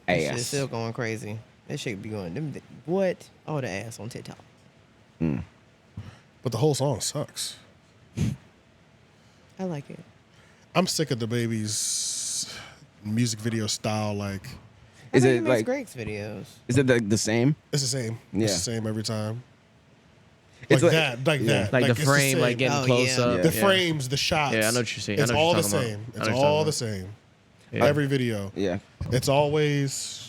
That shit Ass. still going crazy. That shit be going. What? Oh, the ass on TikTok. But the whole song sucks. I like it. I'm sick of the baby's music video style. Like, Is I it think he makes like? Greg's videos? Is it the same? it's the same. Yeah. It's the same every time. It's like like- that. Like yeah. that. Like the it's frame, same. like getting Oh, close yeah. up. the frames, the shots. Yeah, I know what you're saying. I It's know what all you're the talking same. about. I It's know what you're all talking the same. Yeah. Every video. Yeah. It's always.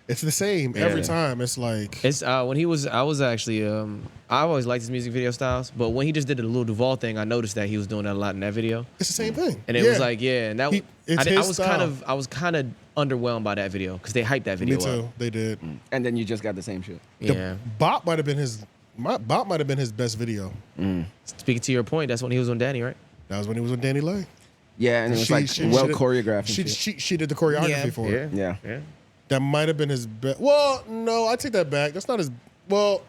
It's the same every Yeah. time. It's like. It's when he was. I was actually. I always liked his music video styles, but when he just did the Lil Duval thing, I noticed that he was doing that a lot in that video, It's the same thing. and it was like, yeah, and that It's I his was style. I was kind of underwhelmed by that video because they hyped that video Me too. up. They did. And then you just got the same shit. The Yeah. Bop might have been his. Bop might have been his best video. Speaking to your point, that's when he was on Danny, right? That was when he was with Danny Lay. Yeah, and it was She- like she- well she- choreographed. and She, shit. she did the choreography Yeah. for it. Yeah. Yeah. That might have been his best. Well, no, I take that back. That's not his. Well,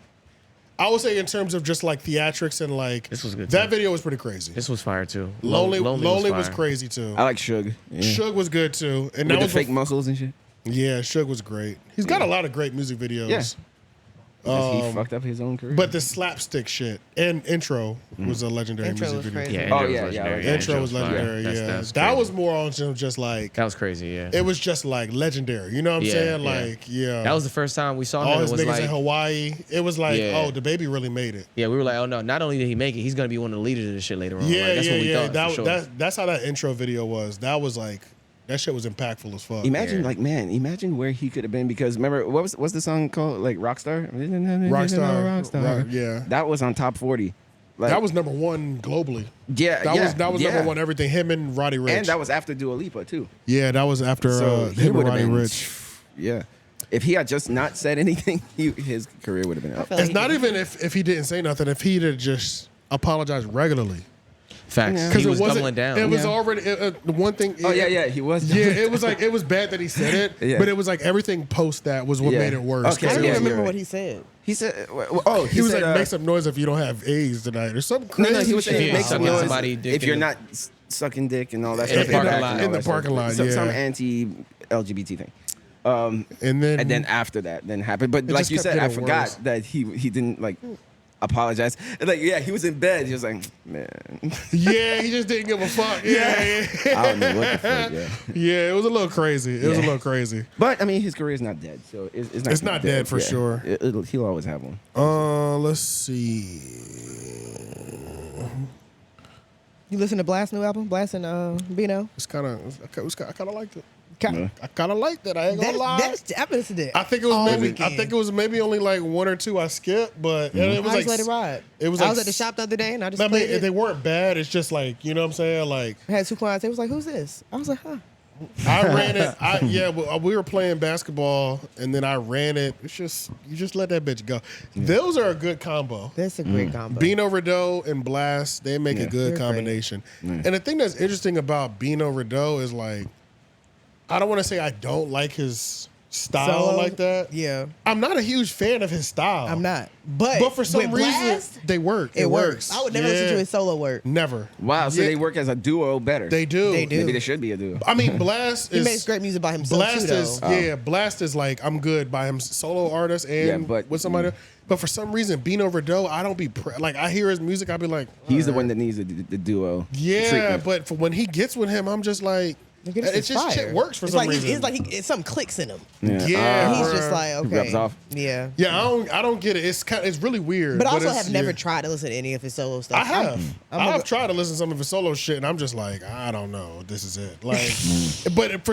I would say in terms of just like theatrics and like This was good, That too. video was pretty crazy. This was fire too. Lonely was fire. crazy too. I like Suge. Yeah. Suge was good too, and With that the was fake muscles and shit. yeah. Suge was great. He's got a lot of great music videos. Yeah. He fucked up his own career. But the slapstick shit and intro was a legendary Intro music was video. crazy. Yeah. Oh, Intro was yeah, legendary. yeah. Intro was fire. legendary. That's- Yeah, that's that crazy. was more on just like That was crazy. Yeah. it was just like legendary. You know what I'm Yeah, saying? yeah. Like yeah, That was the first time we saw all him. It his was niggas like, in Hawaii. It was like Yeah. oh, the baby really made it. yeah, we were like, oh no, not only did he make it, he's gonna be one of the leaders of this shit later on. Yeah, Like, that's yeah, what we yeah. thought. For sure. That's how that intro video was. That was like that shit was impactful as fuck. Imagine, Yeah. like, man, imagine where he could have been because remember what's the song called? Like Rockstar? Rockstar. Yeah. That was on top 40. Like, That was number one globally. yeah, That was yeah. number one everything. Him and Roddy Ricch. And that was after Dua Lipa too. yeah, that was after So he him and would have Roddy been. Ricch. Yeah, if he had just not said anything, his career would have been up. feel like It's he not did- even if he didn't say nothing. If he'd have just apologized regularly, Facts. Yeah. He was it wasn't- doubling down. It was Yeah. already the one thing. Oh yeah, he was. Yeah, it was like it was bad that he said it, Yeah. but it was like everything post that was what Yeah. made it worse. Okay, I 'Cause don't it yeah, was- remember you're what right. he said. He said, he was said, like, make some noise if you don't have A's tonight or something No, crazy. he was saying Yeah, make some sucking noise somebody dick if you're in not sucking dick and all that In stuff. the parking back lot. and all In the that stuff. parking lot, Some yeah. anti-LGBT thing. and then After that, then happened. But It like just you kept said, I getting forgot worse. that he didn't like apologize. Like yeah, he was in bed. He was like, man, yeah, he just didn't give a fuck. Yeah, yeah, I don't know what the fuck. Yeah. yeah. It was a little crazy. It was a little crazy. But I mean, his career is not dead, so it's not dead for sure. He'll always have one. Let's see. You listen to Blast's new album, Blast and Bino? It's kind of. I kind of liked it. Yeah. I kind of liked it. I ain't gonna lie. I've listened to it. I think it was all maybe. weekend. I think it was maybe only like one or two I skipped, but it was I like just let it ride. It was I like was at the shop the other day and I just I played mean, it. they weren't bad. It's just like you know what I'm saying. Like I had two clients. They was like, "Who's this?" I was like, "Huh." I ran it. We were playing basketball, and then I ran it. It's just you just let that bitch go. Those are a good combo. That's a great combo. Bino Rideau and Blast, they make a good They're great. combination. And the thing that's interesting about Bino Rideau is like, I don't want to say I don't like his style Solo? like that. Yeah. I'm not a huge fan of his style. I'm not. But for some with reason, Blast, they work. it works. I would never listen to his solo work. Never. Wow, so Yeah. they work as a duo better. They do. They do. Maybe they should be a duo. I mean, Blast He is. makes great music by himself Blast too, is though. Blast is like I'm good by him solo artist and Yeah, but- with somebody. But for some reason, Bino Verdeaux, I don't be like I hear his music, I be like He's the "Alright." one that needs the duo. Yeah, treatment. but for when he gets with him, I'm just like Nigga, this it is just fire. shit works for it's some like reason. It's like something clicks in him. Yeah, And he's bruh. just like, okay. rubs off. Yeah. Yeah, I don't get it. It's really weird. But I also it's- have never yeah. tried to listen to any of his solo stuff. I have. I'm I've tried to listen to some of his solo shit, and I'm just like, I don't know. This is it. Like, but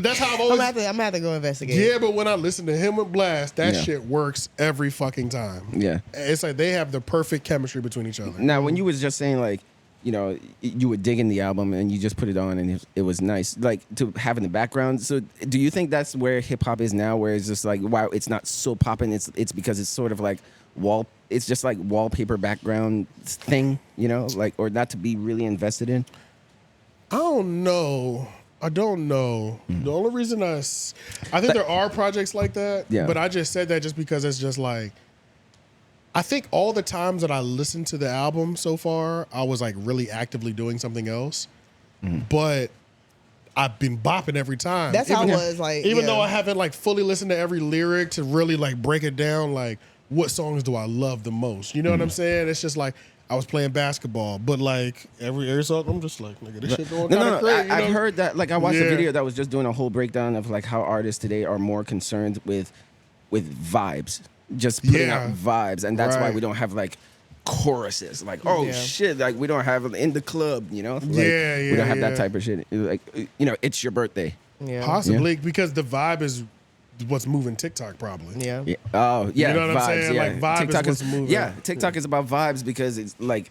that's how I've always. I'm gonna have to go investigate. Yeah, but when I listen to him with Blast, that Yeah. shit works every fucking time. Yeah. It's like they have the perfect chemistry between each other. Now, when you was just saying like, you know, you were digging the album and you just put it on and it was nice, like to have in the background. So, do you think that's where hip hop is now? Where it's just like, wow, it's not so popping. It's because it's sort of like it's just like wallpaper background thing, you know, like, or not to be really invested in. I don't know. The only reason I think there are projects like that, Yeah. but I just said that just because it's just like, I think all the times that I listened to the album so far, I was like really actively doing something else, but I've been bopping every time. That's how it was. Like, even yeah. though I haven't like fully listened to every lyric to really like break it down, like what songs do I love the most? You know what I'm saying? It's just like I was playing basketball, but like every song, I'm just like, nigga, this shit going kind of crazy. I've heard that. Like, I watched a Yeah. video that was just doing a whole breakdown of like how artists today are more concerned with vibes, just putting Yeah. out vibes, and that's why Right. we don't have like choruses. Like, oh Yeah. shit, like we don't have in the club, you know? Like, Yeah, we don't have yeah. that type of shit. Like, you know, it's your birthday. Yeah. Possibly because the vibe is what's moving TikTok probably. Yeah. Yeah. Oh, yeah. You know what I'm vibes, saying? Yeah. Like, vibe is TikTok what's moving. Yeah, TikTok is about vibes because it's like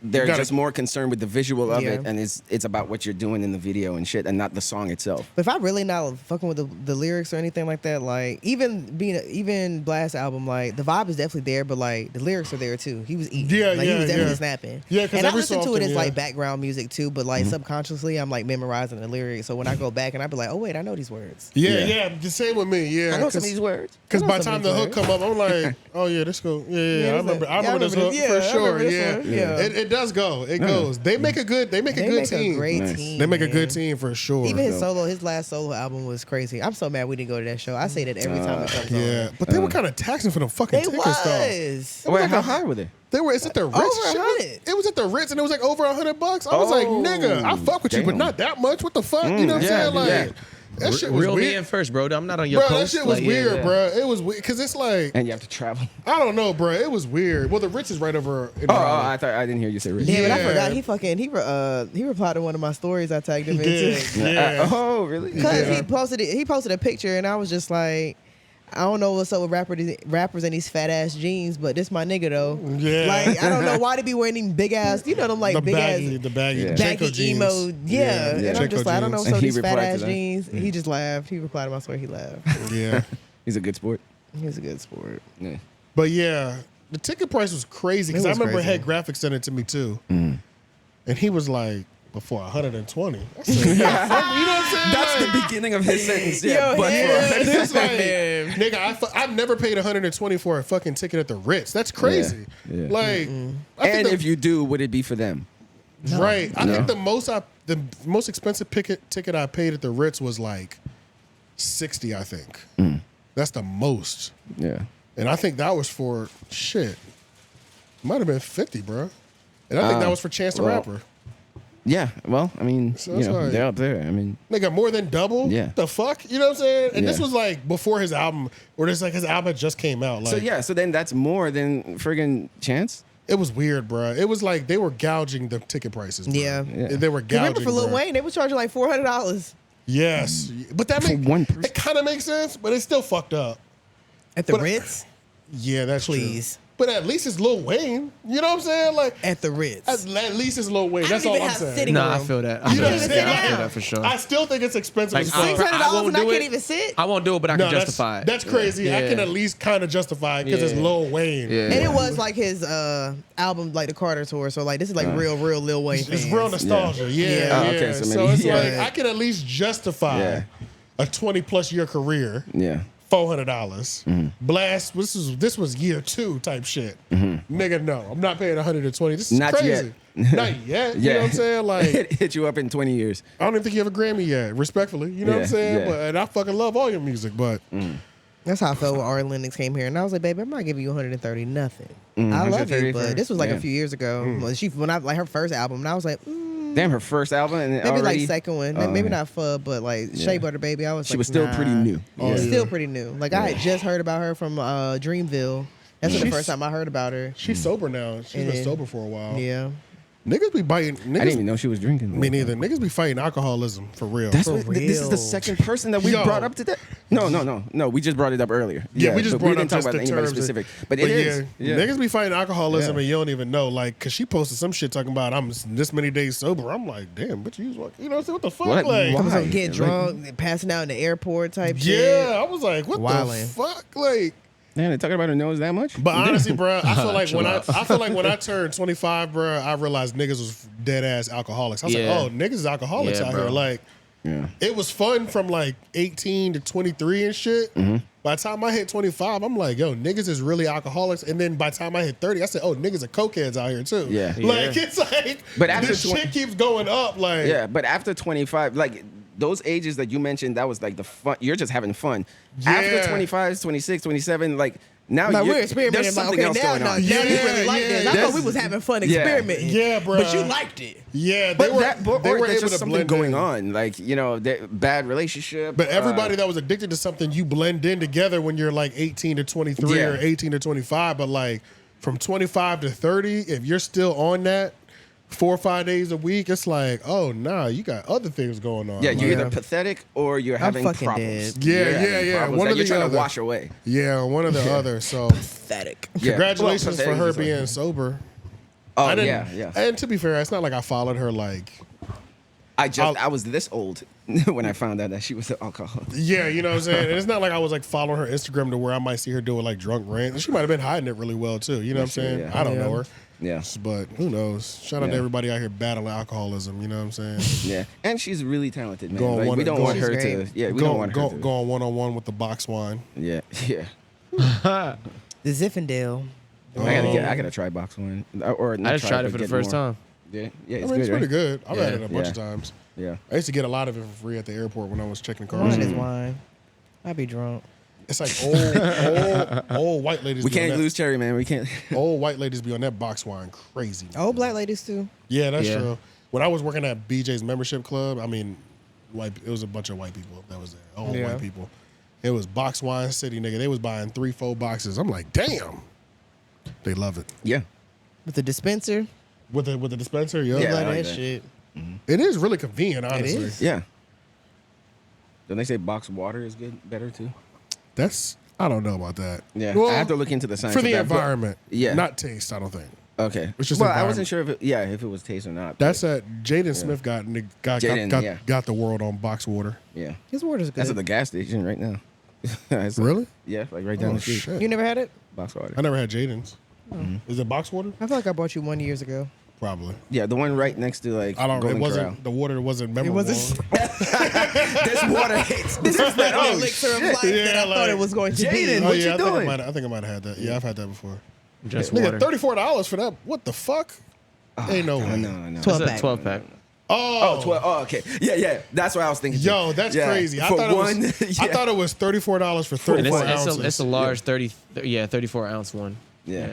they're gotta- just more concerned with the visual of Yeah. it, and it's about what you're doing in the video and shit, and not the song itself. But if I really not fucking with the lyrics or anything like that, like even Blast album, like the vibe is definitely there, but like the lyrics are there too. He was eating, Yeah, like he yeah, was definitely yeah. snapping. Yeah, 'cause and I every listen so to it often, as yeah. like background music too, but like subconsciously I'm like memorizing the lyrics. So when I go back and I be like, oh wait, I know these words. Yeah, Yeah. yeah, the same with me. Yeah, I know some of these words. Because I know by the some time of the these hook words. come up, I'm like, oh yeah, this go. Yeah, Yeah, I remember. I remember this hook yeah, for I sure. remember this Yeah, one, yeah. It does go. It goes. They make a good. They make a They good make team. a great Nice. team. They make a man. good team for sure. Even his last solo album was crazy. I'm so mad we didn't go to that show. I say that every time it comes Yeah, on. but they were kind of taxing for them fucking They tickets though. was. Wait, how high were they? They were. It's at the Ritz. Over Shit, 100. It was at the Ritz, and it was like over $100. I was like, Oh, nigga, I fuck with you, but damn. not that much. What the fuck? You know what I'm yeah, saying? Like yeah. that shit was Reel me weird. in first, bro. I'm not on your Bro, that coast. shit was Like, weird, yeah. bro. It was weird because it's like And you have to travel. I don't know, bro. It was weird. Well, the Ritz is right over. In Oh, Raleigh. I thought I didn't hear you say Rich. Damn it, I Yeah. forgot. He replied to one of my stories I tagged him Yeah, into. yeah. Oh, really? Because Yeah. he posted a picture and I was just like, I don't know what's up with rappers and these fat ass jeans, but this my nigga though. Yeah. Like I don't know why they be wearing them big ass, you know them like the big baggy, ass the baggy, Yeah. baggy Janko jeans. emo. Yeah. And I'm Janko just like, I don't know jeans. what's And up with he these fat replied to ass that? jeans. He just laughed. He replied to my story. He laughed. Yeah, He's a good sport. He was a good sport. Yeah. but yeah, the ticket price was crazy because It I was remember crazy. Head Graphics sent it to me too, and he was like, "Before 120." I said, "Yeah, fuck," you know what I'm saying? That's Like, the beginning of his sentence. Yo, Yeah, but yeah. It's like, nigga, I've never paid 120 for a fucking ticket at the Ritz. That's crazy. Yeah. Like, I and think if you do, would it be for them? right, I No. think the most expensive ticket I paid at the Ritz was like 60. I think that's the most, Yeah. and I think that was for shit. Might have been 50, bro. And I think that was for Chance the well, Rapper. Yeah. Well, I mean, So you that's know, like- they're up there. I mean, Nigga, more than double? Yeah. The fuck? You know what I'm saying? And this Yeah. was like before his album, or this like his album just came out. Like, so yeah. So then that's more than friggin' Chance. it was weird, bro. It was like they were gouging the ticket prices. Bro. Yeah. Yeah. They were gouging. Remember for Lil bro. Wayne, they was charging like $400 Yes, but that For make, one person? it kind of makes sense, but it's still fucked up. at the But- Ritz. Yeah, that's Please. true. But at least it's Lil Wayne. You know what I'm saying? Like At the Ritz. at least it's Lil Wayne. I That's don't all even I'm have saying. sitting Nah, I room. feel that. I You feel know what I'm that. saying? Yeah, I feel Yeah. that for sure. I still think it's expensive Like, as fuck. $600 and I do can't it. even sit. I won't do it, but I can that's- justify it. That's crazy. I Yeah. can at least kind of justify it because it's Yeah. Lil Wayne. Yeah. And it was like his album, like the Carter tour. So like this is like real Lil Wayne fans. It's real nostalgia. Yeah. Yeah. yeah. Oh, okay, so so maybe- it's yeah. like I can at least justify Yeah. a 20+ year career. Yeah. $400. Blast. This was year 2 type shit. Nigga, no, I'm not paying 120. This is Not crazy. yet. Not yet. You know what I'm saying? Like, hit you up in 20 years. I don't even think you have a Grammy yet. Respectfully, you know what I'm saying? Yeah. But and I fucking love all your music, but. That's how I felt when Ari Lennox came here, and I was like, "Baby, I'm not giving you 130 nothing. I love 130 you, but this was like yeah. a few years ago. When I like her first album, and I was like, Damn, her first album and maybe already, like second one, maybe not Fub, but like Shea Butter Baby. I was she like, was still nah. pretty new. Still pretty new. Like I had just heard about her from Dreamville. That's the first time I heard about her. She's sober now. She's been sober for a while. Yeah. Niggas be biting. I didn't even know she was drinking. Me neither. Niggas be fighting alcoholism for real. This real. is the second person that we brought up today. No. We just brought it up earlier. Yeah, we just but brought didn't up talk just about the anybody terms. specific. But it is. Yeah. Niggas be fighting alcoholism Yeah. and you don't even know. Like, cause she posted some shit talking about I'm this many days sober. I'm like, damn, bitch, you was, you know what I'm saying? What the fuck? What? Like, Why? So get drunk, passing out in the airport type shit. yeah, I was like, what Wildin'. the fuck? Like, Man, they talking about her nose that much? but honestly, bro, I feel like when I turned 25, bro, I realized niggas was dead ass alcoholics. I was Yeah. like, oh, niggas is alcoholics Yeah, out bro. here. Like, Yeah. it was fun from like 18 to 23 and shit. By the time I hit 25, I'm like, yo, niggas is really alcoholics. And then by the time I hit 30, I said, oh, niggas are cokeheads out here too. Yeah. Like, it's like, But after this shit keeps going up. Like, Yeah, but after 25, like those ages that you mentioned, that was like the fun. You're just having fun. Yeah. After 25, 26, 27, like now Like you're, we're experimenting. there's Like, something okay, else now going on. you really like Yeah, this. I thought we was having fun experimenting. Yeah, bro. But you liked it. yeah, But they were there's able just to something blend going in. on, like bad relationship. But everybody that was addicted to something, you blend in together when you're like 18 to 23 Yeah. or 18 to 25. But like from 25 to 30, if you're still on that 4 or 5 days a week, it's like, oh, nah, you got other things going on. yeah, you're Like, either pathetic or you're having fucking problems. dead. Yeah, You're yeah, having yeah. problems One that or you're the trying other. to wash away. yeah, one or the other. So Pathetic. Yeah. congratulations Well, for her pathetic is like- being sober. Oh I didn't, yeah. And to be fair, it's not like I followed her like, I was this old when I found out that she was an alcoholic. yeah, you know what I'm saying? And it's not like I was like following her Instagram to where I might see her doing like drunk rants. She might have been hiding it really well too. You know what I'm saying? yeah. I don't know her. Yeah. But who knows? Shout out to Yeah. everybody out here battling alcoholism. You know what I'm saying? Yeah, and she's really talented, man. Go on Like, one- we don't go want on- her She's to. great. Yeah, we don't want her to. Go on one-on-one with the box wine. Yeah, yeah. The Zinfandel. I gotta try box wine. Or not I just try, tried it but for the get first more. time. Yeah, I yeah, it's mean, good, it's pretty right? good. I've had Yeah. it a bunch of Yeah. times. Yeah. I used to get a lot of it for free at the airport when I was checking Wine cars. is wine. I'd be drunk. It's like old white ladies. We be on can't that- lose Cherry, man. We can't. Old white ladies be on that box wine crazy. Old black ladies too. Yeah, that's Yeah. true. When I was working at BJ's membership club, I mean, it was a bunch of white people that was there. Old Yeah. white people. It was box wine city, nigga. They was buying 3-4 boxes. I'm like, damn. They love it. Yeah. With the dispenser. With the dispenser, yo. Yeah. Love I like that that. shit. It is really convenient, honestly. is. Yeah. Don't they say box water is good, better too? That's I don't know about that. Yeah. Well, I have to look into the science for of the that, but- environment. Yeah. Not taste, I don't think. Okay. It's just well, I environment. wasn't sure if it was taste or not. That's Jaden Smith got Jaden, got the world on box water. Yeah. His water's good. That's at the gas station right now. It's like- Really? Yeah, like right down Oh the street. shit. You never had it? Box water. I never had Jaden's. Is it box water? I feel like I bought you 1 years ago. Probably. Yeah, the one right next to like I don't. Golden It wasn't. Corral. The water wasn't It memorable. wasn't. This water hates. This is like the elixir of life that Yeah, I thought like- it was going to Jaden, be. Oh what yeah, you I doing? think I might have had that. Yeah, I've had that before. Just Nigga, water. $34 for that? What the fuck? Ain't no way. No. 12 It's a pack. 12 pack. Oh, 12. Oh, okay. Yeah. That's what I was thinking. yo, that's Yeah. crazy. I For thought one, it was. yeah. I thought it was $34 for And 34 ounces. it's a large 34 ounce one. Yeah.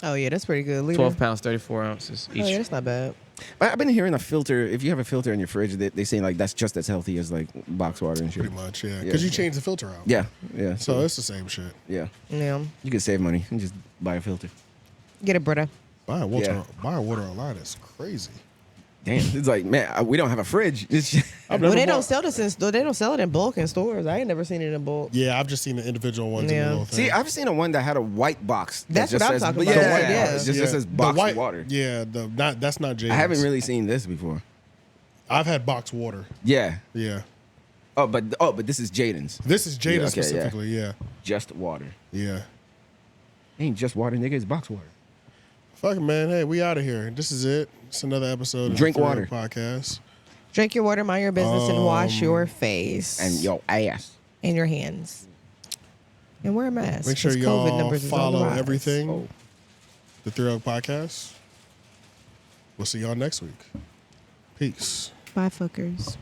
Oh yeah, that's pretty good. Liter. 12 pounds, 34 ounces each. Oh yeah, that's not bad. I've been hearing a filter. If you have a filter in your fridge, they say like that's just as healthy as like box water and shit. Pretty much, yeah. Because you change the filter out. Yeah. So it's the same shit. yeah, Yeah. you can save money and just buy a filter. Get it, brother. Buying water online is crazy. Damn, it's like man, we don't have a fridge. It's just, I've Well, never they don't bought- sell this they don't sell it in bulk in stores. I ain't never seen it in bulk. Yeah, I've just seen the individual ones in Yeah. the little thing. see, I've seen a one that had a white box. that That's just what I'm says- talking yeah, about. Yeah, The white box. It just Yeah. says The box white- water. Yeah, that's not Jaden's. I haven't really seen this before. I've had box water. Yeah. Yeah. Oh, but this is Jaden's. This is Jaden Yeah, okay, yeah. specifically. Yeah. Just water. Yeah. Ain't just water, nigga. It's box water. Fuck it, man. Hey, we out of here. This is it. It's another episode of Drink the water. podcast. Drink your water, mind your business, and wash your face. And your ass. And your hands. And wear a mask. Make sure 'cause y'all COVID numbers is on the follow rise. everything. The 3 Podcast. We'll see y'all next week. Peace. Bye, fuckers.